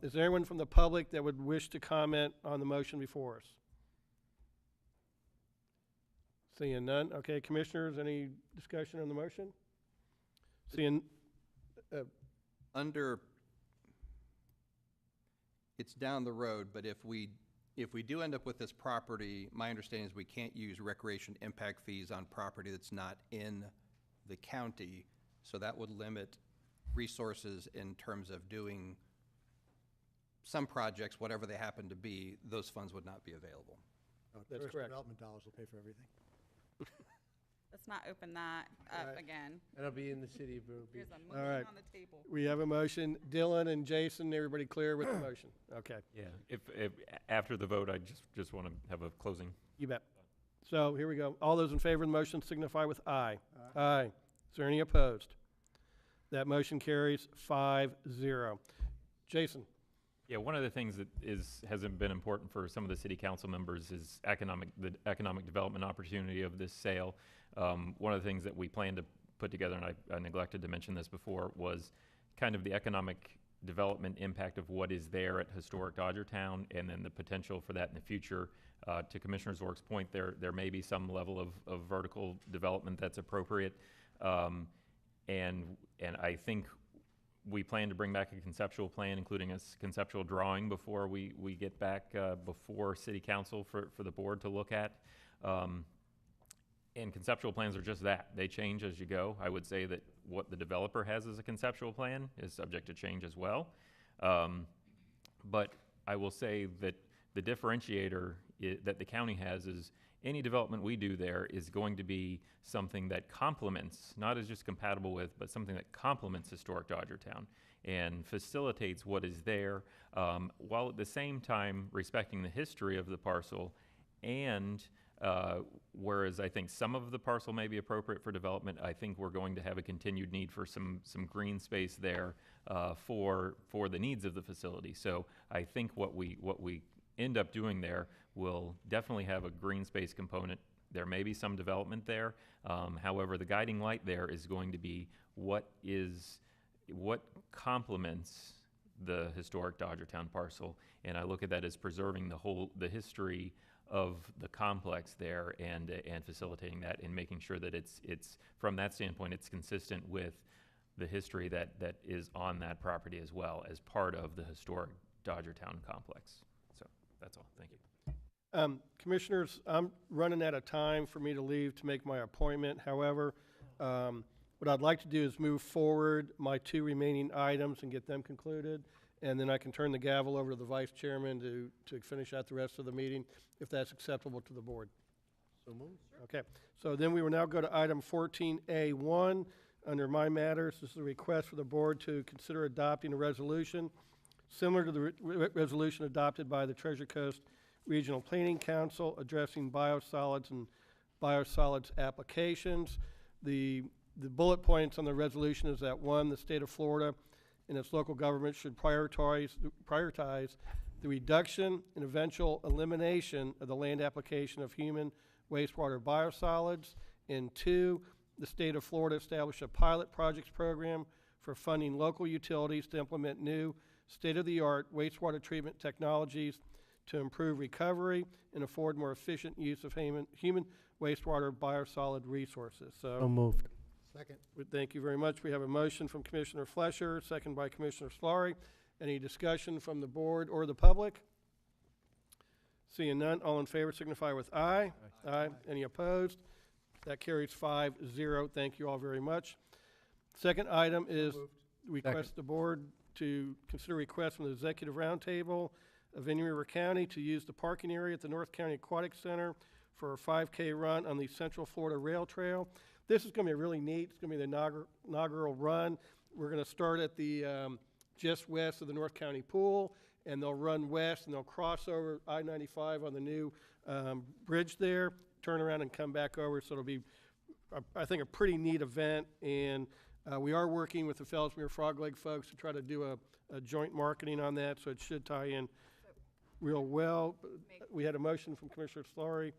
Is there anyone from the public that would wish to comment on the motion before us? Seeing none. Okay, Commissioners, any discussion on the motion? Seeing, it's down the road, but if we do end up with this property, my understanding is we can't use recreation impact fees on property that's not in the county, so that would limit resources in terms of doing some projects, whatever they happen to be. Those funds would not be available. That's Tourist correct. development dollars will pay for everything. Let's not open that up Right. again. That'll be in the city of Vero Beach. There's a All right. motion on the table. we have a motion. Dylan and Jason, everybody clear with the motion? Okay, Yeah, if after the vote, I just want to have a closing. you bet. So here we go. All those in favor of the motion signify with aye. Aye. Is there any opposed? That motion carries 5-0. Jason? Yeah, one of the things that hasn't been important for some of the city council members is the economic development opportunity of this sale. One of the things that we planned to put together, and I neglected to mention this before, was kind of the economic development impact of what is there at historic Dodgertown, and then the potential for that in the future. To Commissioner Zork's point, there may be some level of vertical development that's appropriate, and I think we plan to bring back a conceptual plan, including a conceptual drawing before we get back before City Council for the board to look at. And conceptual plans are just that. They change as you go. I would say that what the developer has as a conceptual plan is subject to change as well. But I will say that the differentiator that the county has is any development we do there is going to be something that complements, not as just compatible with, but something that complements historic Dodgertown and facilitates what is there, while at the same time respecting the history of the parcel and Whereas I think some of the parcel may be appropriate for development, I think we're going to have a continued need for some green space there for the needs of the facility. So I think what we end up doing there will definitely have a green space component. There may be some development there. However, the guiding light there is going to be what complements the historic Dodgertown parcel, and I look at that as preserving the history of the complex there and facilitating that and making sure that it's from that standpoint it's consistent with the history that is on that property as well as part of the historic Dodgertown complex. So that's all. Thank you. Commissioners, I'm running out of time for me to leave to make my appointment. However, what I'd like to do is move forward my 2 remaining items and get them concluded, and then I can turn the gavel over to the vice chairman to finish out the rest of the meeting, if that's acceptable to the board. So moved. Okay, so then we will now go to item 14A1 under My Matters. This is a request for the board to consider adopting a resolution similar to the resolution adopted by the Treasure Coast Regional Planning Council addressing biosolids and biosolids applications. The bullet points on the resolution is that 1, the state of Florida and its local government should prioritize the reduction and eventual elimination of the land application of human wastewater biosolids. And 2, the state of Florida establish a pilot projects program for funding local utilities to implement new state-of-the-art wastewater treatment technologies to improve recovery and afford more efficient use of human wastewater biosolid resources. So moved. Second. Thank you very much. We have a motion from Commissioner Flesher, second by Commissioner Solari. Any discussion from the board or the public? Seeing none, all in favor signify with aye. Aye. Any opposed? That carries 5-0. Thank you all very much. Second item is request the board to consider request from the Executive Roundtable of Indian River County to use the parking area at the North County Aquatic Center for a 5K run on the Central Florida Rail Trail. This is going to be really neat. It's going to be the inaugural run. We're going to start at the just west of the North County Pool, and they'll run west, and they'll cross over I-95 on the new bridge there, turn around and come back over. So it'll be, I think, a pretty neat event. And we are working with the Fellsmere Frog Leg folks to try to do a joint marketing on that, so it should tie in real well. We had a motion from Commissioner Solari,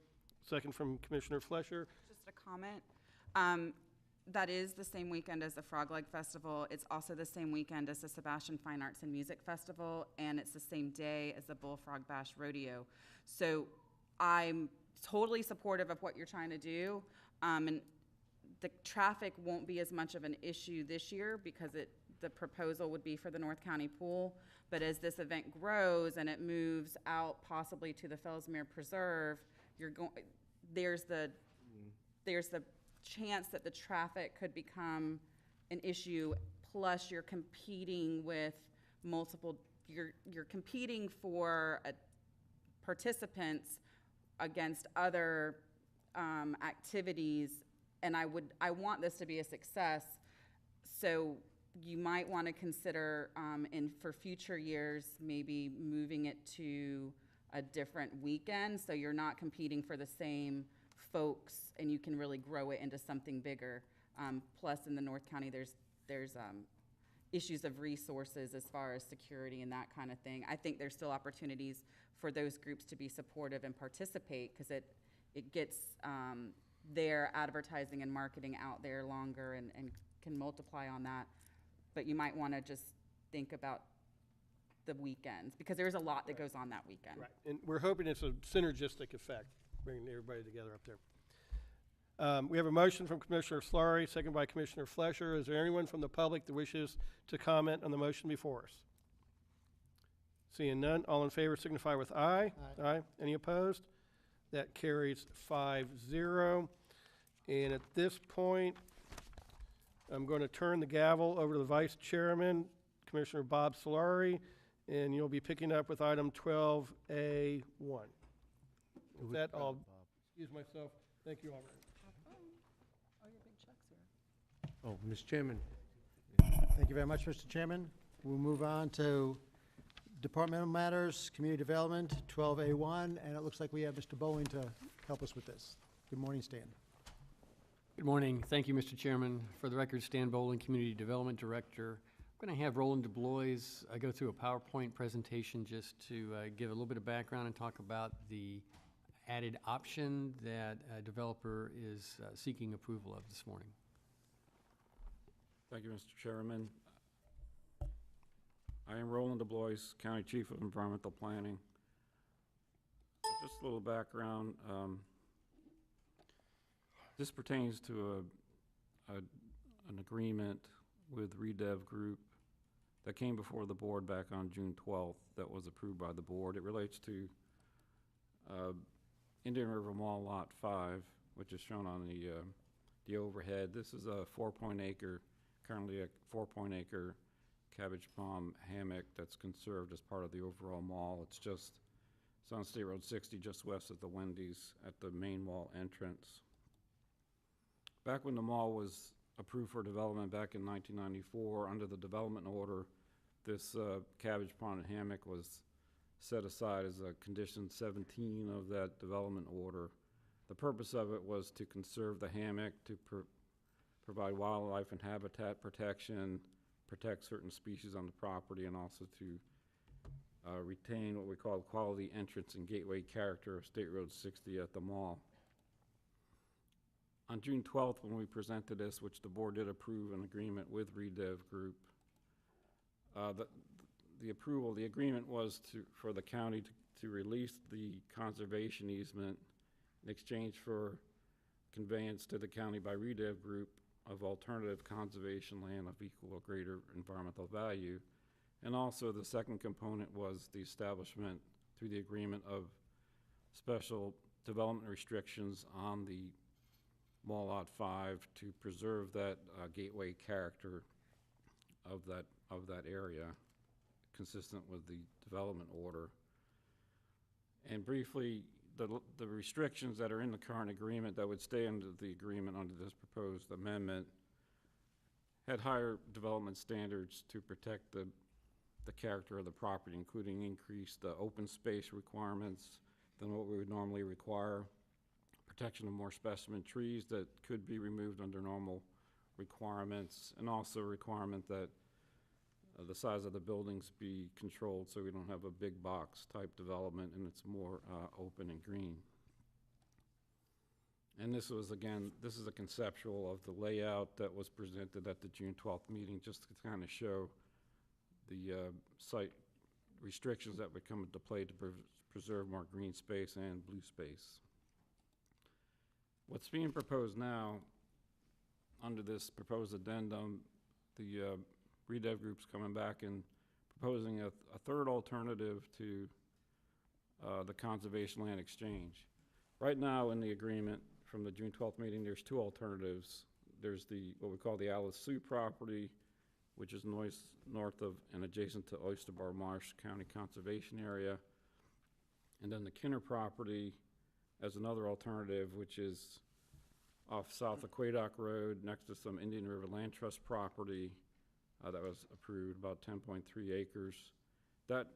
second from Commissioner Flesher. Just a comment. That is the same weekend as the Frog Leg Festival. It's also the same weekend as the Sebastian Fine Arts and Music Festival, and it's the same day as the Bullfrog Bash Rodeo. So I'm totally supportive of what you're trying to do, and the traffic won't be as much of an issue this year because the proposal would be for the North County Pool. But as this event grows and it moves out possibly to the Fellsmere Preserve, there's the chance that the traffic could become an issue. Plus, you're competing with multiple. You're competing for participants against other activities, and I want this to be a success. So you might want to consider for future years maybe moving it to a different weekend, so you're not competing for the same folks, and you can really grow it into something bigger. Plus, in the North County, there's issues of resources as far as security and that kind of thing. I think there's still opportunities for those groups to be supportive and participate because it gets their advertising and marketing out there longer and can multiply on that. But you might want to just think about the weekends because there's a lot that goes on that weekend. Right, and we're hoping it's a synergistic effect, bringing everybody together up there. We have a motion from Commissioner Solari, second by Commissioner Flesher. Is there anyone from the public that wishes to comment on the motion before us? Seeing none, all in favor signify with aye. Aye. Aye. Any opposed? That carries 5-0. And at this point, I'm going to turn the gavel over to the Vice Chairman, Commissioner Bob Solari, and you'll be picking up with item 12A1. With that, I'll excuse myself. Thank you all very much. Oh, your big check's here. Oh, Mr. Chairman. Thank you very much, Mr. Chairman. We'll move on to Departmental Matters, Community Development, 12A1, and it looks like we have Mr. Bowling to help us with this. Good morning, Stan. Good morning. Thank you, Mr. Chairman. For the record, Stan Bowling, Community Development Director. I'm going to have Roland DeBlois go through a PowerPoint presentation just to give a little bit of background and talk about the added option that a developer is seeking approval of this morning. Thank you, Mr. Chairman. I am Roland DeBlois, County Chief of Environmental Planning. Just a little background. This pertains to an agreement with Redev Group that came before the board back on June 12th that was approved by the board. It relates to Indian River Mall Lot 5, which is shown on the overhead. This is a currently a 4.acre cabbage palm hammock that's conserved as part of the overall mall. It's on State Road 60, just west of the Wendy's at the main mall entrance. Back when the mall was approved for development back in 1994, under the development order, this cabbage pond hammock was set aside as a condition 17 of that development order. The purpose of it was to conserve the hammock, to provide wildlife and habitat protection, protect certain species on the property, and also to retain what we call quality entrance and gateway character of State Road 60 at the mall. On June 12th, when we presented this, which the board did approve an agreement with Redev Group, the agreement was for the county to release the conservation easement in exchange for conveyance to the county by Redev Group of alternative conservation land of equal or greater environmental value. And also the second component was the establishment through the agreement of special development restrictions on the Mall Lot 5 to preserve that gateway character of that area, consistent with the development order. And briefly, the restrictions that are in the current agreement that would stay under the agreement under this proposed amendment had higher development standards to protect the character of the property, including increased open space requirements than what we would normally require, protection of more specimen trees that could be removed under normal requirements, and also a requirement that the size of the buildings be controlled so we don't have a big box type development and it's more open and green. And this is a conceptual of the layout that was presented at the June 12th meeting, just to kind of show the site restrictions that would come into play to preserve more green space and blue space. What's being proposed now under this proposed addendum, the Redev Group's coming back and proposing a third alternative to the conservation land exchange. Right now in the agreement from the June 12th meeting, there's two alternatives. There's what we call the Alice Sioux property, which is north of and adjacent to Oyster Bar Marsh County Conservation Area. And then the Kinner property as another alternative, which is off South Aqueduct Road next to some Indian River Land Trust property that was approved, about 10.3 acres. That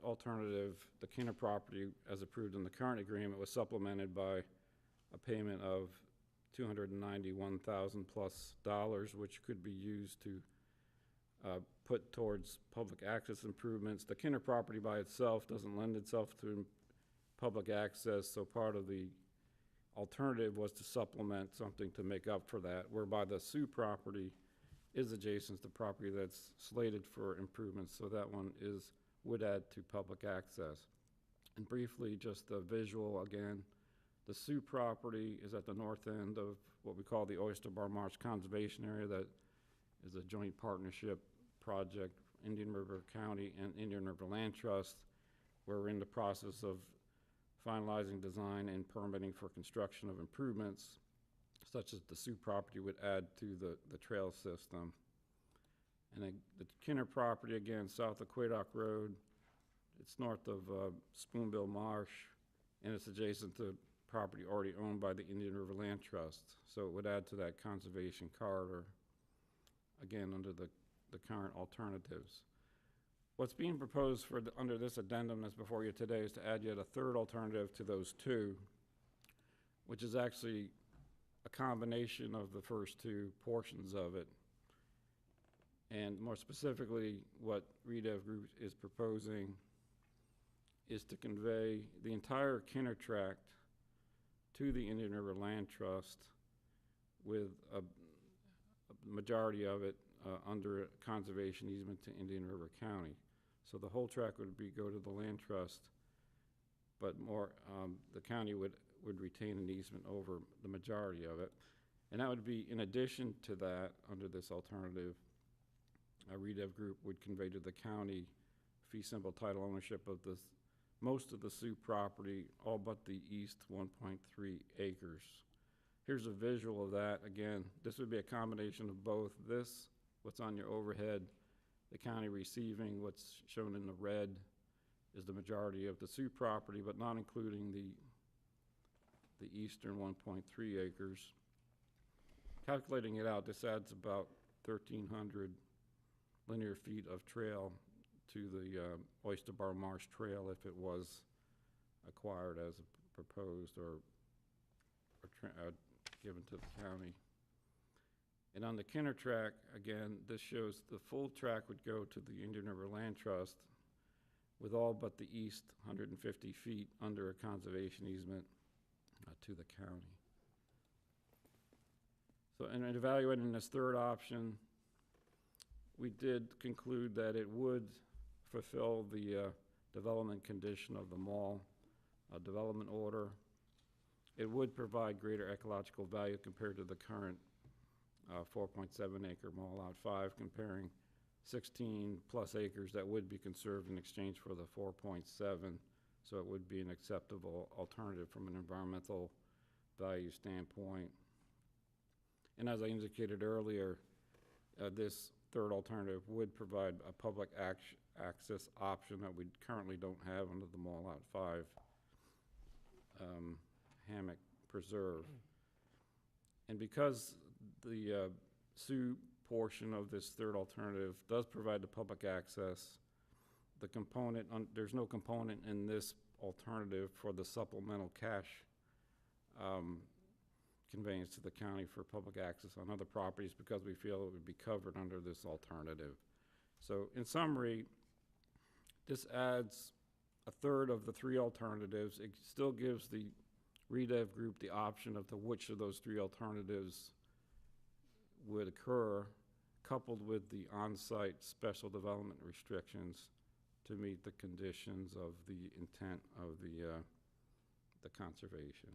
alternative, the Kinner property, as approved in the current agreement, was supplemented by a payment of $291,000 plus, which could be used to put towards public access improvements. The Kinner property by itself doesn't lend itself to public access, so part of the alternative was to supplement something to make up for that, whereby the Sioux property is adjacent to property that's slated for improvements, so that one would add to public access. And briefly, just the visual again, the Sioux property is at the north end of what we call the Oyster Bar Marsh Conservation Area. That is a joint partnership project, Indian River County and Indian River Land Trust, where we're in the process of finalizing design and permitting for construction of improvements, such as the Sioux property would add to the trail system. And the Kinner property, again, South Aqueduct Road, it's north of Spoonbill Marsh, and it's adjacent to property already owned by the Indian River Land Trust. So it would add to that conservation corridor, again, under the current alternatives. What's being proposed for, under this addendum that's before you today is to add yet a third alternative to those two, which is actually a combination of the first two portions of it. And more specifically, what REDEV Group is proposing is to convey the entire Kinner Tract to the Indian River Land Trust with a majority of it under a conservation easement to Indian River County. So the whole tract would go to the land trust, but more, the county would retain an easement over the majority of it. And that would be, in addition to that, under this alternative, REDEV Group would convey to the county fee simple title ownership of most of the Sioux property, all but the east 1.3 acres. Here's a visual of that. Again, this would be a combination of both this, what's on your overhead, the county receiving what's shown in the red is the majority of the Sioux property, but not including the eastern 1.3 acres. Calculating it out, this adds about 1,300 linear feet of trail to the Oyster Bar Marsh Trail if it was acquired as proposed or given to the county. And on the Kinner Tract, again, this shows the full tract would go to the Indian River Land Trust with all but the east 150 feet under a conservation easement to the county. So in evaluating this third option, we did conclude that it would fulfill the development condition of the mall development order. It would provide greater ecological value compared to the current 4.7 acre mall lot 5, comparing 16 plus acres that would be conserved in exchange for the 4.7. So it would be an acceptable alternative from an environmental value standpoint. And as I indicated earlier, this third alternative would provide a public access option that we currently don't have under the Mall Lot 5 Hammock Preserve. And because the Sioux portion of this third alternative does provide the public access, the component, there's no component in this alternative for the supplemental cash conveyance to the county for public access on other properties because we feel it would be covered under this alternative. So in summary, this adds a third of the three alternatives. It still gives the REDEV Group the option of which of those three alternatives would occur, coupled with the on-site special development restrictions to meet the conditions of the intent of the conservation.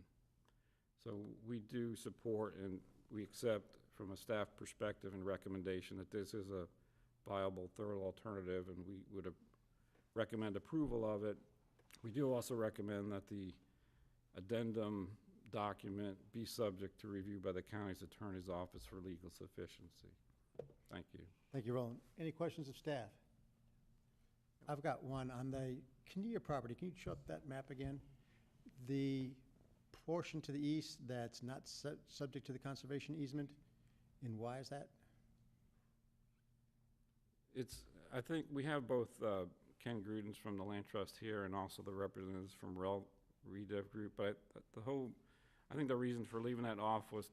So we do support and we accept from a staff perspective and recommendation that this is a viable third alternative, and we would recommend approval of it. We do also recommend that the addendum document be subject to review by the county's attorney's office for legal sufficiency. Thank you. Thank you, Roland. Any questions of staff? I've got one on the Kinnear property. Can you show up that map again? The portion to the east that's not subject to the conservation easement, and why is that? I think we have both Ken Grudens from the Land Trust here and also the representatives from REDEV Group, but I think the reason for leaving that off was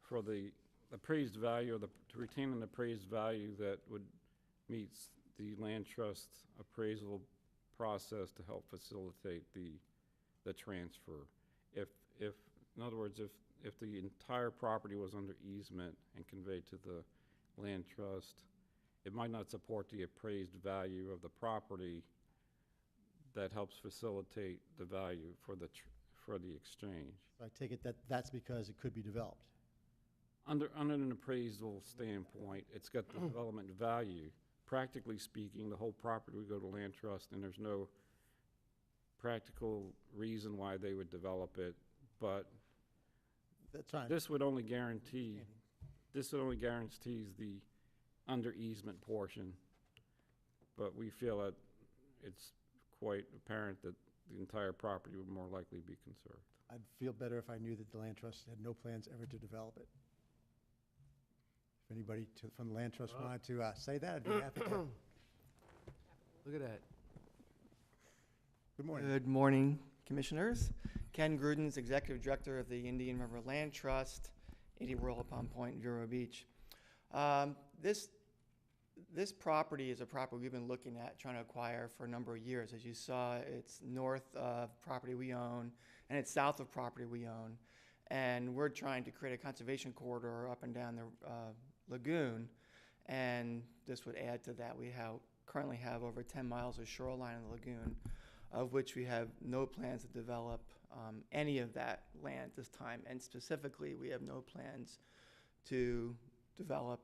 for the appraised value, or to retain an appraised value that would meet the Land Trust appraisal process to help facilitate the transfer. If in other words, if the entire property was under easement and conveyed to the Land Trust, it might not support the appraised value of the property that helps facilitate the value for the exchange. I take it that that's because it could be developed. Under an appraisal standpoint, it's got the development value. Practically speaking, the whole property would go to Land Trust, and there's no practical reason why they would develop it, but that's fine. This would only guarantees the under easement portion, but we feel that it's quite apparent that the entire property would more likely be conserved. I'd feel better if I knew that the Land Trust had no plans ever to develop it. If anybody from the Land Trust wanted to say that, I'd be happy to. Look at that. Good morning. Good morning, Commissioners. Ken Gruden's Executive Director of the Indian River Land Trust, 80 Royal Palm Point, Vero Beach. This property is a property we've been looking at trying to acquire for a number of years. As you saw, it's north of property we own, and it's south of property we own. And we're trying to create a conservation corridor up and down the lagoon, and this would add to that. We currently have over 10 miles of shoreline in the lagoon, of which we have no plans to develop any of that land at this time. And specifically, we have no plans to develop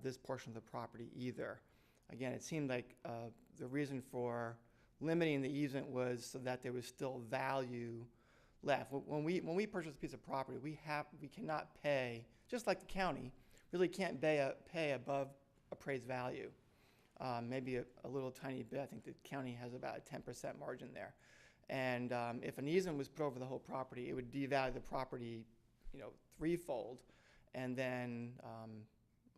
this portion of the property either. Again, it seemed like the reason for limiting the easement was so that there was still value left. When we purchase a piece of property, we cannot pay, just like the county, really can't pay above appraised value. Maybe a little tiny bit. I think the county has about a 10% margin there. And if an easement was put over the whole property, it would devalue the property, threefold. And then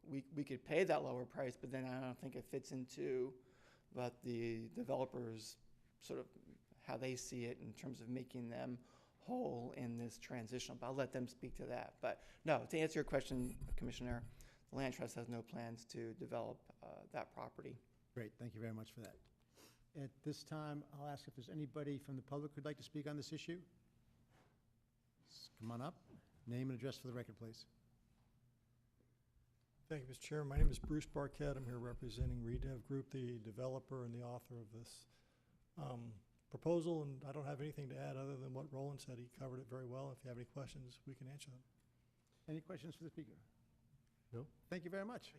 we could pay that lower price, but then I don't think it fits into what the developers sort of how they see it in terms of making them whole in this transition. But I'll let them speak to that. But no, to answer your question, Commissioner, the Land Trust has no plans to develop that property. Great, thank you very much for that. At this time, I'll ask if there's anybody from the public who'd like to speak on this issue. Come on up. Name and address for the record, please. Thank you, Mr. Chair. My name is Bruce Barquette. I'm here representing Redev Group, the developer and the author of this proposal, and I don't have anything to add other than what Roland said. He covered it very well. If you have any questions, we can answer them. Any questions for the speaker? No? Thank you very much.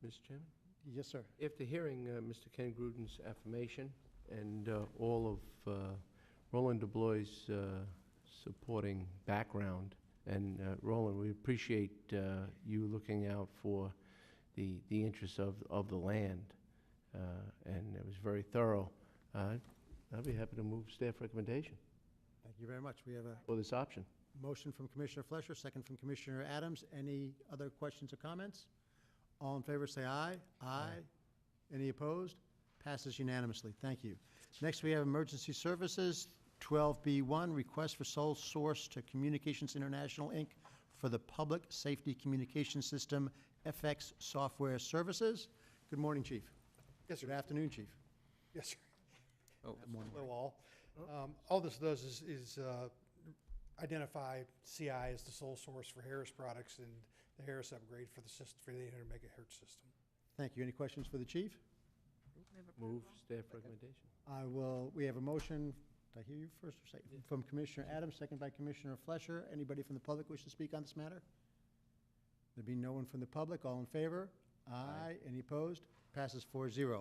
Mr. Chairman? Yes, sir. After hearing Mr. Ken Gruden's affirmation and all of Roland DeBlois' supporting background, and Roland, we appreciate you looking out for the interests of the land, and it was very thorough. I'll be happy to move staff recommendation Thank you very much. We have a for this option. motion from Commissioner Flesher, second from Commissioner Adams. Any other questions or comments? All in favor, say aye. Aye. Any opposed? Passes unanimously. Thank you. Next, we have Emergency Services, 12B1, request for sole source to Communications International, Inc. for the Public Safety Communication System FX Software Services. Good morning, Chief. Yes, sir. Good afternoon, Chief. Yes, sir. Good morning. Hello, all. All this does is identify CI as the sole source for Harris products and the Harris upgrade for the system, for the 800 megahertz system. Thank you. Any questions for the Chief? Move staff recommendation. We have a motion, did I hear you first or second? From Commissioner Adams, second by Commissioner Flesher. Anybody from the public wish to speak on this matter? There being no one from the public, all in favor? Aye. Any opposed? Passes 4-0.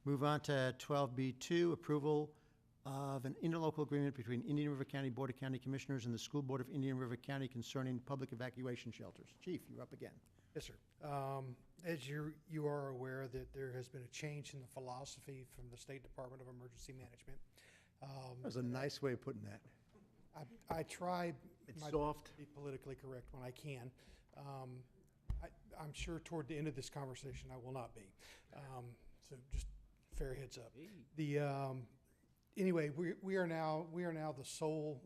Move on to 12B2, approval of an interlocal agreement between Indian River County Board of County Commissioners and the School Board of Indian River County concerning public evacuation shelters. Chief, you're up again. Yes, sir. As you are aware that there has been a change in the philosophy from the State Department of Emergency Management. That was a nice way of putting that. I try soft. to be politically correct when I can. I'm sure toward the end of this conversation I will not be. So just fair heads up. The anyway, we are now the sole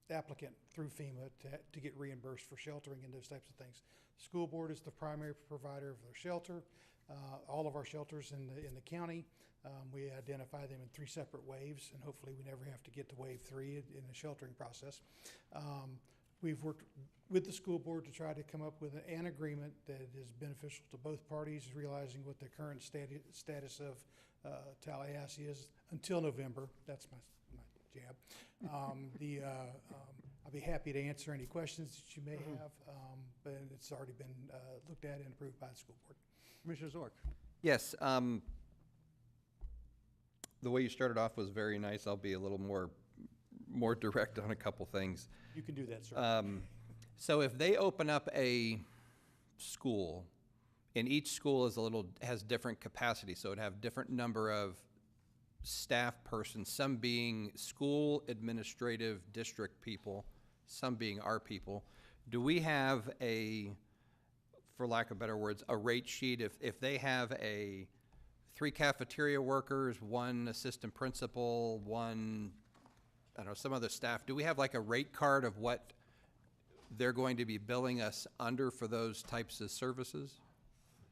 applicant through FEMA to get reimbursed for sheltering and those types of things. The school board is the primary provider of their shelter. All of our shelters in the county, we identify them in 3 separate waves, and hopefully we never have to get to wave 3 in the sheltering process. We've worked with the school board to try to come up with an agreement that is beneficial to both parties, realizing what the current status of Tallahassee is until November. That's my jab. I'll be happy to answer any questions that you may have, but it's already been looked at and approved by the school board. Commissioner Zork. Yes. The way you started off was very nice. I'll be a little more direct on a couple things. You can do that, sir. So if they open up a school, and each school has different capacity, so it'd have different number of staff persons, some being school administrative district people, some being our people. Do we have for lack of better words, a rate sheet? If they have a 3 cafeteria workers, 1 assistant principal, 1, I don't know, some other staff. Do we have like a rate card of what they're going to be billing us under for those types of services?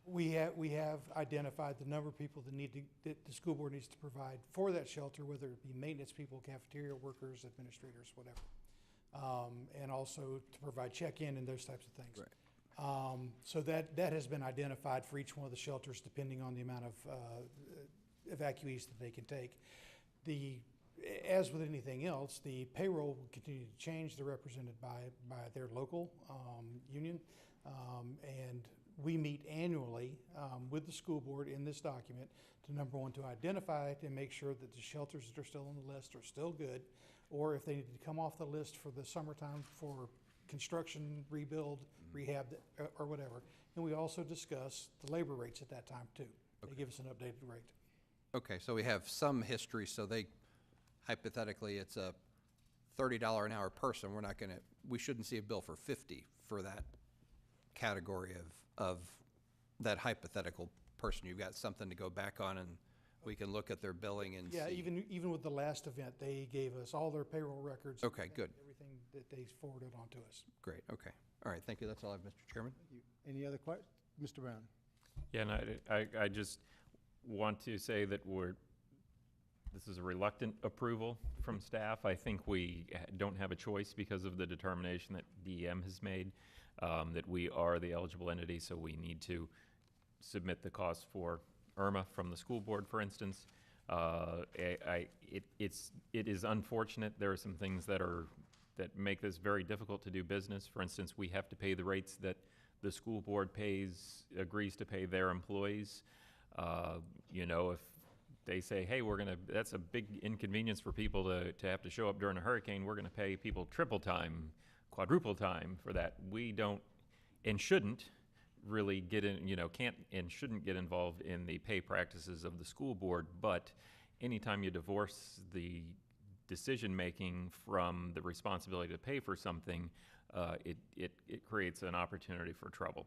We have identified the number of people that the school board needs to provide for that shelter, whether it be maintenance people, cafeteria workers, administrators, whatever. And also to provide check-in and those types of things. Right. So that has been identified for each one of the shelters, depending on the amount of evacuees that they can take. As with anything else, the payroll will continue to change. They're represented by their local union, and we meet annually with the school board in this document to, number one, to identify and make sure that the shelters that are still on the list are still good, or if they need to come off the list for the summertime for construction, rebuild, rehab, or whatever. And we also discuss the labor rates at that time too. They give us an updated rate. Okay, so we have some history, so hypothetically, it's a $30 an hour person. We shouldn't see a bill for 50 for that category of that hypothetical person. You've got something to go back on, and we can look at their billing and Yeah, see. even with the last event, they gave us all their payroll records. Okay, good. Everything that they forwarded on to us. Great, okay. All right, thank you. That's all I have, Mr. Chairman. Any other questions? Mr. Brown? Yeah, and I just want to say that this is a reluctant approval from staff. I think we don't have a choice because of the determination that DEM has made, that we are the eligible entity, so we need to submit the cost for IRMA from the school board, for instance. It is unfortunate. There are some things that make this very difficult to do business. For instance, we have to pay the rates that the school board agrees to pay their employees. If they say, hey, that's a big inconvenience for people to have to show up during a hurricane, we're gonna pay people triple time, quadruple time for that. We don't and shouldn't really get in, can't and shouldn't get involved in the pay practices of the school board, but anytime you divorce the decision-making from the responsibility to pay for something, it creates an opportunity for trouble.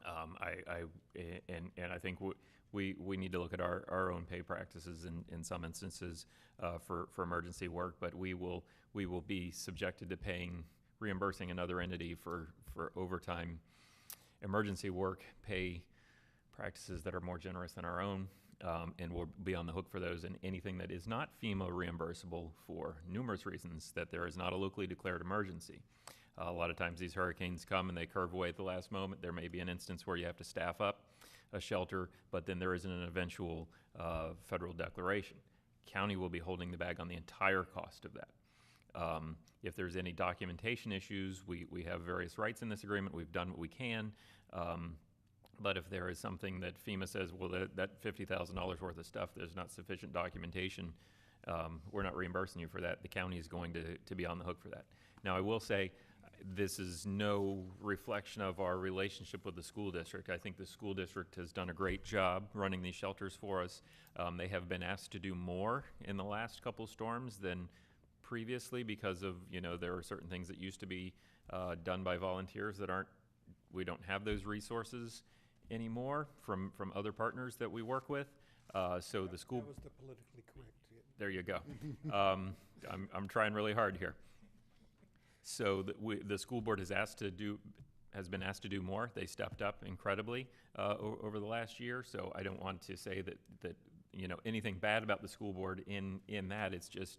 I think we need to look at our own pay practices in some instances for emergency work, but we will be subjected to reimbursing another entity for overtime emergency work pay practices that are more generous than our own, and we'll be on the hook for those. And anything that is not FEMA reimbursable for numerous reasons, that there is not a locally declared emergency. A lot of times these hurricanes come and they curve away at the last moment. There may be an instance where you have to staff up a shelter, but then there isn't an eventual federal declaration. County will be holding the bag on the entire cost of that. If there's any documentation issues, we have various rights in this agreement. We've done what we can. But if there is something that FEMA says, well, that $50,000 worth of stuff, there's not sufficient documentation, we're not reimbursing you for that. The county is going to be on the hook for that. Now, I will say, this is no reflection of our relationship with the school district. I think the school district has done a great job running these shelters for us. They have been asked to do more in the last couple storms than previously because of, there are certain things that used to be done by volunteers that we don't have those resources anymore from other partners that we work with. So the school... That was the politically correct. There you go. I'm trying really hard here. So the school board has been asked to do more. They stepped up incredibly over the last year. So I don't want to say that anything bad about the school board in that. It's just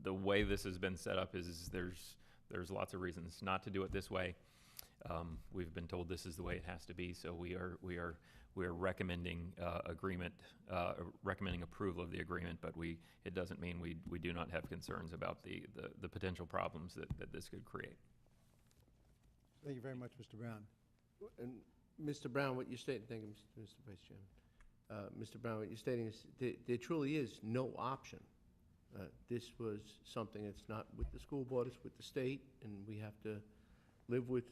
the way this has been set up is there's lots of reasons not to do it this way. We've been told this is the way it has to be. So we are recommending recommending approval of the agreement, but it doesn't mean we do not have concerns about the potential problems that this could create. Thank you very much, Mr. Brown. And Mr. Brown, what you're stating, thank you, Mr. Vice Chairman. Mr. Brown, what you're stating is there truly is no option. This was something that's not with the school board, it's with the state, and we have to live with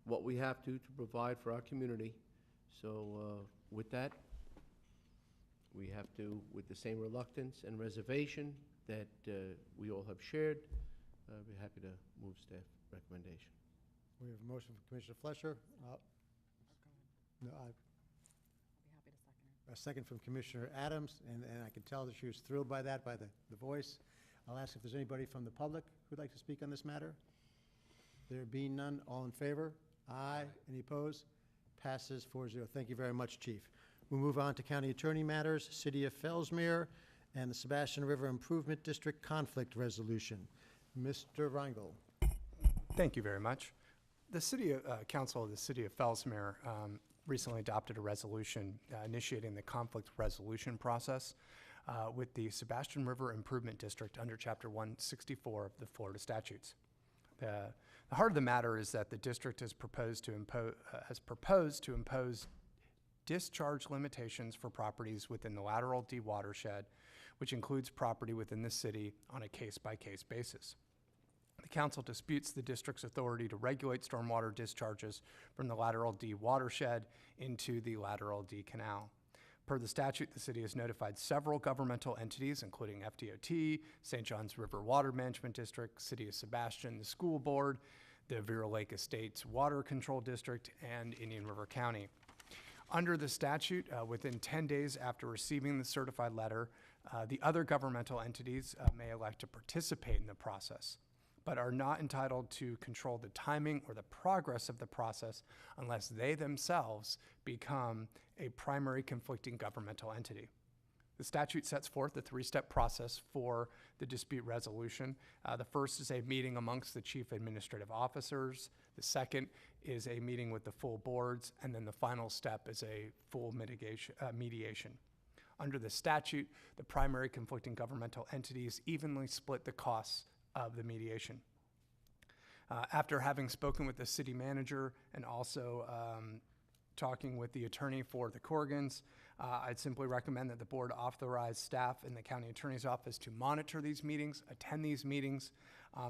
what we have to provide for our community. So with that, we have to, with the same reluctance and reservation that we all have shared, be happy to move staff recommendation. We have a motion from Commissioner Fleischer. No, I'll be happy to second a second from Commissioner Adams, and I could tell that she was thrilled by that, by the voice. I'll ask if there's anybody from the public who'd like to speak on this matter. There being none, all in favor? Aye. Any opposed? Passes 4-0. Thank you very much, Chief. We'll move on to county attorney matters, City of Fellsmere, and the Sebastian River Improvement District conflict resolution. Mr. Reingold. Thank you very much. The Council of the City of Fellsmere recently adopted a resolution initiating the conflict resolution process with the Sebastian River Improvement District under Chapter 164 of the Florida statutes. The heart of the matter is that the district has proposed to impose discharge limitations for properties within the Lateral D watershed, which includes property within the city on a case-by-case basis. The council disputes the district's authority to regulate stormwater discharges from the Lateral D watershed into the Lateral D canal. Per the statute, the city has notified several governmental entities, including FDOT, St. Johns River Water Management District, City of Sebastian, the school board, the Vero Lake Estates Water Control District, and Indian River County. Under the statute, within 10 days after receiving the certified letter, the other governmental entities may elect to participate in the process, but are not entitled to control the timing or the progress of the process unless they themselves become a primary conflicting governmental entity. The statute sets forth a three-step process for the dispute resolution. The first is a meeting amongst the chief administrative officers. The second is a meeting with the full boards, and then the final step is a full mediation. Under the statute, the primary conflicting governmental entities evenly split the costs of the mediation. After having spoken with the city manager and also talking with the attorney for the Corrigans, I'd simply recommend that the board authorize staff in the county attorney's office to monitor these meetings, attend these meetings.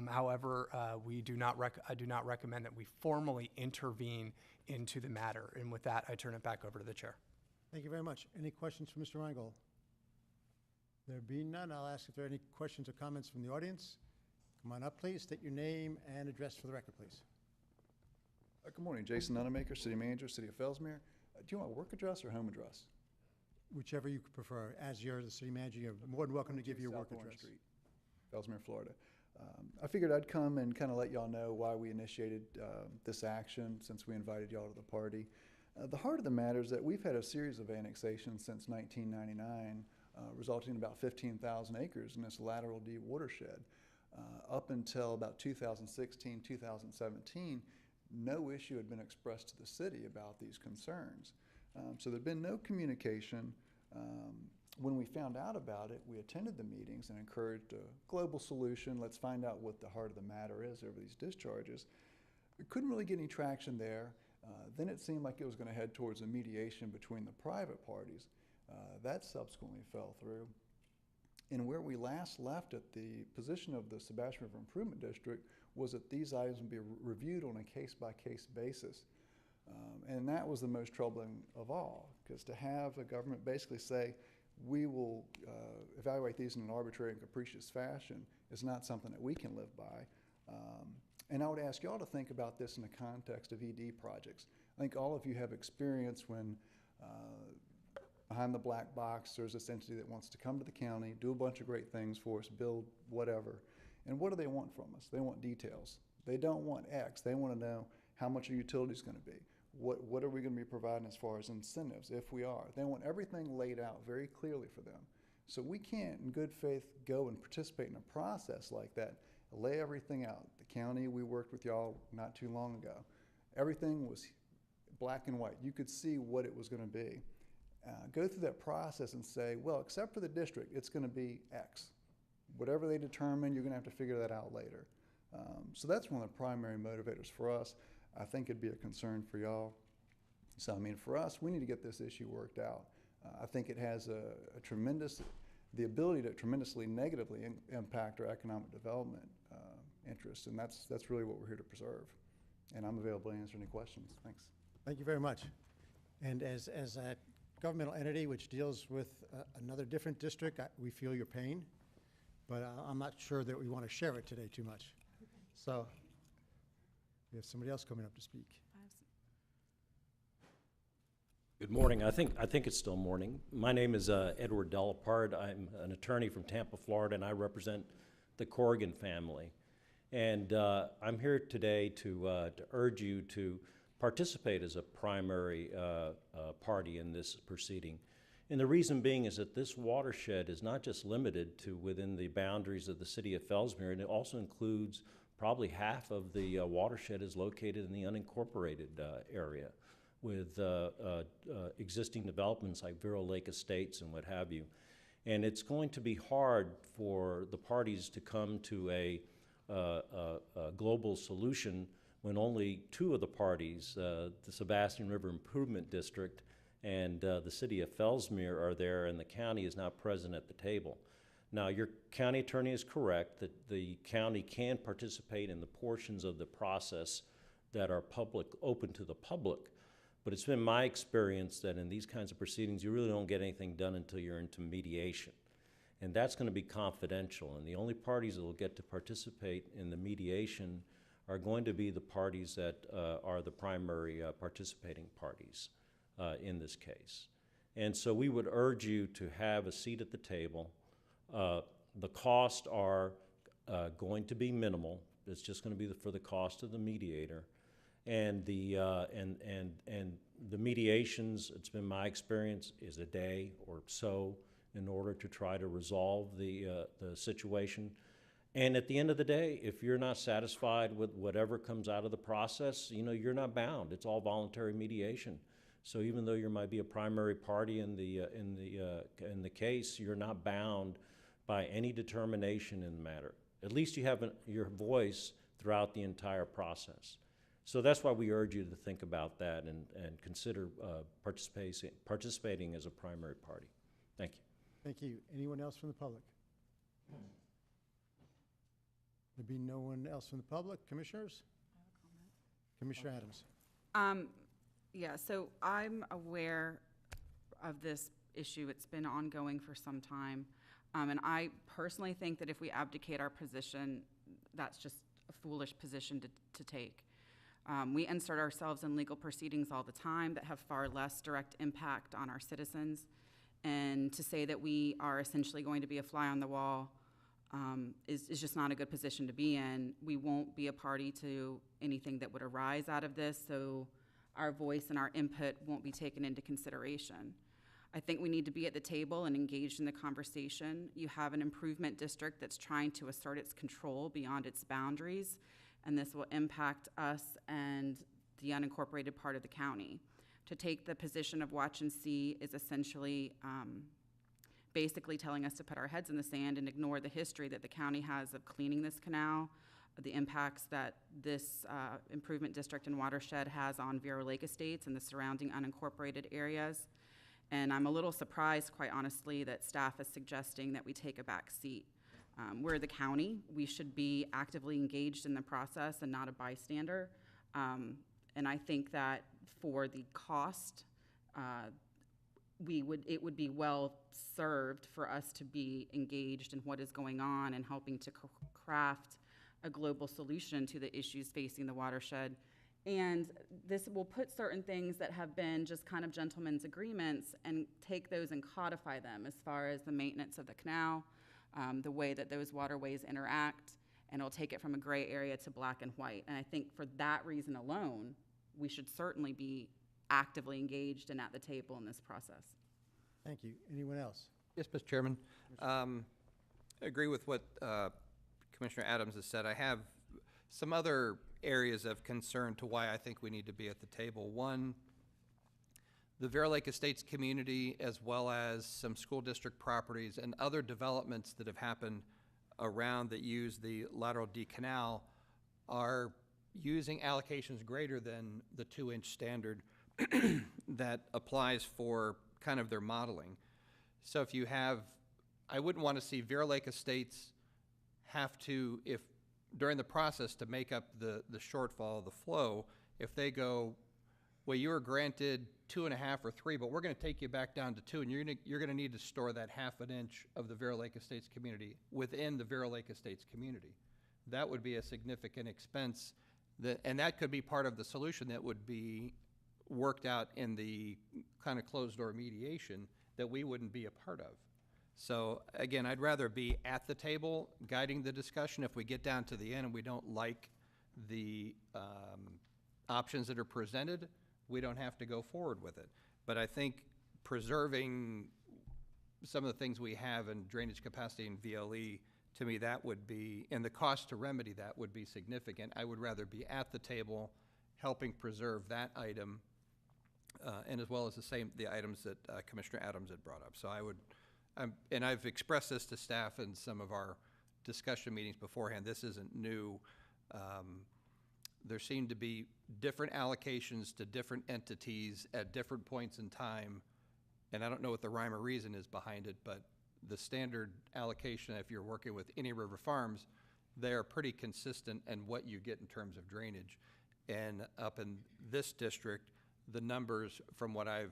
However, I do not recommend that we formally intervene into the matter. And with that, I turn it back over to the chair. Thank you very much. Any questions for Mr. Reingold? There being none, I'll ask if there are any questions or comments from the audience. Come on up, please. State your name and address for the record, please. Good morning. Jason Nunemaker, City Manager, City of Fellsmere. Do you want work address or home address? Whichever you prefer. As you're the city manager, you're more than welcome to give your work South Orange address. Street, Fellsmere, Florida. I figured I'd come and kind of let y'all know why we initiated this action since we invited y'all to the party. The heart of the matter is that we've had a series of annexations since 1999, resulting in about 15,000 acres in this Lateral D watershed. Up until about 2016, 2017, no issue had been expressed to the city about these concerns. So there'd been no communication. When we found out about it, we attended the meetings and encouraged a global solution. Let's find out what the heart of the matter is over these discharges. We couldn't really get any traction there. Then it seemed like it was going to head towards a mediation between the private parties. That subsequently fell through. And where we last left at the position of the Sebastian River Improvement District was that these items would be reviewed on a case-by-case basis. And that was the most troubling of all, because to have the government basically say, we will evaluate these in an arbitrary and capricious fashion is not something that we can live by. And I would ask y'all to think about this in the context of ED projects. I think all of you have experience when behind the black box, there's this entity that wants to come to the county, do a bunch of great things for us, build whatever. And what do they want from us? They want details. They don't want X. They want to know how much your utility is going to be. What are we going to be providing as far as incentives, if we are? They want everything laid out very clearly for them. So we can't, in good faith, go and participate in a process like that, lay everything out. The county, we worked with y'all not too long ago. Everything was black and white. You could see what it was going to be. Go through that process and say, well, except for the district, it's going to be X. Whatever they determine, you're going to have to figure that out later. So that's one of the primary motivators for us. I think it'd be a concern for y'all. So, I mean, for us, we need to get this issue worked out. I think it has the ability to tremendously negatively impact our economic development interests, and that's really what we're here to preserve. And I'm available to answer any questions. Thanks. Thank you very much. And as a governmental entity which deals with another different district, we feel your pain, but I'm not sure that we want to share it today too much. So we have somebody else coming up to speak. Good morning. I think it's still morning. My name is Edward Delapard. I'm an attorney from Tampa, Florida, and I represent the Corrigan family. And I'm here today to urge you to participate as a primary party in this proceeding. And the reason being is that this watershed is not just limited to within the boundaries of the city of Fellsmere, and it also includes probably half of the watershed is located in the unincorporated area, with existing developments like Vero Lake Estates and what have you. And it's going to be hard for the parties to come to a global solution when only two of the parties, the Sebastian River Improvement District and the city of Fellsmere, are there, and the county is not present at the table. Now, your county attorney is correct that the county can participate in the portions of the process that are open to the public. But it's been my experience that in these kinds of proceedings, you really don't get anything done until you're into mediation. And that's going to be confidential. And the only parties that will get to participate in the mediation are going to be the parties that are the primary participating parties in this case. And so we would urge you to have a seat at the table. The costs are going to be minimal. It's just going to be for the cost of the mediator. And the mediations, it's been my experience, is a day or so in order to try to resolve the situation. And at the end of the day, if you're not satisfied with whatever comes out of the process, you know, you're not bound. It's all voluntary mediation. So even though you might be a primary party in the case, you're not bound by any determination in the matter. At least you have your voice throughout the entire process. So that's why we urge you to think about that and consider participating as a primary party. Thank you. Thank you. Anyone else from the public? There be no one else from the public. Commissioners? Commissioner Adams. Yeah, so I'm aware of this issue. It's been ongoing for some time. And I personally think that if we abdicate our position, that's just a foolish position to take. We insert ourselves in legal proceedings all the time that have far less direct impact on our citizens. And to say that we are essentially going to be a fly on the wall is just not a good position to be in. We won't be a party to anything that would arise out of this, so our voice and our input won't be taken into consideration. I think we need to be at the table and engaged in the conversation. You have an improvement district that's trying to assert its control beyond its boundaries, and this will impact us and the unincorporated part of the county. To take the position of watch and see is essentially basically telling us to put our heads in the sand and ignore the history that the county has of cleaning this canal, the impacts that this improvement district and watershed has on Vero Lake Estates and the surrounding unincorporated areas. And I'm a little surprised, quite honestly, that staff is suggesting that we take a back seat. We're the county. We should be actively engaged in the process and not a bystander. And I think that for the cost, it would be well served for us to be engaged in what is going on and helping to craft a global solution to the issues facing the watershed. And this will put certain things that have been just kind of gentlemen's agreements and take those and codify them as far as the maintenance of the canal, the way that those waterways interact, and it'll take it from a gray area to black and white. And I think for that reason alone, we should certainly be actively engaged and at the table in this process. Thank you. Anyone else? Yes, Mr. Chairman. I agree with what Commissioner Adams has said. I have some other areas of concern to why I think we need to be at the table. One, the Vero Lake Estates community, as well as some school district properties and other developments that have happened around that use the lateral D canal, are using allocations greater than the 2-inch standard that applies for kind of their modeling. So if you have, I wouldn't want to see Vero Lake Estates have to, if during the process to make up the shortfall of the flow, if they go, well, you were granted 2.5 or 3, but we're going to take you back down to 2, and you're going to need to store that 1/2 inch of the Vero Lake Estates community within the Vero Lake Estates community. That would be a significant expense, and that could be part of the solution that would be worked out in the kind of closed-door mediation that we wouldn't be a part of. So again, I'd rather be at the table guiding the discussion. If we get down to the end and we don't like the options that are presented, we don't have to go forward with it. But I think preserving some of the things we have in drainage capacity and VLE, to me, that would be, and the cost to remedy that would be significant. I would rather be at the table helping preserve that item, and as well as the items that Commissioner Adams had brought up. So I would, and I've expressed this to staff in some of our discussion meetings beforehand. This isn't new. There seem to be different allocations to different entities at different points in time, and I don't know what the rhyme or reason is behind it, but the standard allocation, if you're working with any river farms, they are pretty consistent in what you get in terms of drainage. And up in this district, the numbers from what I've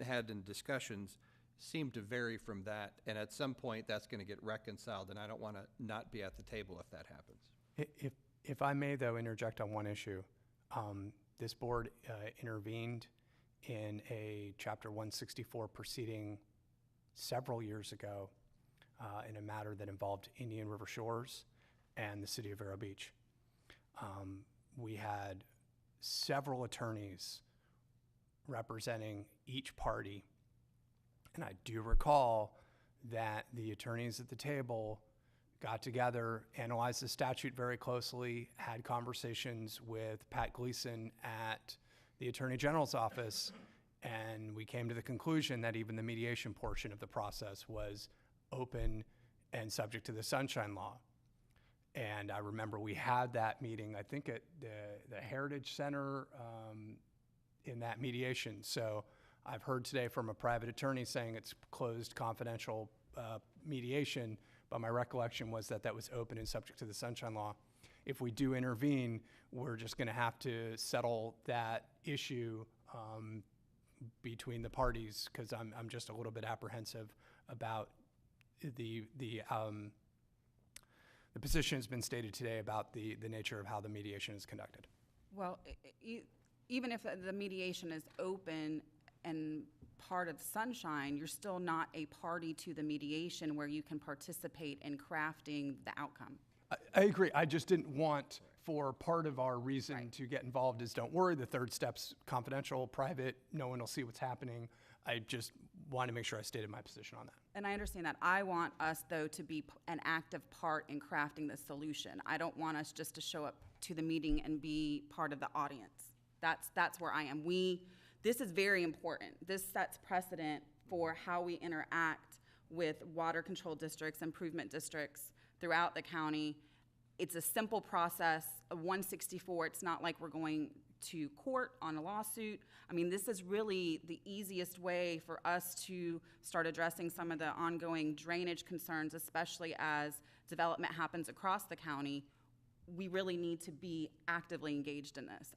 had in discussions seem to vary from that, and at some point that's going to get reconciled, and I don't want to not be at the table if that happens. If I may, though, interject on one issue. This board intervened in a Chapter 164 proceeding several years ago in a matter that involved Indian River Shores and the city of Vero Beach. We had several attorneys representing each party, and I do recall that the attorneys at the table got together, analyzed the statute very closely, had conversations with Pat Gleason at the Attorney General's office, and we came to the conclusion that even the mediation portion of the process was open and subject to the Sunshine Law. And I remember we had that meeting, I think at the Heritage Center in that mediation. So I've heard today from a private attorney saying it's closed confidential mediation, but my recollection was that that was open and subject to the Sunshine Law. If we do intervene, we're just going to have to settle that issue between the parties, because I'm just a little bit apprehensive about the position has been stated today about the nature of how the mediation is conducted. Well, even if the mediation is open and part of Sunshine, you're still not a party to the mediation where you can participate in crafting the outcome. I agree. I just didn't want for part of our reason to get involved is don't worry, the third step's confidential, private, no one will see what's happening. I just want to make sure I stated my position on that. And I understand that. I want us, though, to be an active part in crafting the solution. I don't want us just to show up to the meeting and be part of the audience. That's where I am. This is very important. This sets precedent for how we interact with water control districts, improvement districts throughout the county. It's a simple process, a 164. It's not like we're going to court on a lawsuit. I mean, this is really the easiest way for us to start addressing some of the ongoing drainage concerns, especially as development happens across the county. We really need to be actively engaged in this.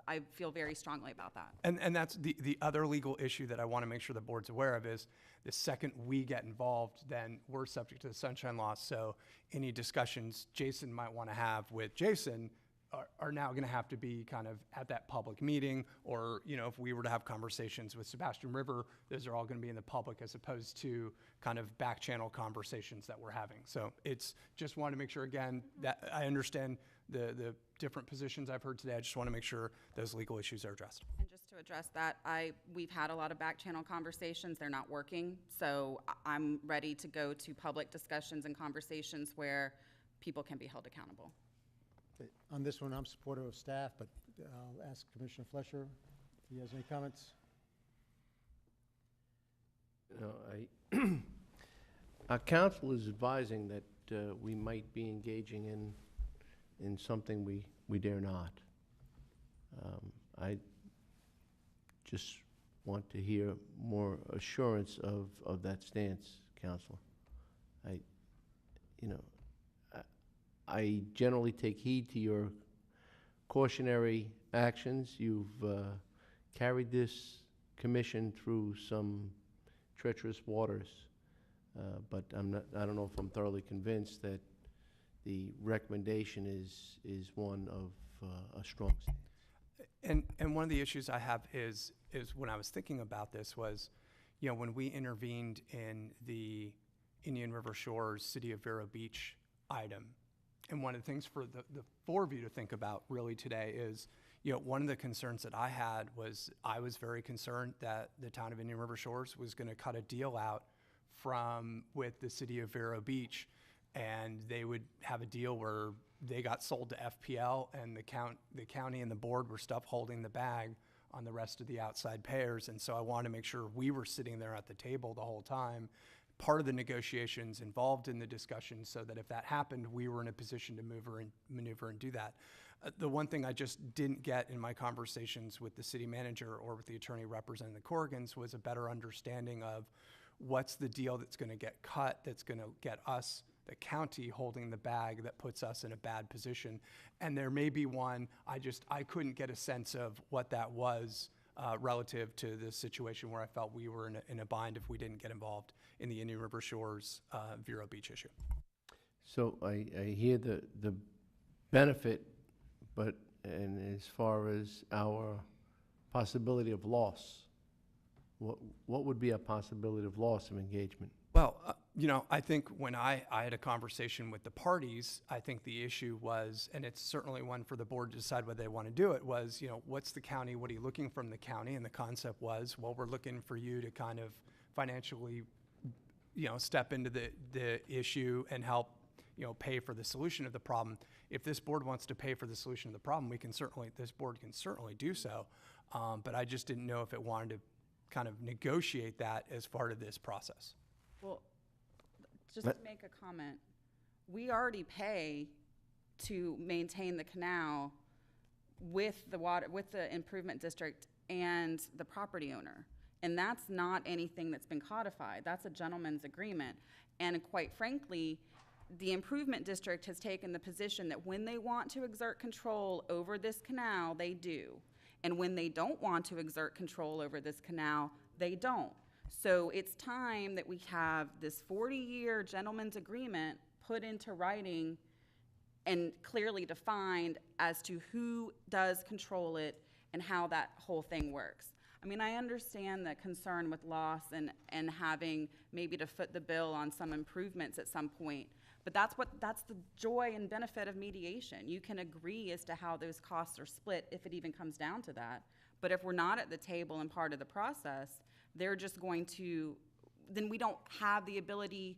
I feel very strongly about that. And that's the other legal issue that I want to make sure the board's aware of is the second we get involved, then we're subject to the Sunshine Law. So any discussions Jason might want to have with Jason are now going to have to be kind of at that public meeting, or, you know, if we were to have conversations with Sebastian River, those are all going to be in the public as opposed to kind of back channel conversations that we're having. So it's just want to make sure, again, that I understand the different positions I've heard today. I just want to make sure those legal issues are addressed. And just to address that, we've had a lot of back channel conversations. They're not working. So I'm ready to go to public discussions and conversations where people can be held accountable. Okay. On this one, I'm supportive of staff, but I'll ask Commissioner Fleischer if he has any comments. Our council is advising that we might be engaging in something we dare not. I just want to hear more assurance of that stance, Council. I generally take heed to your cautionary actions. You've carried this commission through some treacherous waters, but I don't know if I'm thoroughly convinced that the recommendation is one of a strong stance. And one of the issues I have is when I was thinking about this was, when we intervened in the Indian River Shores, City of Vero Beach item, and one of the things for the four of you to think about really today is, one of the concerns that I had was I was very concerned that the town of Indian River Shores was going to cut a deal out with the City of Vero Beach, and they would have a deal where they got sold to FPL, and the county and the board were stuck holding the bag on the rest of the outside payers. And so I wanted to make sure we were sitting there at the table the whole time, part of the negotiations, involved in the discussion, so that if that happened, we were in a position to maneuver and do that. The one thing I just didn't get in my conversations with the city manager or with the attorney representing the Corrigans was a better understanding of what's the deal that's going to get cut, that's going to get us, the county, holding the bag that puts us in a bad position. And there may be one, I couldn't get a sense of what that was relative to the situation where I felt we were in a bind if we didn't get involved in the Indian River Shores Vero Beach issue. So I hear the benefit, and as far as our possibility of loss, what would be a possibility of loss of engagement? Well, I think when I had a conversation with the parties, I think the issue was, and it's certainly one for the board to decide whether they want to do it, was, what's the county, what are you looking from the county? And the concept was, well, we're looking for you to kind of financially, step into the issue and help, pay for the solution of the problem. If this board wants to pay for the solution of the problem, this board can certainly do so. But I just didn't know if it wanted to kind of negotiate that as part of this process. Well, just to make a comment, we already pay to maintain the canal with the improvement district and the property owner. And that's not anything that's been codified. That's a gentleman's agreement. And quite frankly, the improvement district has taken the position that when they want to exert control over this canal, they do. And when they don't want to exert control over this canal, they don't. So it's time that we have this 40-year gentleman's agreement put into writing and clearly defined as to who does control it and how that whole thing works. I mean, I understand the concern with loss and having maybe to foot the bill on some improvements at some point, but that's the joy and benefit of mediation. You can agree as to how those costs are split if it even comes down to that. But if we're not at the table and part of the process, they're just going to, then we don't have the ability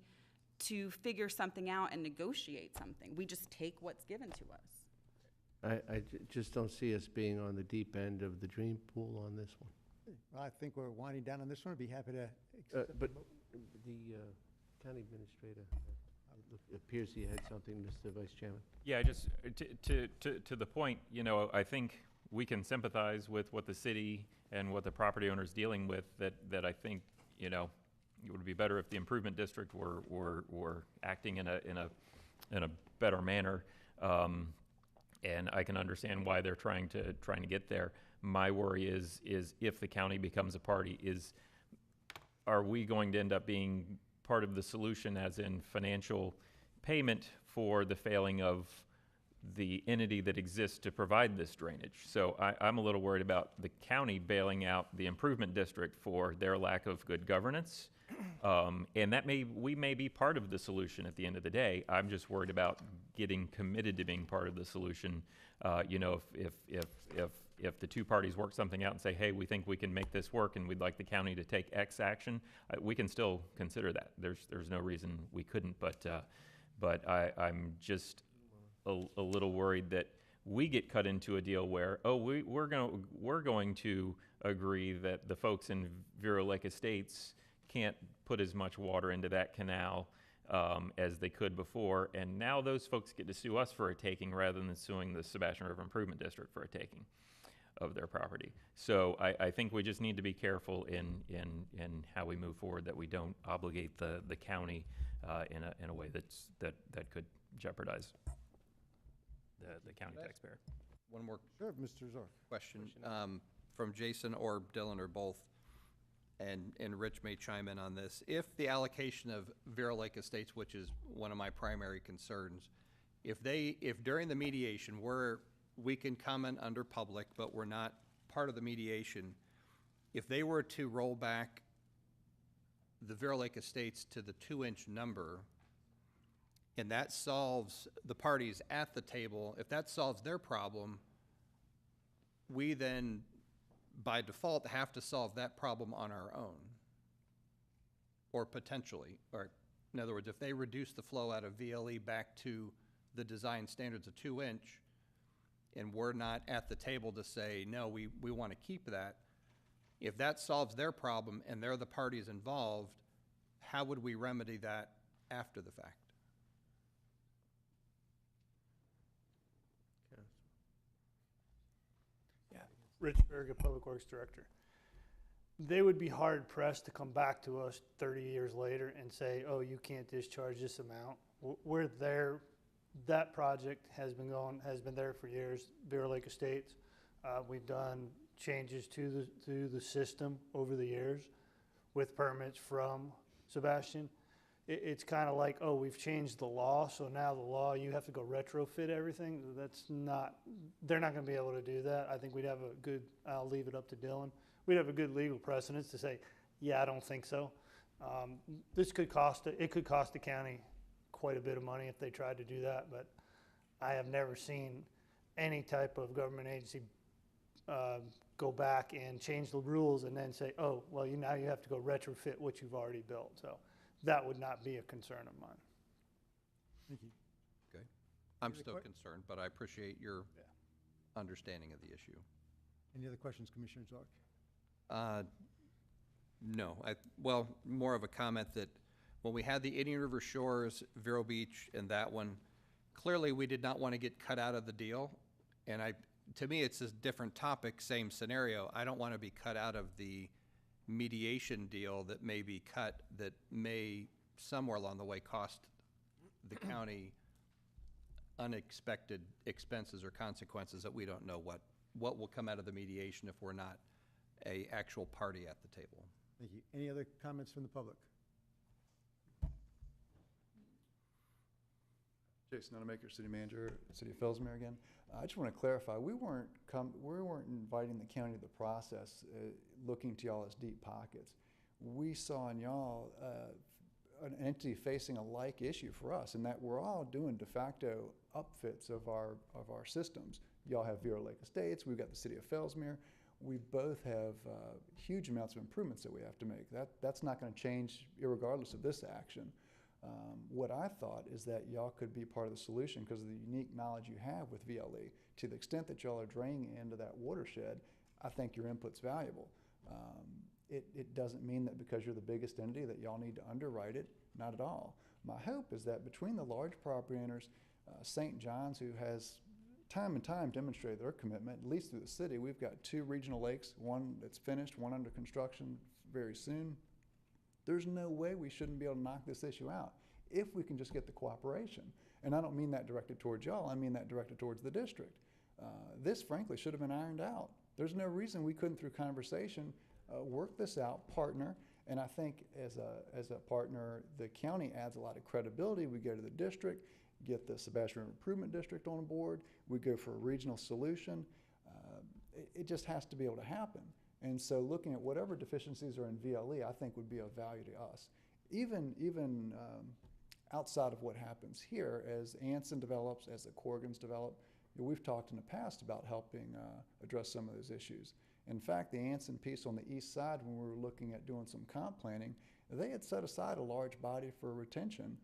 to figure something out and negotiate something. We just take what's given to us. I just don't see us being on the deep end of the dream pool on this one. Well, I think we're winding down on this one. I'd be happy to accept But the county administrator, it appears he had something, Mr. Vice Chairman. Yeah, just to the point, I think we can sympathize with what the city and what the property owner's dealing with, that I think, it would be better if the improvement district were acting in a better manner. And I can understand why they're trying to get there. My worry is if the county becomes a party, are we going to end up being part of the solution, as in financial payment for the failing of the entity that exists to provide this drainage? So I'm a little worried about the county bailing out the improvement district for their lack of good governance. And we may be part of the solution at the end of the day. I'm just worried about getting committed to being part of the solution. If the two parties work something out and say, hey, we think we can make this work and we'd like the county to take X action, we can still consider that. There's no reason we couldn't, but I'm just a little worried that we get cut into a deal where, we're going to agree that the folks in Vero Lake Estates can't put as much water into that canal as they could before, and now those folks get to sue us for a taking rather than suing the Sebastian River Improvement District for a taking of their property. So I think we just need to be careful in how we move forward, that we don't obligate the county in a way that could jeopardize the county taxpayer. One more Sure, Mr. Zork. question from Jason or Dylan or both, and Rich may chime in on this. If the allocation of Vero Lake Estates, which is one of my primary concerns, if during the mediation we're we can comment under public, but we're not part of the mediation. If they were to roll back the Vero Lake Estates to the 2-inch number, and that solves the parties at the table, if that solves their problem, we then, by default, have to solve that problem on our own. Or potentially, or in other words, if they reduce the flow out of VLE back to the design standards of 2-inch, and we're not at the table to say, no, we want to keep that, if that solves their problem and they're the parties involved, how would we remedy that after the fact? Yeah, Rich Berger, Public Works Director. They would be hard pressed to come back to us 30 years later and say, oh, you can't discharge this amount. We're there. That project has been there for years, Vero Lake Estates. We've done changes to the system over the years with permits from Sebastian. It's kind of like, oh, we've changed the law, so now the law, you have to go retrofit everything. That's not, they're not going to be able to do that. I think we'd have a good, I'll leave it up to Dylan. We'd have a good legal precedence to say, yeah, I don't think so. This could cost, it could cost the county quite a bit of money if they tried to do that, but I have never seen any type of government agency go back and change the rules and then say, oh, well, now you have to go retrofit what you've already built. So that would not be a concern of mine. Thank you. Okay. I'm still concerned, but I appreciate your understanding of the issue. Any other questions, Commissioner Zark? No. Well, more of a comment that when we had the Indian River Shores, Vero Beach, and that one, clearly we did not want to get cut out of the deal. And to me, it's a different topic, same scenario. I don't want to be cut out of the mediation deal that may be cut, that may somewhere along the way cost the county unexpected expenses or consequences that we don't know what will come out of the mediation if we're not an actual party at the table. Thank you. Any other comments from the public? Jason Unamaker, City Manager, City of Fellsmere again. I just want to clarify, we weren't inviting the county to the process, looking to y'all as deep pockets. We saw in y'all an entity facing a like issue for us, in that we're all doing de facto upfits of our systems. Y'all have Vero Lake Estates, we've got the City of Fellsmere. We both have huge amounts of improvements that we have to make. That's not going to change irregardless of this action. What I thought is that y'all could be part of the solution because of the unique knowledge you have with VLE. To the extent that y'all are draining into that watershed, I think your input's valuable. It doesn't mean that because you're the biggest entity that y'all need to underwrite it, not at all. My hope is that between the large property owners, St. John's, who has time and time demonstrated their commitment, at least through the city, we've got 2 regional lakes, one that's finished, one under construction very soon. There's no way we shouldn't be able to knock this issue out if we can just get the cooperation. And I don't mean that directed towards y'all, I mean that directed towards the district. This, frankly, should have been ironed out. There's no reason we couldn't, through conversation, work this out, partner, and I think as a partner, the county adds a lot of credibility. We go to the district, get the Sebastian River Improvement District on board, we go for a regional solution. It just has to be able to happen. And so looking at whatever deficiencies are in VLE, I think would be of value to us. Even outside of what happens here, as Anson develops, as the Corrigans develop, we've talked in the past about helping address some of those issues. In fact, the Anson piece on the east side, when we were looking at doing some comp planning, they had set aside a large body for retention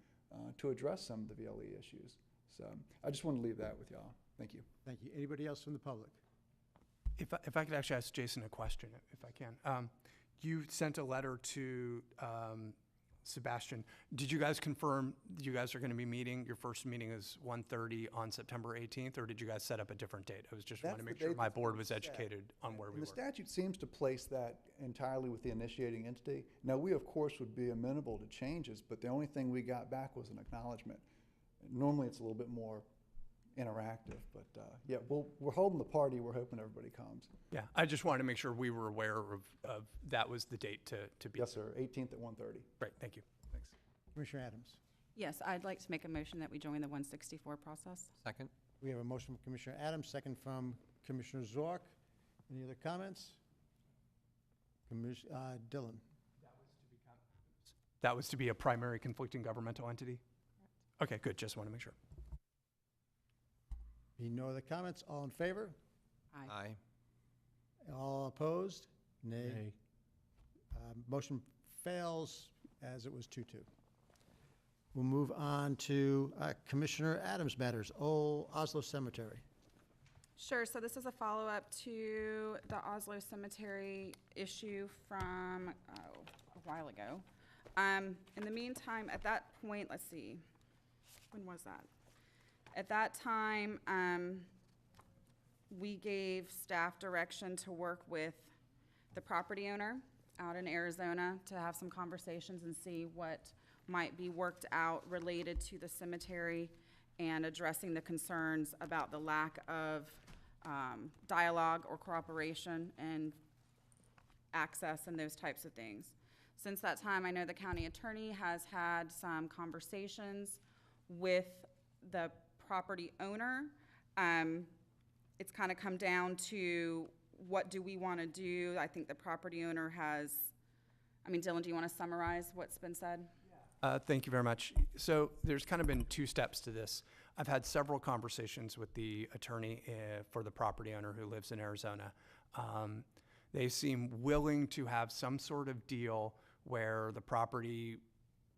to address some of the VLE issues. So I just want to leave that with y'all. Thank you. Thank you. Anybody else from the public? If I could actually ask Jason a question, if I can. You sent a letter to Sebastian. Did you guys confirm you guys are going to be meeting? Your first meeting is 1:30 on September 18th, or did you guys set up a different date? I was just wanting to make sure my board was educated on where we were. The statute seems to place that entirely with the initiating entity. Now, we, of course, would be amenable to changes, but the only thing we got back was an acknowledgement. Normally, it's a little bit more interactive, but yeah, we're holding the party. We're hoping everybody comes. Yeah, I just wanted to make sure we were aware of that was the date to be. Yes, sir, 18th at 1:30. Great, thank you. Thanks. Commissioner Adams. Yes, I'd like to make a motion that we join the 164 process. Second? We have a motion from Commissioner Adams, second from Commissioner Zork. Any other comments? Dylan? That was to be a primary conflicting governmental entity? Okay, good, just want to make sure. Being no other comments, all in favor? Aye. All opposed? Nay. Nay. Motion fails as it was 2-2. We'll move on to Commissioner Adams' matters, Old Oslo Cemetery. Sure, so this is a follow-up to the Oslo Cemetery issue from, a while ago. In the meantime, at that point, let's see, when was that? At that time, we gave staff direction to work with the property owner out in Arizona to have some conversations and see what might be worked out related to the cemetery and addressing the concerns about the lack of dialogue or cooperation and access and those types of things. Since that time, I know the county attorney has had some conversations with the property owner. It's kind of come down to what do we want to do. I think the property owner has, Dylan, do you want to summarize what's been said? Thank you very much. So there's kind of been two steps to this. I've had several conversations with the attorney for the property owner who lives in Arizona. They seem willing to have some sort of deal where the property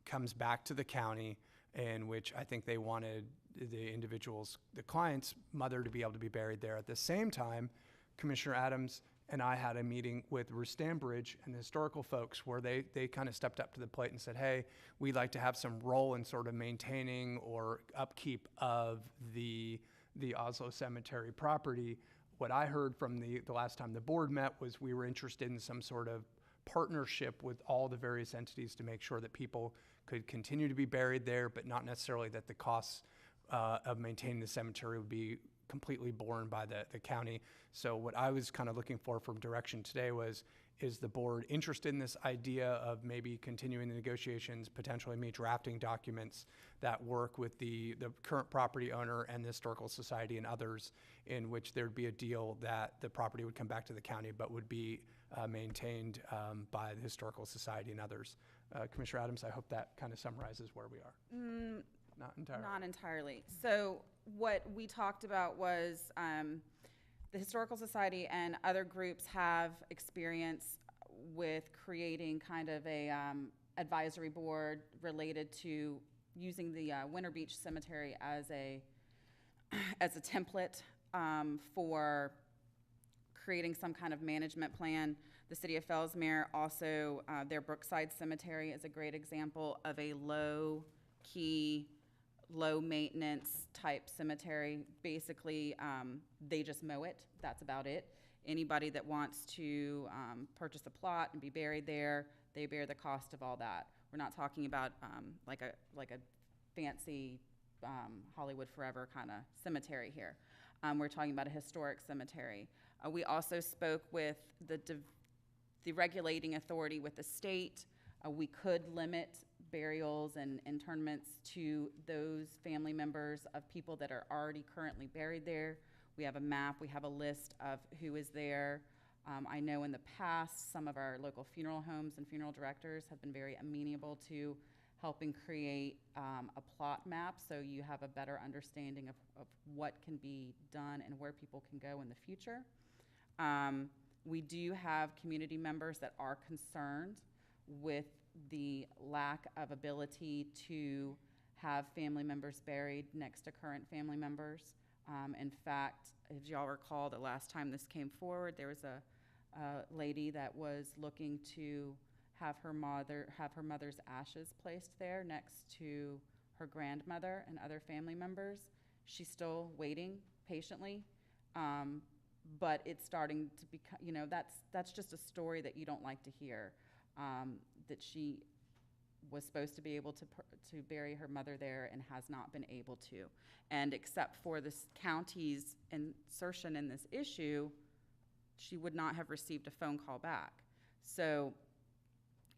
comes back to the county, in which I think they wanted the client's mother to be able to be buried there. At the same time, Commissioner Adams and I had a meeting with Rustambridge and the historical folks where they kind of stepped up to the plate and said, hey, we'd like to have some role in sort of maintaining or upkeep of the Oslo Cemetery property. What I heard from the last time the board met was we were interested in some sort of partnership with all the various entities to make sure that people could continue to be buried there, but not necessarily that the costs of maintaining the cemetery would be completely borne by the county. So what I was kind of looking for from direction today was, is the board interested in this idea of maybe continuing the negotiations, potentially me drafting documents that work with the current property owner and the Historical Society and others, in which there'd be a deal that the property would come back to the county but would be maintained by the Historical Society and others. Commissioner Adams, I hope that kind of summarizes where we are. Not entirely. Not entirely. So what we talked about was the Historical Society and other groups have experience with creating kind of a advisory board related to using the Winter Beach Cemetery as a template for creating some kind of management plan. The city of Fellsmere also, their Brookside Cemetery is a great example of a low-key, low-maintenance type cemetery. Basically, they just mow it. That's about it. Anybody that wants to purchase a plot and be buried there, they bear the cost of all that. We're not talking about like a fancy Hollywood Forever kind of cemetery here. We're talking about a historic cemetery. We also spoke with the regulating authority with the state. We could limit burials and internments to those family members of people that are already currently buried there. We have a map, we have a list of who is there. I know in the past, some of our local funeral homes and funeral directors have been very amenable to helping create a plot map so you have a better understanding of what can be done and where people can go in the future. We do have community members that are concerned with the lack of ability to have family members buried next to current family members. In fact, as y'all recall, the last time this came forward, there was a lady that was looking to have her mother's ashes placed there next to her grandmother and other family members. She's still waiting patiently, but it's starting to become, that's just a story that you don't like to hear. That she was supposed to be able to bury her mother there and has not been able to. And except for this county's insertion in this issue, she would not have received a phone call back. So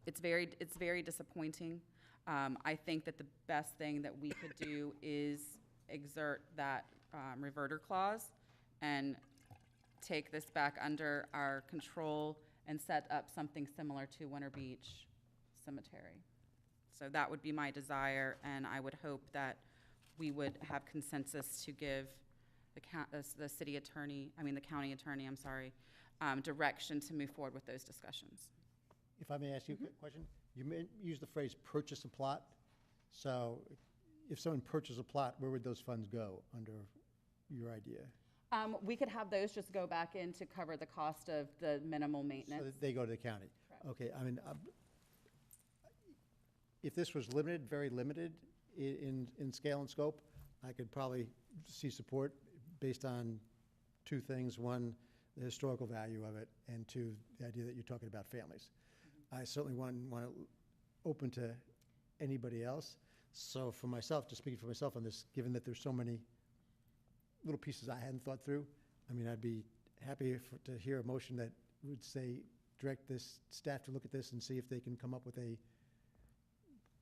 it's very disappointing. I think that the best thing that we could do is exert that reverter clause and take this back under our control and set up something similar to Winter Beach Cemetery. So that would be my desire, and I would hope that we would have consensus to give the city attorney, the county attorney, I'm sorry, direction to move forward with those discussions. If I may ask you a quick question, you use the phrase purchase a plot. So if someone purchased a plot, where would those funds go under your idea? We could have those just go back in to cover the cost of the minimal maintenance. So that they go to the county? Correct. Okay, if this was limited, very limited in scale and scope, I could probably see support based on two things. One, the historical value of it, and two, the idea that you're talking about families. I certainly want to open to anybody else. So for myself, just speaking for myself on this, given that there's so many little pieces I hadn't thought through, I'd be happy to hear a motion that would say, direct this staff to look at this and see if they can come up with a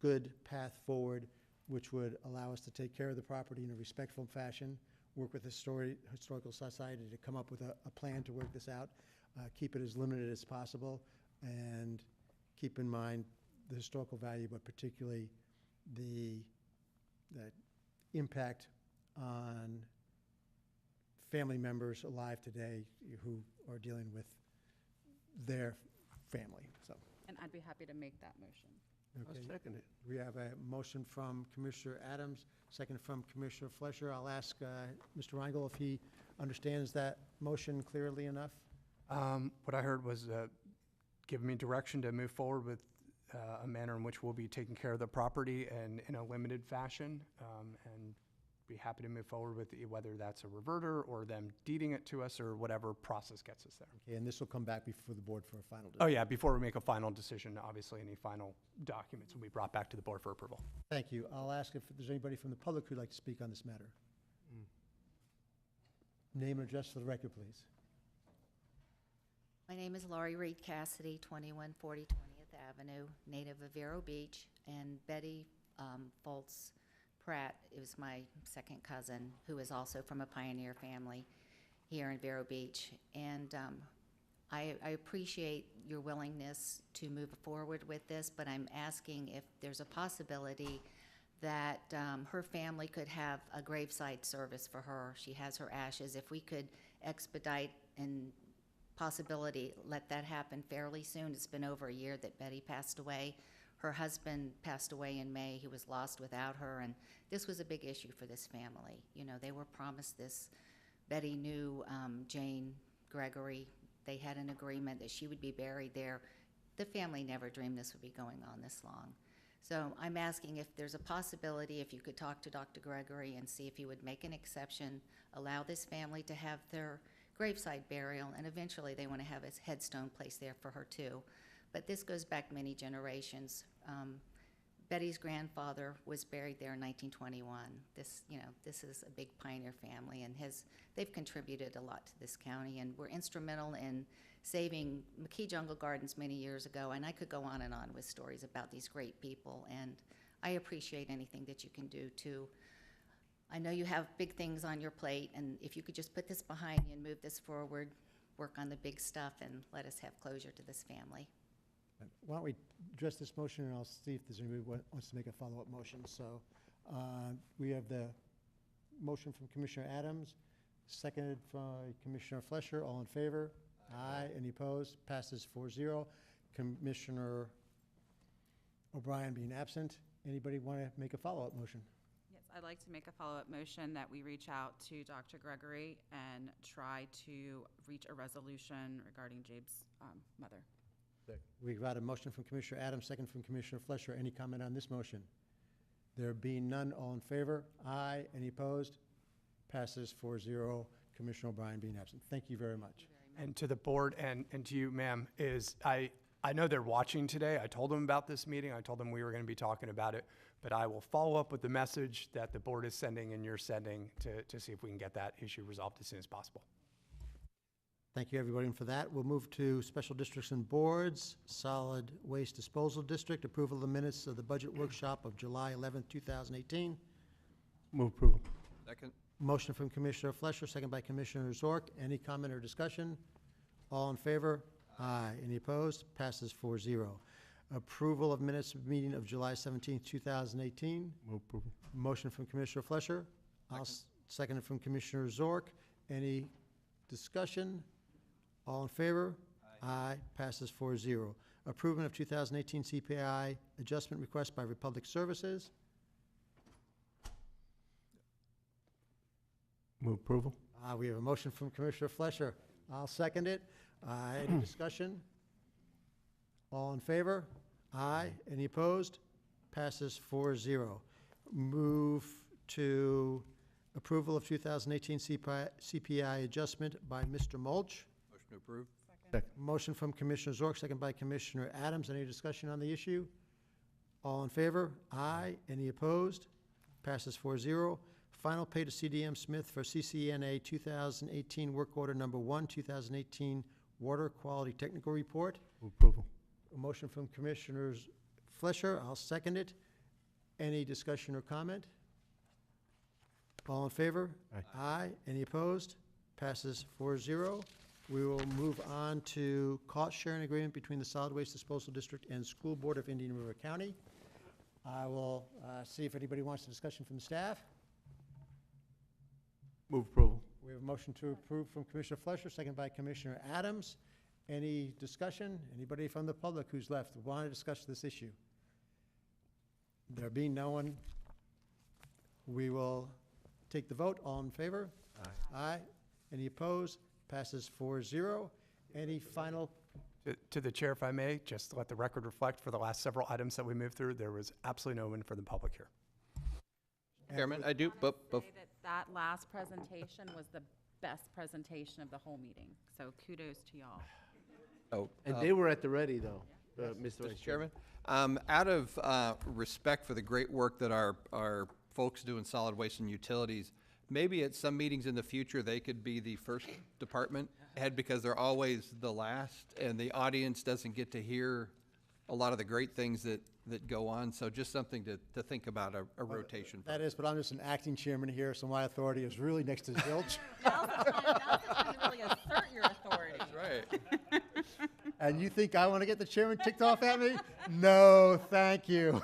good path forward, which would allow us to take care of the property in a respectful fashion, work with the Historical Society to come up with a plan to work this out, keep it as limited as possible, and keep in mind the historical value, but particularly the impact on family members alive today who are dealing with their family. So. And I'd be happy to make that motion. Okay. I'll second it. We have a motion from Commissioner Adams, second from Commissioner Flesher. I'll ask Mr. Reingold if he understands that motion clearly enough. What I heard was give me direction to move forward with a manner in which we'll be taking care of the property and in a limited fashion, and be happy to move forward with whether that's a reverter or them deeding it to us or whatever process gets us there. Okay, and this will come back before the board for a final decision. Oh yeah, before we make a final decision, obviously any final documents will be brought back to the board for approval. Thank you. I'll ask if there's anybody from the public who'd like to speak on this matter. Name and address for the record, please. My name is Laurie Reed Cassidy, 2140 20th Avenue, native of Vero Beach, and Betty Foltz Pratt is my second cousin, who is also from a pioneer family here in Vero Beach. And I appreciate your willingness to move forward with this, but I'm asking if there's a possibility that her family could have a graveside service for her. She has her ashes. If we could expedite and possibility let that happen fairly soon. It's been over a year that Betty passed away. Her husband passed away in May. He was lost without her, and this was a big issue for this family. You know, they were promised this. Betty knew Jane Gregory. They had an agreement that she would be buried there. The family never dreamed this would be going on this long. So I'm asking if there's a possibility, if you could talk to Dr. Gregory and see if he would make an exception, allow this family to have their graveside burial, and eventually they want to have a headstone placed there for her too. But this goes back many generations. Betty's grandfather was buried there in 1921. This is a big pioneer family, and they've contributed a lot to this county, and were instrumental in saving McKee Jungle Gardens many years ago. And I could go on and on with stories about these great people, and I appreciate anything that you can do to. I know you have big things on your plate, and if you could just put this behind you and move this forward, work on the big stuff, and let us have closure to this family. Why don't we address this motion, and I'll see if there's anybody who wants to make a follow-up motion. So we have the motion from Commissioner Adams, seconded by Commissioner Flesher. All in favor? Aye. Any opposed? Passes 4-0. Commissioner O'Brien being absent. Anybody want to make a follow-up motion? Yes, I'd like to make a follow-up motion that we reach out to Dr. Gregory and try to reach a resolution regarding Jabe's mother. We got a motion from Commissioner Adams, second from Commissioner Flesher. Any comment on this motion? There being none, all in favor? Aye. Any opposed? Passes 4-0. Commissioner O'Brien being absent. Thank you very much. And to the board and to you, ma'am, I know they're watching today. I told them about this meeting. I told them we were going to be talking about it, but I will follow up with the message that the board is sending and you're sending to see if we can get that issue resolved as soon as possible. Thank you, everybody, for that. We'll move to special districts and boards. Solid Waste Disposal District, approval of the minutes of the budget workshop of July 11th, 2018. Move approval. Second. Motion from Commissioner Flesher, second by Commissioner Zork. Any comment or discussion? All in favor? Aye. Any opposed? Passes 4-0. Approval of minutes of meeting of July 17th, 2018. Move approval. Motion from Commissioner Flesher. Seconded from Commissioner Zork. Any discussion? All in favor? Aye. Passes 4-0. Approval of 2018 CPI adjustment request by Republic Services. Move approval. We have a motion from Commissioner Flesher. I'll second it. Any discussion? All in favor? Aye. Any opposed? Passes 4-0. Move to approval of 2018 CPI adjustment by Mr. Mulch. Motion to approve. Motion from Commissioner Zork, second by Commissioner Adams. Any discussion on the issue? All in favor? Aye. Any opposed? Passes 4-0. Final pay to CDM Smith for CCNA 2018 Work Order Number 1, 2018 Water Quality Technical Report. Move approval. A motion from Commissioner Flesher. I'll second it. Any discussion or comment? All in favor? Aye. Aye. Any opposed? Passes 4-0. We will move on to cost sharing agreement between the Solid Waste Disposal District and School Board of Indian River County. I will see if anybody wants a discussion from the staff. Move approval. We have a motion to approve from Commissioner Flesher, second by Commissioner Adams. Any discussion? Anybody from the public who's left want to discuss this issue? There being no one, we will take the vote. All in favor? Aye. Aye. Any opposed? Passes 4-0. Any final? To the chair, if I may, just to let the record reflect, for the last several items that we moved through, there was absolutely no one for the public here. Chairman, I do, but, Say that last presentation was the best presentation of the whole meeting, so kudos to y'all. And they were at the ready, though, Mr. Vice Chairman, out of respect for the great work that our folks do in solid waste and utilities, maybe at some meetings in the future, they could be the first department head because they're always the last, and the audience doesn't get to hear a lot of the great things that go on. So just something to think about, a rotation. That is, but I'm just an acting chairman here, so my authority is really next to Zilch. Now's the time to really assert your authority. That's right. And you think I want to get the chairman ticked off at me? No, thank you.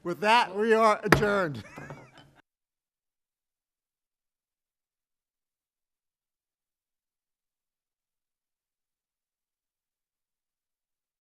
With that, we are adjourned.